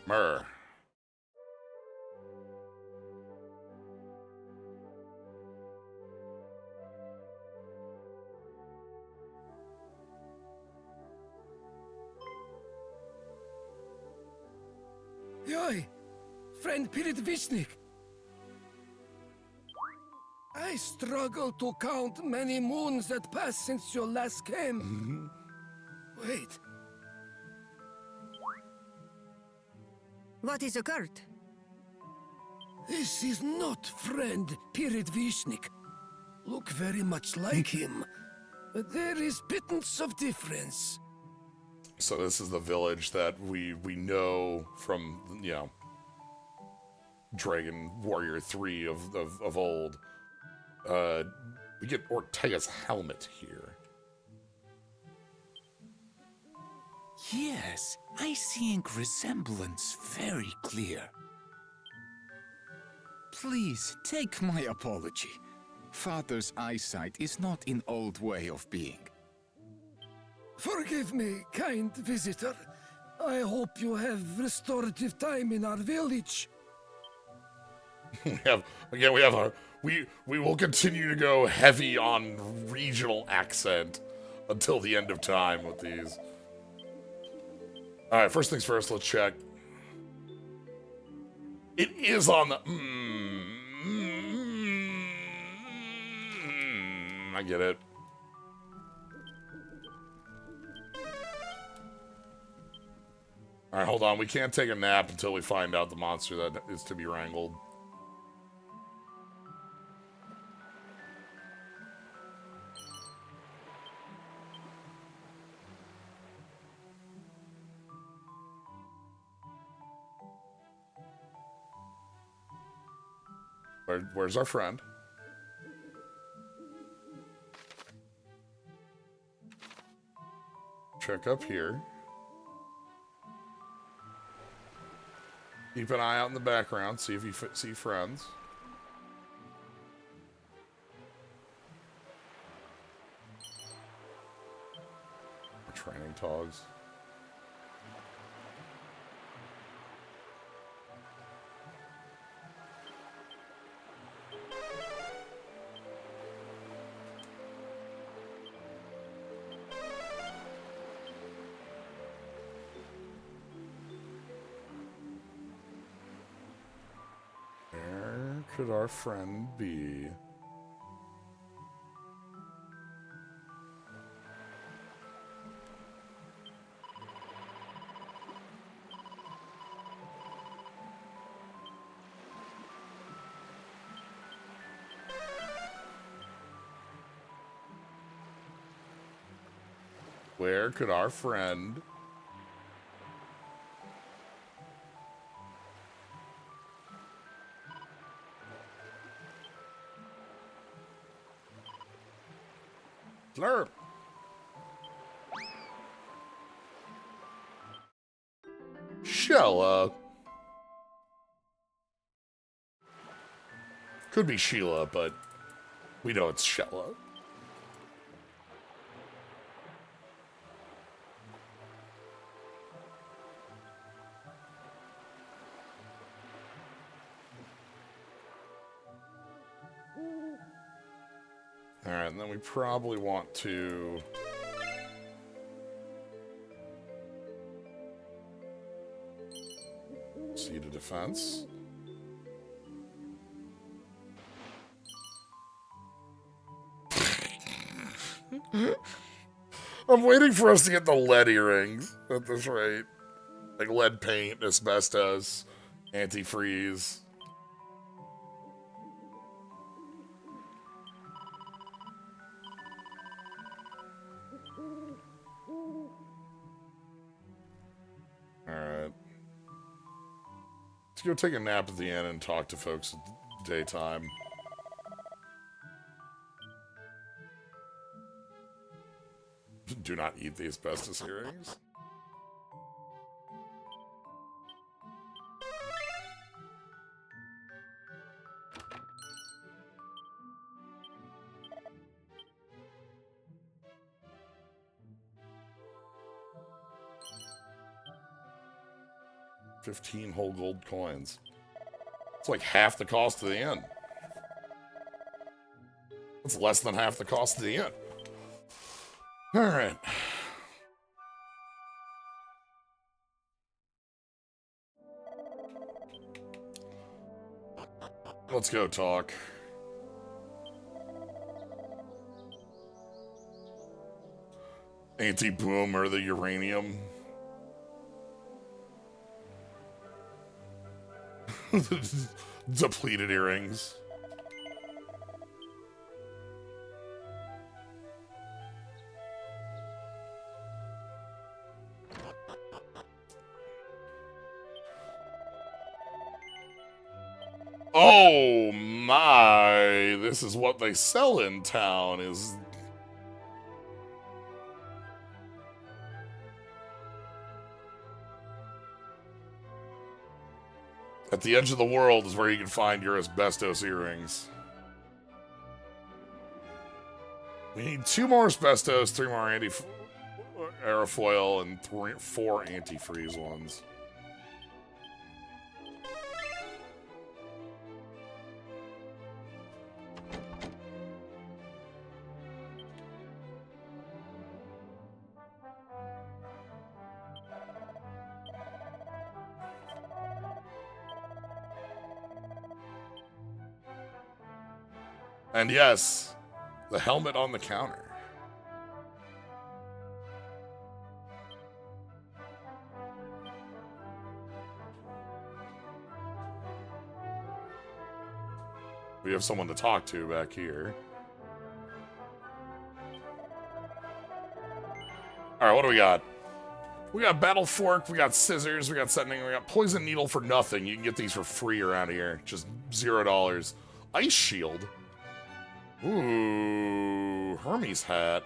Myrrh. Yoi, friend Pirit Vishnik. I struggle to count many moons that passed since you last came. Wait. What is occurred? This is not friend Pirit Vishnik. Look very much like him, but there is pittance of difference. So this is the village that we know from, you know, Dragon Warrior 3 of old. We get Ortega's helmet here. Yes, I see resemblance very clear. Please take my apology. Father's eyesight is not in old way of being. Forgive me, kind visitor. I hope you have restorative time in our village. we will continue to go heavy on regional accent until the end of time with these. All right, first things first, let's check. It is on the. I get it. All right, hold on. We can't take a nap until we find out the monster that is to be wrangled. Where's our friend? Check up here. Keep an eye out in the background, see if you see friends. Training togs. Where could our friend be? Where could our friend... Slurp. Shella. Could be Sheila, but we know it's Shella. Alright, and then we probably want to... see the defense. I'm waiting for us to get the lead earrings at this rate. Like lead paint, asbestos, antifreeze. Alright. Let's go take a nap at the inn and talk to folks at daytime. Do not eat the asbestos earrings. $15 whole gold coins. It's like half the cost of the inn. It's less than half the cost of the inn. Alright. Let's go talk. Anti-boom or the uranium. Depleted earrings. Oh my, this is what they sell in town, is... At the edge of the world is where you can find your asbestos earrings. We need 2 more asbestos, 3 more aerofoil, and 4 antifreeze ones. And yes, the helmet on the counter. We have someone to talk to back here. Alright, what do we got? We got Battle Fork, we got Scissors, we got Setting, we got Poison Needle for nothing. You can get these for free around here. Just $0. Ice Shield. Ooh, Hermes hat.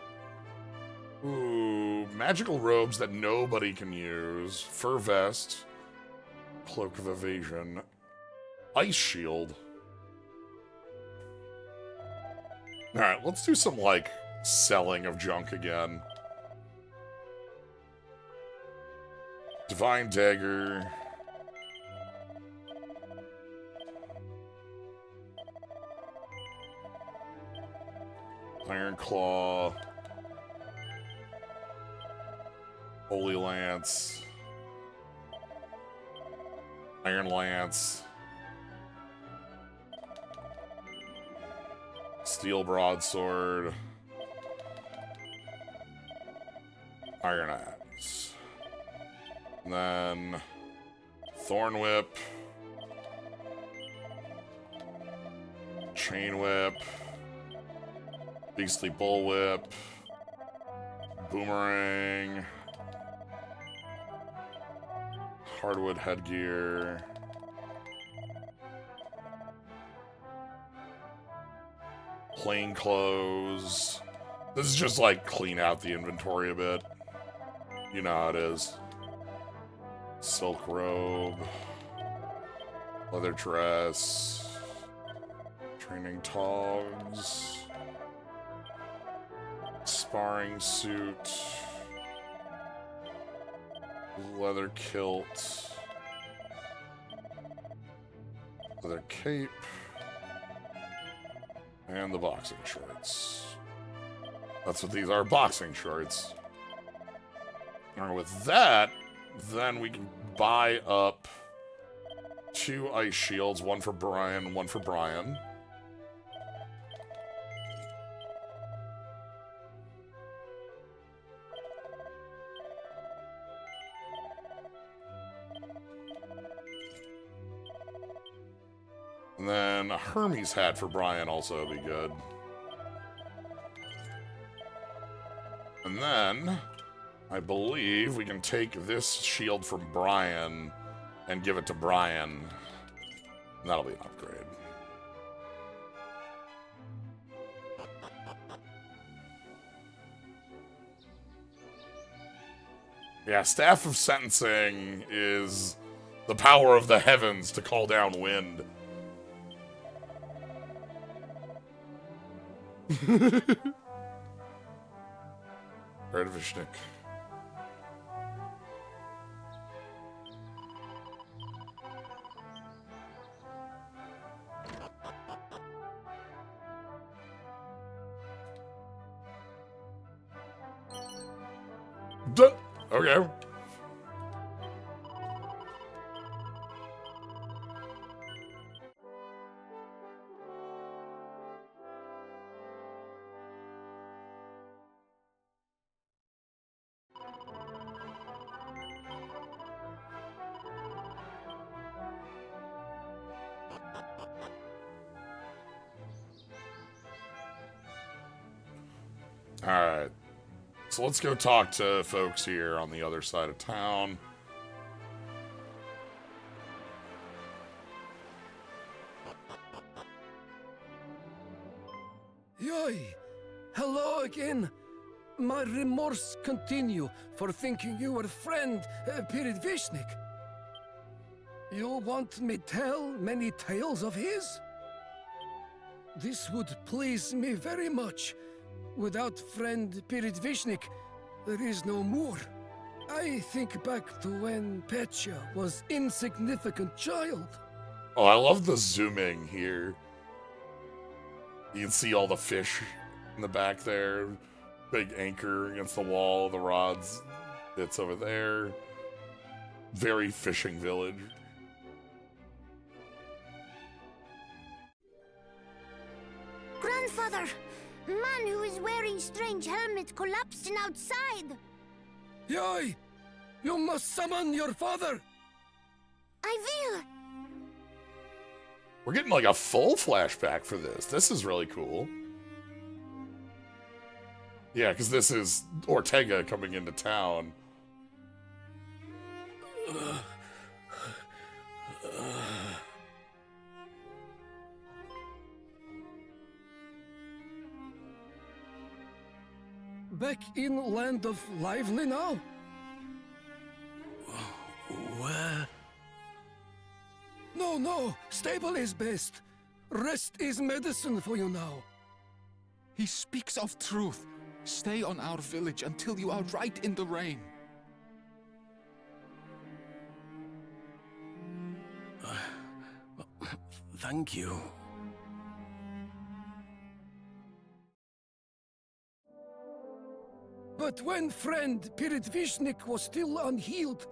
Ooh, magical robes that nobody can use. Fur vest. Cloak of evasion. Ice shield. Alright, let's do some, like, selling of junk again. Divine dagger. Iron Claw, Holy Lance, Iron Lance, Steel Broadsword, Iron Axe, and then Thorn Whip, Chain Whip, Beastly Bullwhip, Boomerang, Hardwood Headgear, Plain Clothes, This is just like clean out the inventory a bit. You know how it is. Silk robe. Leather dress. Training togs. Sparring suit. Leather kilt. Leather cape. And the boxing shorts. That's what these are, boxing shorts. And with that, then we can buy up 2 ice shields, one for Brian and one for Brian. And then a Hermes hat for Brian also would be good. And then, I believe we can take this shield from Brian and give it to Brian. And that'll be an upgrade. Yeah, Staff of Sentencing is the power of the heavens to call down wind. Erdvishnik. Duh. Okay. Alright. So let's go talk to folks here on the other side of town. Yoi! Hello again. My remorse continue for thinking you were friend Pirit Vishnik. You want me tell many tales of his? This would please me very much. Without friend Pirit Vishnik, there is no more. I think back to when Petya was insignificant child. Oh, I love the zooming here. You can see all the fish in the back there. Big anchor against the wall, the rods. It's over there. Very fishing village. Grandfather! Man who is wearing strange helmet collapsed outside. Yoi! You must summon your father! I will! We're getting like a full flashback for this. This is really cool. Yeah, because this is Ortega coming into town. Back in Land of Lively now? Where? No, stable is best. Rest is medicine for you now. He speaks of truth. Stay on our village until you are right in the rain. Thank you. But when friend Pirit Vishnik was still unhealed,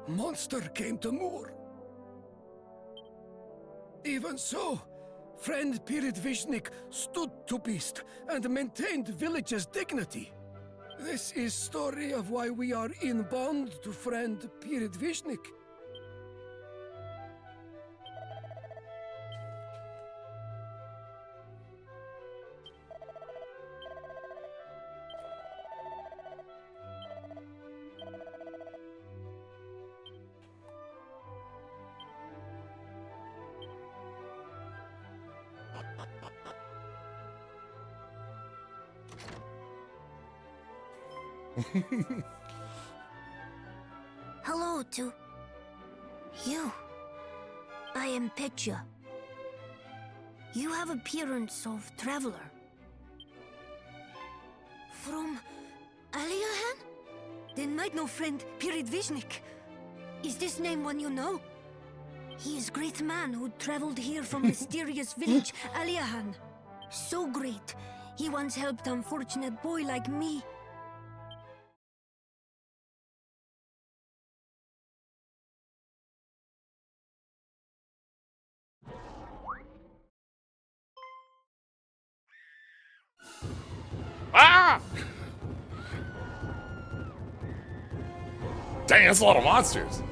monster came to Moor. Even so, friend Pirit Vishnik stood to beast and maintained village's dignity. This is story of why we are in bond to friend Pirit Vishnik. Hello to you. I am Petya. You have appearance of traveler. From Aliahan? Then might know friend Piridvishnik. Is this name one you know? He is great man who traveled here from mysterious village Aliahan. So great, he once helped unfortunate boy like me. Ah! Dang, that's a lot of monsters.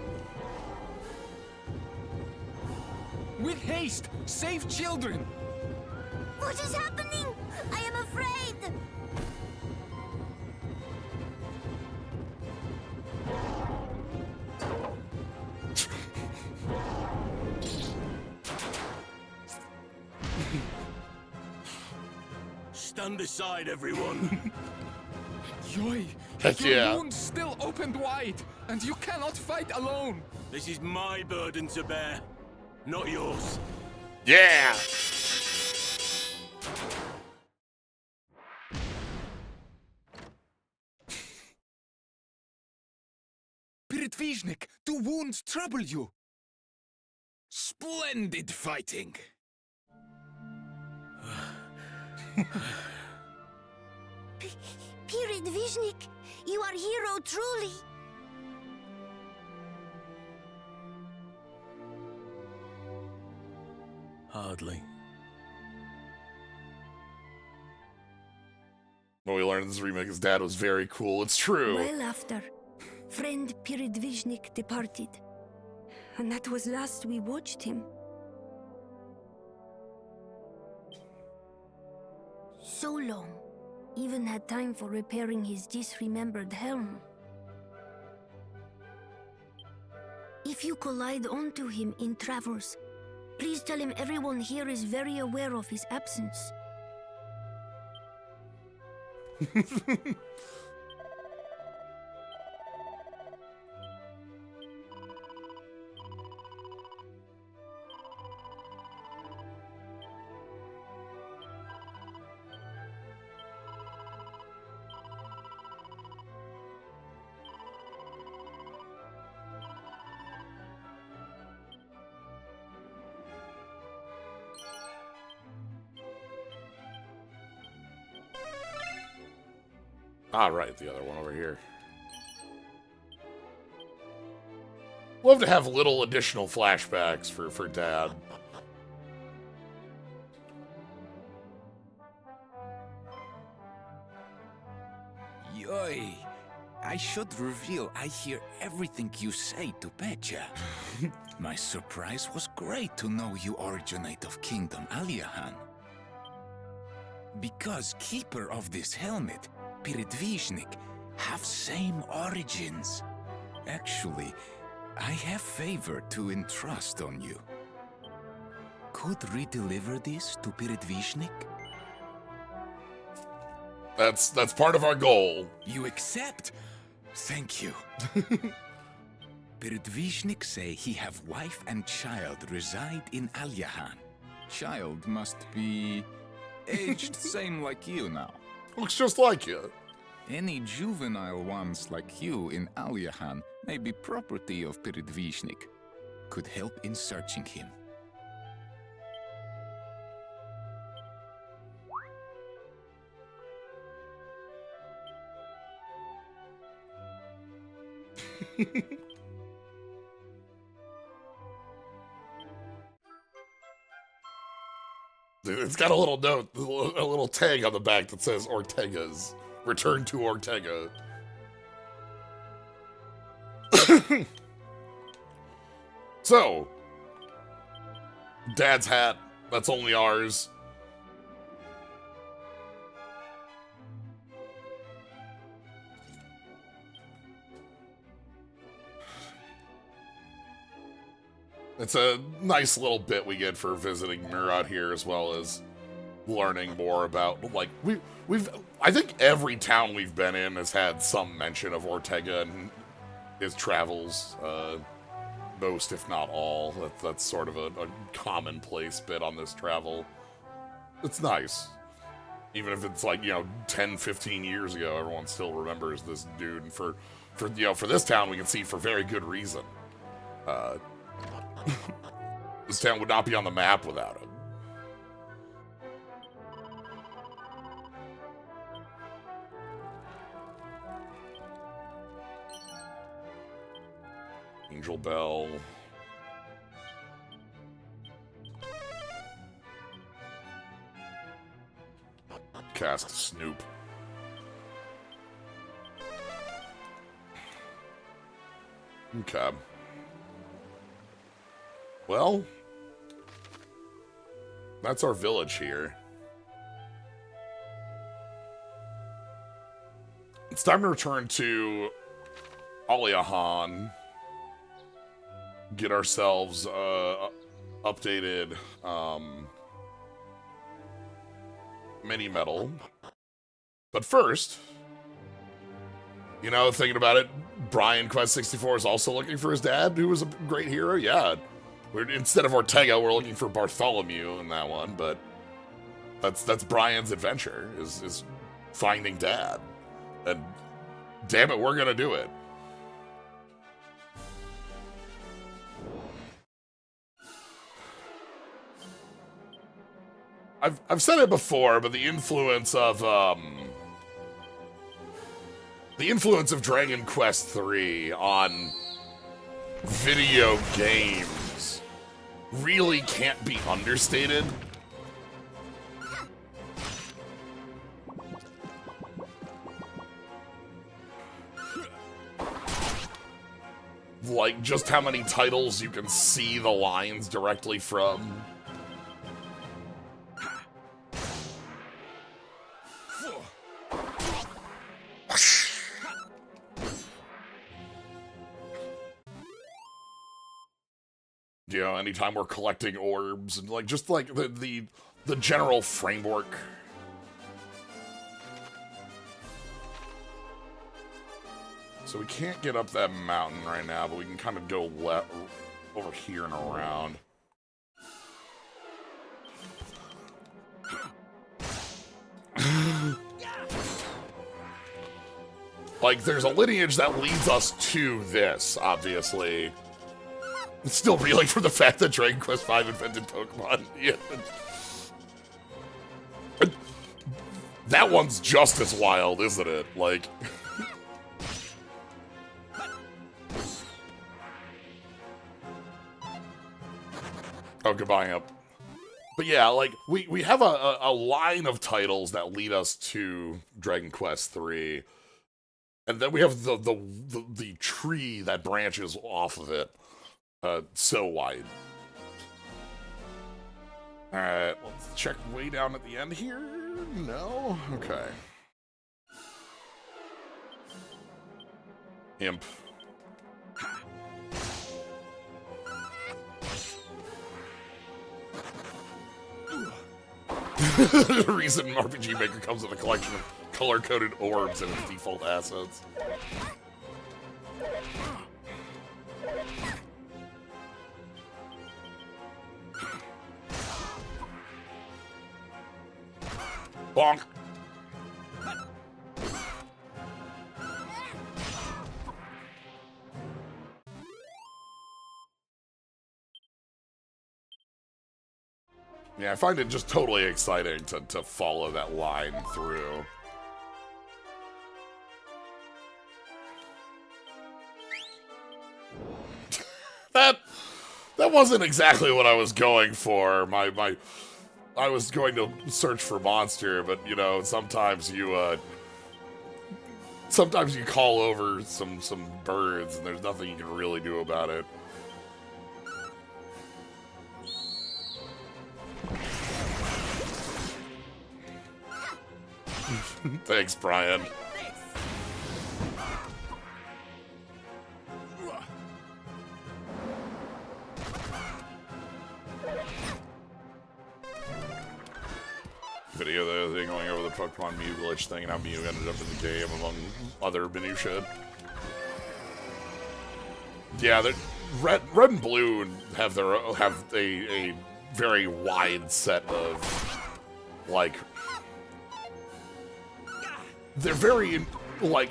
With haste! Save children! What is happening? I am afraid! Stand aside, everyone. Yoy! Heck Your yeah. wounds still opened wide, and you cannot fight alone! This is my burden to bear, not yours. Yeah. Piridvishnik, do wounds trouble you? Splendid fighting! Piridvishnik, you are hero truly. Hardly. When we learned in this remake, his dad was very cool. It's true. Well after, friend Piridvishnik departed. And that was last we watched him. So long. Even had time for repairing his disremembered helm. If you collide onto him in Travers, please tell him everyone here is very aware of his absence. Ah, right, the other one over here. Love to have little additional flashbacks for Dad. Yoy! I should reveal I hear everything you say to Petya. My surprise was great to know you originate of Kingdom Aliahan. Because keeper of this helmet, Piridvishnik, have same origins. Actually, I have favor to entrust on you. Could redeliver this to Piridvishnik? That's part of our goal. You accept? Thank you. Piridvishnik say he have wife and child reside in Aliahan. Child must be aged same like you now. Looks just like you. Any juvenile ones like you in Aliahan may be property of Piridvishnik. Could help in searching him. It's got a little note, a little tag on the back that says Ortega's. Return to Ortega. So, Dad's hat, that's only ours. It's a nice little bit we get for visiting Murat here, as well as learning more about, like, I think every town we've been in has had some mention of Ortega and his travels, most if not all. That's sort of a commonplace bit on this travel. It's nice. Even if it's like, 10, 15 years ago, everyone still remembers this dude. And for this town, we can see for very good reason. This town would not be on the map without him. Angel Bell. Cast Snoop. Okay. Well, that's our village here. It's time to return to Aliahan. Get ourselves updated mini medal. But first, thinking about it, Brian Quest 64 is also looking for his dad, who was a great hero. Yeah, instead of Ortega, we're looking for Bartholomew in that one. But that's Brian's adventure is finding dad, and damn it, we're gonna do it. I've said it before, but the influence of Dragon Quest 3 on video games really can't be understated. Like, just how many titles you can see the lines directly from. Anytime we're collecting orbs and just the general framework. So we can't get up that mountain right now, but we can kind of go over here and around. There's a lineage that leads us to this, obviously. Still reeling from the fact that Dragon Quest V invented Pokemon. Yeah. That one's just as wild, isn't it? Oh, goodbye, Amp. But yeah, we have a line of titles that lead us to Dragon Quest 3. And then we have the tree that branches off of it. So wide. Alright, let's check way down at the end here. No? Okay. Imp. The reason RPG Maker comes with a collection of color-coded orbs and its default assets. Bonk. Yeah, I find it just totally exciting to follow that line through. That wasn't exactly what I was going for. I was going to search for monster, but sometimes you call over some birds and there's nothing you can really do about it. Thanks, Brian. everything going over the Pokemon Mew glitch thing and how Mew ended up in the game among other minutia. Yeah, red and blue have a very wide set of, like, they're very, like,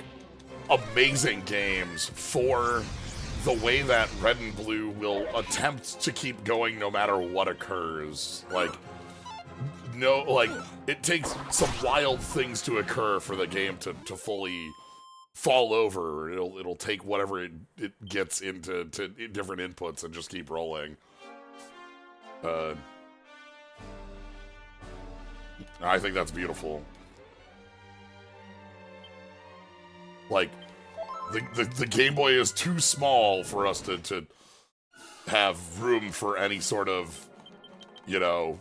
amazing games for the way that red and blue will attempt to keep going no matter what occurs. Like, no, like, it takes some wild things to occur for the game to fully fall over. It'll take whatever it gets into different inputs and just keep rolling. I think that's beautiful. Like, the Game Boy is too small for us to have room for any sort of, you know,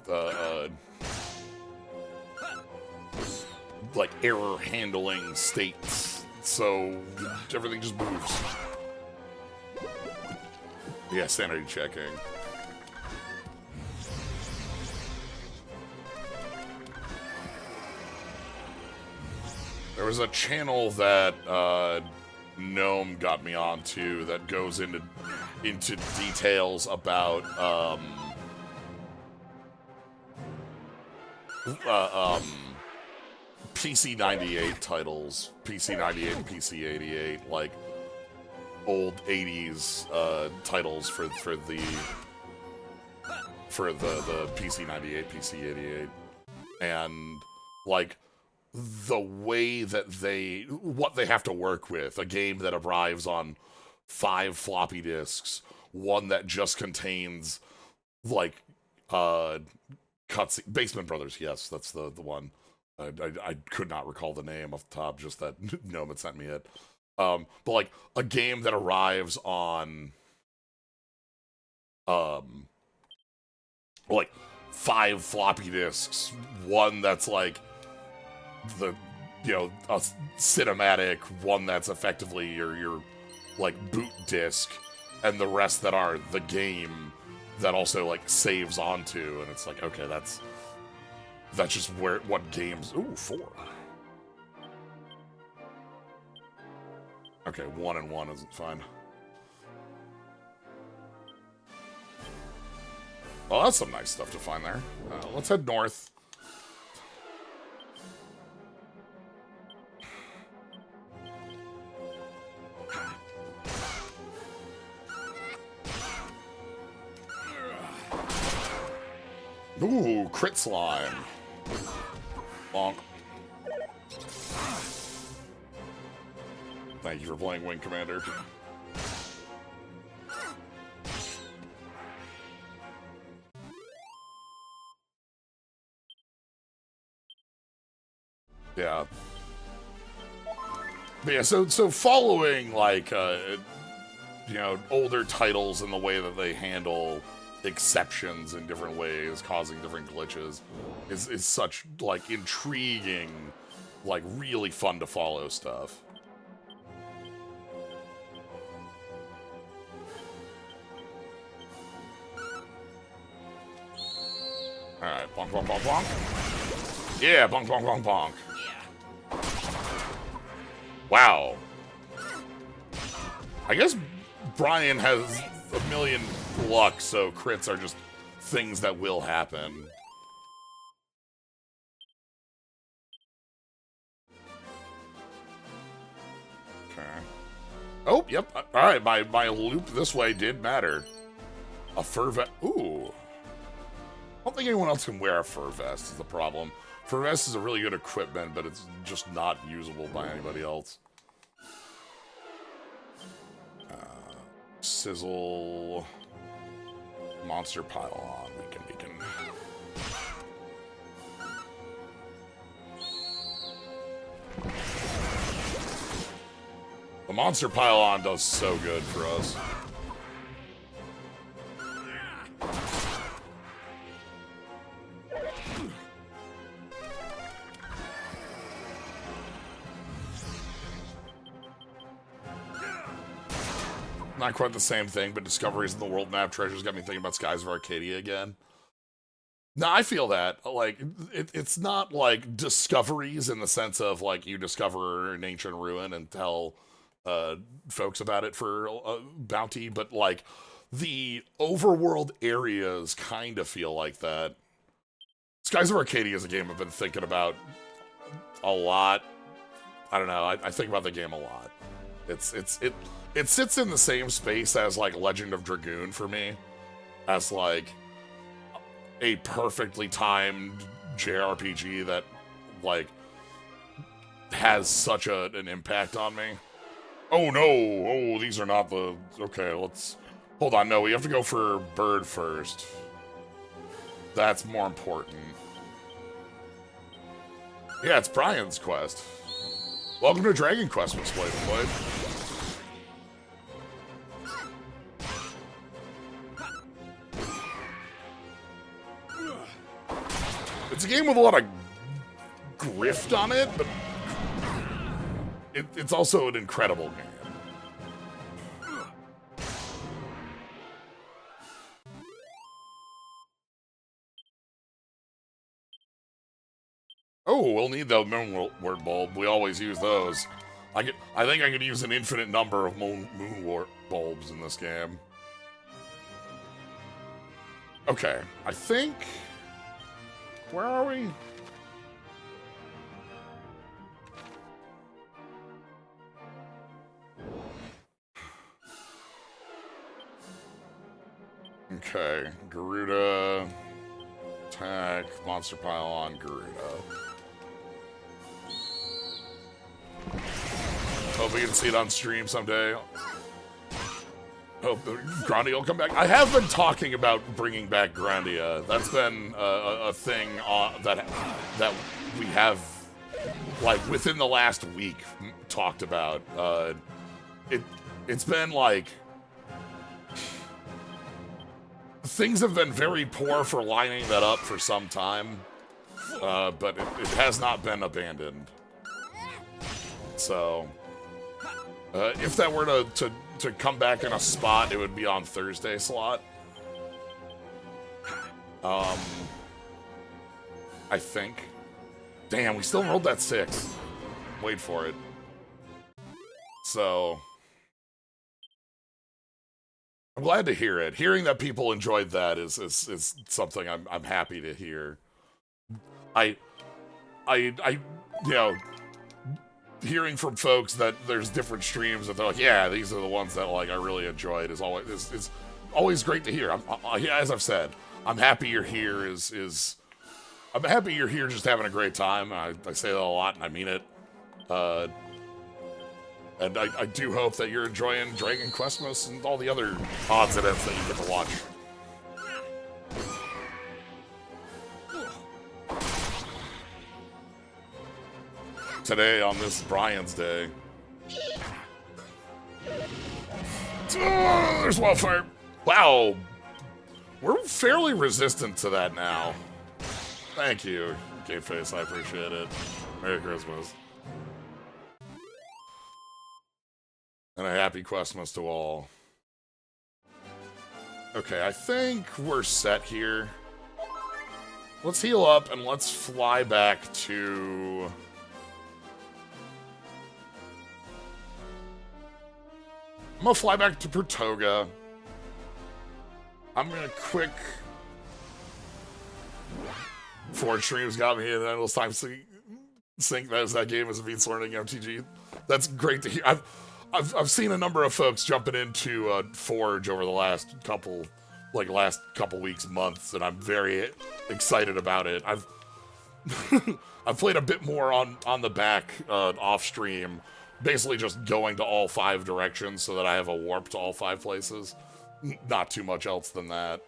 like error handling states. So everything just moves. Yeah, sanity checking. There was a channel that Gnome got me onto that goes into details about PC98 titles, PC98 and PC88, like old 80s titles for the PC98, PC88, and like the way that what they have to work with, a game that arrives on 5 floppy disks, one that just contains, like, cutscene. Basement Brothers, yes, that's the one. I could not recall the name off the top, just that Gnome had sent me it. But, like, a game that arrives on, like, 5 floppy disks, one that's, like, a cinematic, one that's effectively your like boot disc, and the rest that are the game that also like saves onto, and it's like, okay, that's just what games. Ooh, 4. Okay, 1 and 1 isn't fine. Well, that's some nice stuff to find there. Let's head north. Ooh, crit slime. Bonk. Thank you for playing Wing Commander. Yeah. But yeah, so following, like, you know, older titles and the way that they handle exceptions in different ways, causing different glitches, is such, like, intriguing, like, really fun to follow stuff. Alright, bonk, bonk, bonk, bonk. Yeah, bonk, bonk, bonk, bonk. Wow. I guess Brian has a million luck, so crits are just things that will happen. Okay. Oh, yep. Alright, my loop this way did matter. A fur vest. Ooh. I don't think anyone else can wear a fur vest is the problem. Fur vest is a really good equipment, but it's just not usable by anybody else. Sizzle. Monster pylon. We can. The monster pylon does so good for us. Not quite the same thing, but discoveries in the world map treasures got me thinking about Skies of Arcadia again. No, I feel that. Like, it's not like discoveries in the sense of like you discover an ancient ruin and tell folks about it for bounty, but like the overworld areas kind of feel like that. Skies of Arcadia is a game I've been thinking about a lot. I don't know. I think about the game a lot. It sits in the same space as like Legend of Dragoon for me, as like a perfectly timed JRPG that like has such an impact on me. Oh no! Oh, these are not the... Okay, let's... Hold on, no, we have to go for Bird first. That's more important. Yeah, it's Brian's quest. Welcome to Dragon Questmas, Blade. It's a game with a lot of grift on it, but it's also an incredible game. Oh, we'll need the moonwort bulb. We always use those. I think I could use an infinite number of moonwort bulbs in this game. Okay, I think... Where are we? Okay, Garuda, attack, monster pylon, Garuda. Hope we can see it on stream someday. Hope Grandia will come back. I have been talking about bringing back Grandia. That's been a thing that we have, like, within the last week talked about. It's been like... Things have been very poor for lining that up for some time, but it has not been abandoned. So, if that were to come back in a spot, it would be on Thursday slot. I think. Damn, we still rolled that 6. Wait for it. So... I'm glad to hear it. Hearing that people enjoyed that is something I'm happy to hear. I you know, hearing from folks that there's different streams that they're like, yeah, these are the ones that like I really enjoyed is always great to hear. As I've said, I'm happy you're here. I'm happy you're here just having a great time. I say that a lot and I mean it. And I do hope that you're enjoying Dragon Questmas and all the other odds and ends that you get to watch. Today, on this Brian's Day. Oh, there's wildfire. Wow. We're fairly resistant to that now. Thank you, Gateface. I appreciate it. Merry Christmas. And a happy Questmas to all. Okay, I think we're set here. Let's heal up and let's fly back to... I'm gonna fly back to Pertoga. I'm gonna quick... Forge streams got me in the endless time sync that game as a Beats Learning MTG. That's great to hear. I've seen a number of folks jumping into Forge over the last couple weeks, months, and I'm very excited about it. I've played a bit more on the back off stream, basically just going to all 5 directions so that I have a warp to all 5 places. Not too much else than that,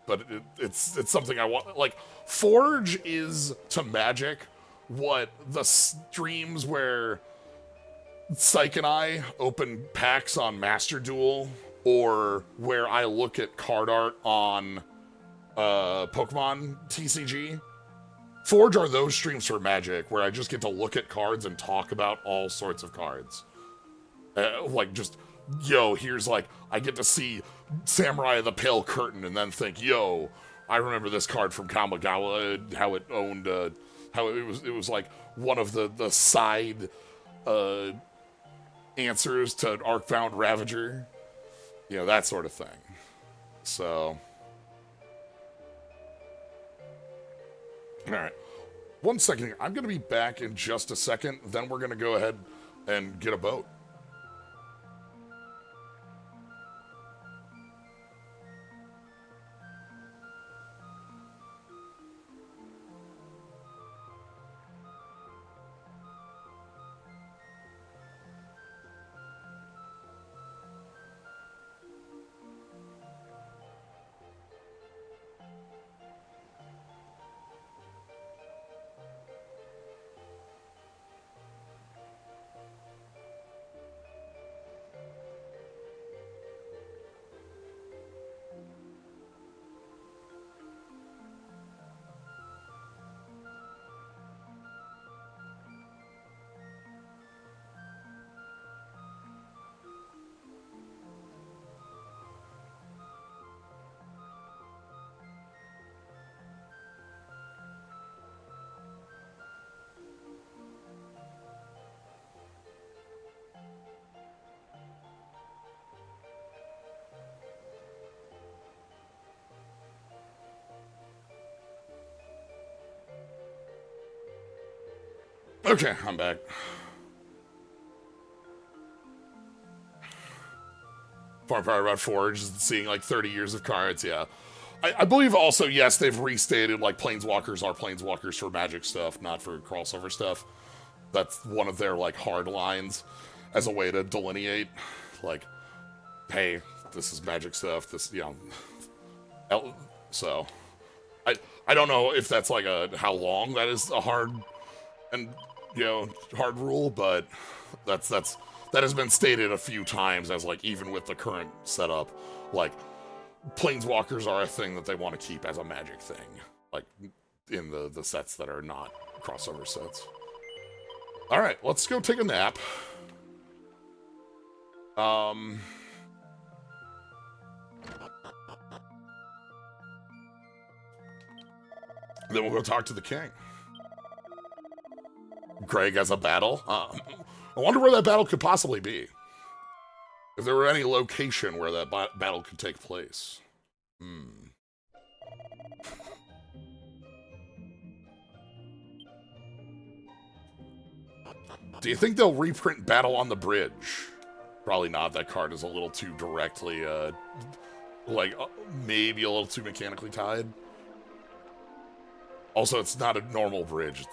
but it's something I want. Like, Forge is to Magic what the streams where Psych and I open packs on Master Duel, or where I look at card art on Pokemon TCG. Forge are those streams for Magic, where I just get to look at cards and talk about all sorts of cards. Like, just, yo, here's like, I get to see Samurai of the Pale Curtain and then think, yo, I remember this card from Kamigawa, how it owned, how it was like one of the side answers to Arcbound Ravager. You know, that sort of thing. So, all right. 1 second. I'm going to be back in just a second. Then we're going to go ahead and get a boat. Okay, I'm back. Far part about Forge, seeing like 30 years of cards, yeah. I believe also, yes, they've restated like Planeswalkers are Planeswalkers for Magic stuff, not for crossover stuff. That's one of their like hard lines as a way to delineate, like, hey, this is Magic stuff, this, you know. So, I don't know if that's like how long that is a hard and, you know, hard rule, but that has been stated a few times as like, even with the current setup, like, Planeswalkers are a thing that they want to keep as a Magic thing, like in the sets that are not crossover sets. All right, let's go take a nap. Then we'll go talk to the king. Greg has a battle? I wonder where that battle could possibly be. If there were any location where that battle could take place. Do you think they'll reprint Battle on the Bridge? Probably not. That card is a little too directly, maybe a little too mechanically tied. Also, it's not a normal bridge.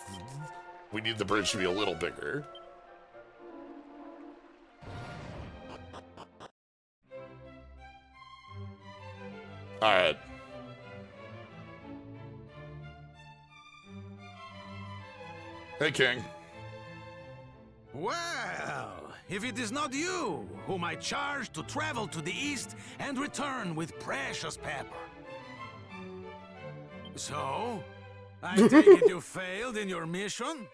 We need the bridge to be a little bigger. Alright. Hey, King. Well, if it is not you whom I charge to travel to the east and return with precious pepper. So, I take it you failed in your mission?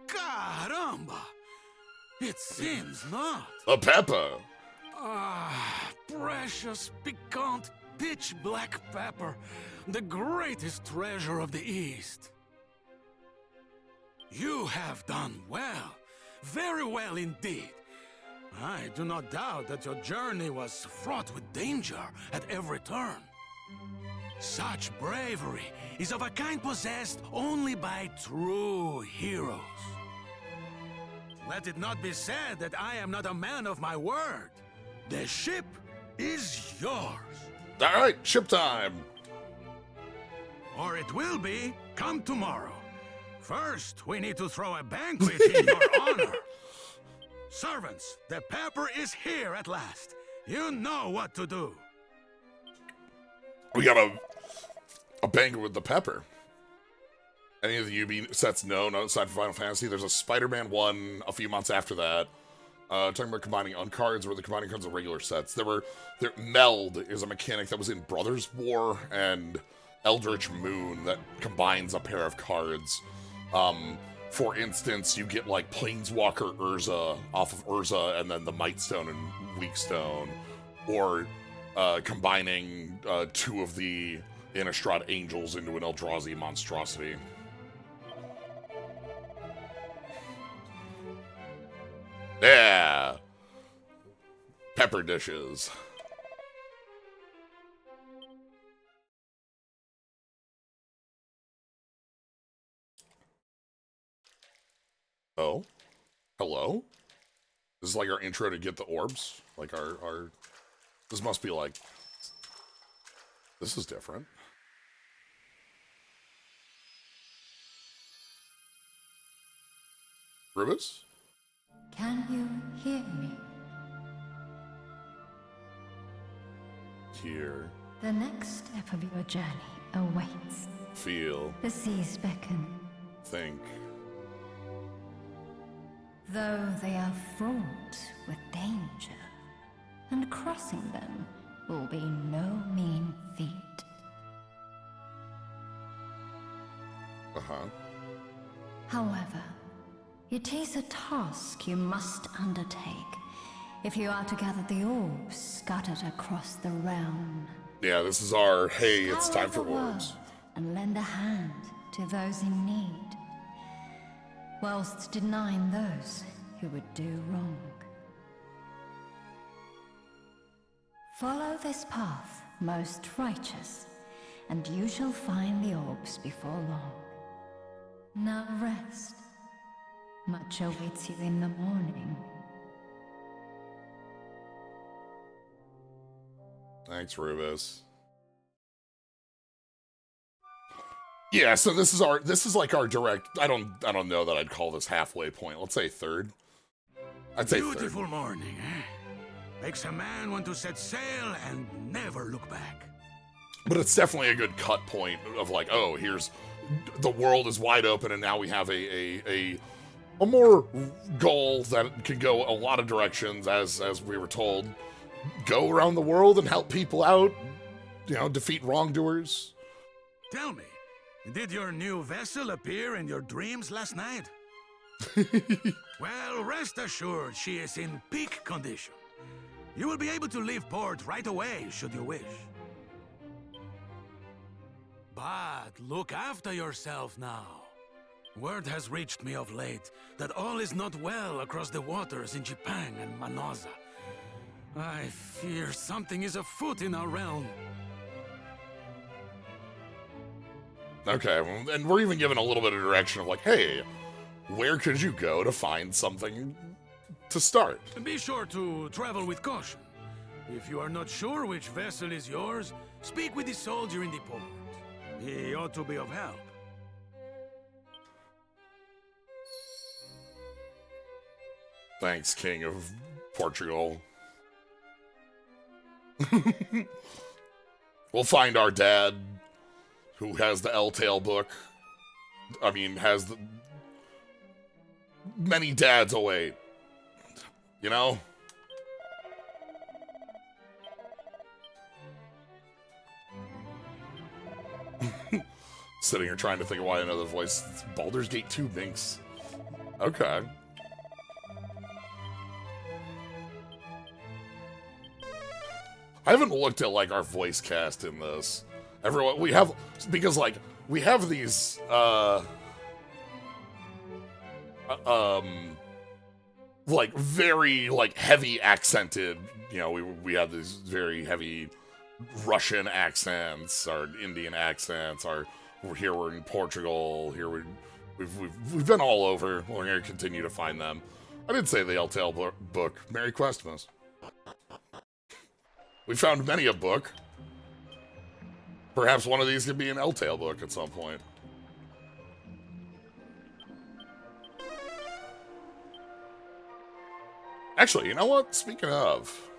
Caramba! It seems not. A pepper. Ah, precious, piquant, pitch black pepper, the greatest treasure of the East. You have done well, very well indeed. I do not doubt that your journey was fraught with danger at every turn. Such bravery is of a kind possessed only by true heroes. Let it not be said that I am not a man of my word. The ship is yours. All right, ship time. Or it will be come tomorrow. First, we need to throw a banquet in your honor. Servants, the pepper is here at last. You know what to do. We got a banquet with the pepper. Any of the UB sets known outside from Final Fantasy? There's a Spider-Man one a few months after that. Talking about combining uncards, where the combining cards of regular sets. Meld is a mechanic that was in Brothers War and Eldritch Moon that combines a pair of cards. For instance, you get like Planeswalker Urza off of Urza and then the Might Stone and Weak Stone. Or combining 2 of the Innistrad angels into an Eldrazi monstrosity. Yeah! Pepper dishes. Oh? Hello? This is like our intro to get the orbs? Like our... This must be like... This is different. Rubus? Can you hear me? Here. The next step of your journey awaits. Feel. The seas beckon. Think. Though they are fraught with danger, and crossing them will be no mean feat. Uh-huh. However, it is a task you must undertake if you are to gather the orbs scattered across the realm. Yeah, this is our, hey, it's time for Scour the orbs. world and lend a hand to those in need, whilst denying those who would do wrong. Follow this path, most righteous, and you shall find the orbs before long. Now rest. Much awaits you in the morning. Thanks, Rubus. Yeah, so this is like our direct. I don't know that I'd call this halfway point. Let's say third. I'd say Beautiful third. morning, eh? Makes a man want to set sail and never look back. But it's definitely a good cut point of like, oh, here's the world is wide open, and now we have a more goal that can go a lot of directions, as we were told. Go around the world and help people out, you know, defeat wrongdoers. Tell me, did your new vessel appear in your dreams last night? Well, rest assured she is in peak condition. You will be able to leave port right away, should you wish. But look after yourself now. Word has reached me of late that all is not well across the waters in Japan and Manoza. I fear something is afoot in our realm. Okay, well, and we're even given a little bit of direction of like, hey, where could you go to find something to start? Be sure to travel with caution. If you are not sure which vessel is yours, speak with the soldier in the port. He ought to be of help. Thanks, King of Portugal. We'll find our dad, who has the L-Tail book. I mean, has the... Many dads await. You know? Sitting here trying to think of why I know the voice. It's Baldur's Gate 2 Binks. Okay. I haven't looked at, like, our voice cast in this. Everyone, we have, because, like, we have these, like, very, like, heavy accented, you know, we have these very heavy Russian accents, or Indian accents, or we're in Portugal, here we've been all over, we're going to continue to find them. I did say the L-Tail book, Merry Questmas. We found many a book. Perhaps one of these could be an L-Tail book at some point. Actually, you know what? Speaking of,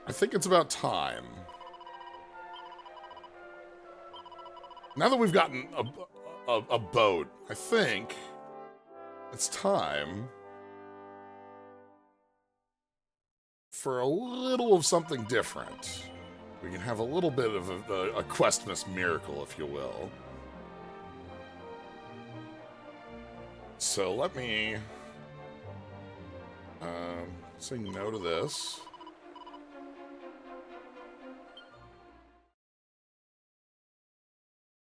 I think it's about time. Now that we've gotten a boat, I think it's time for a little of something different. We can have a little bit of a Questmas miracle, if you will. So let me Saying no to this.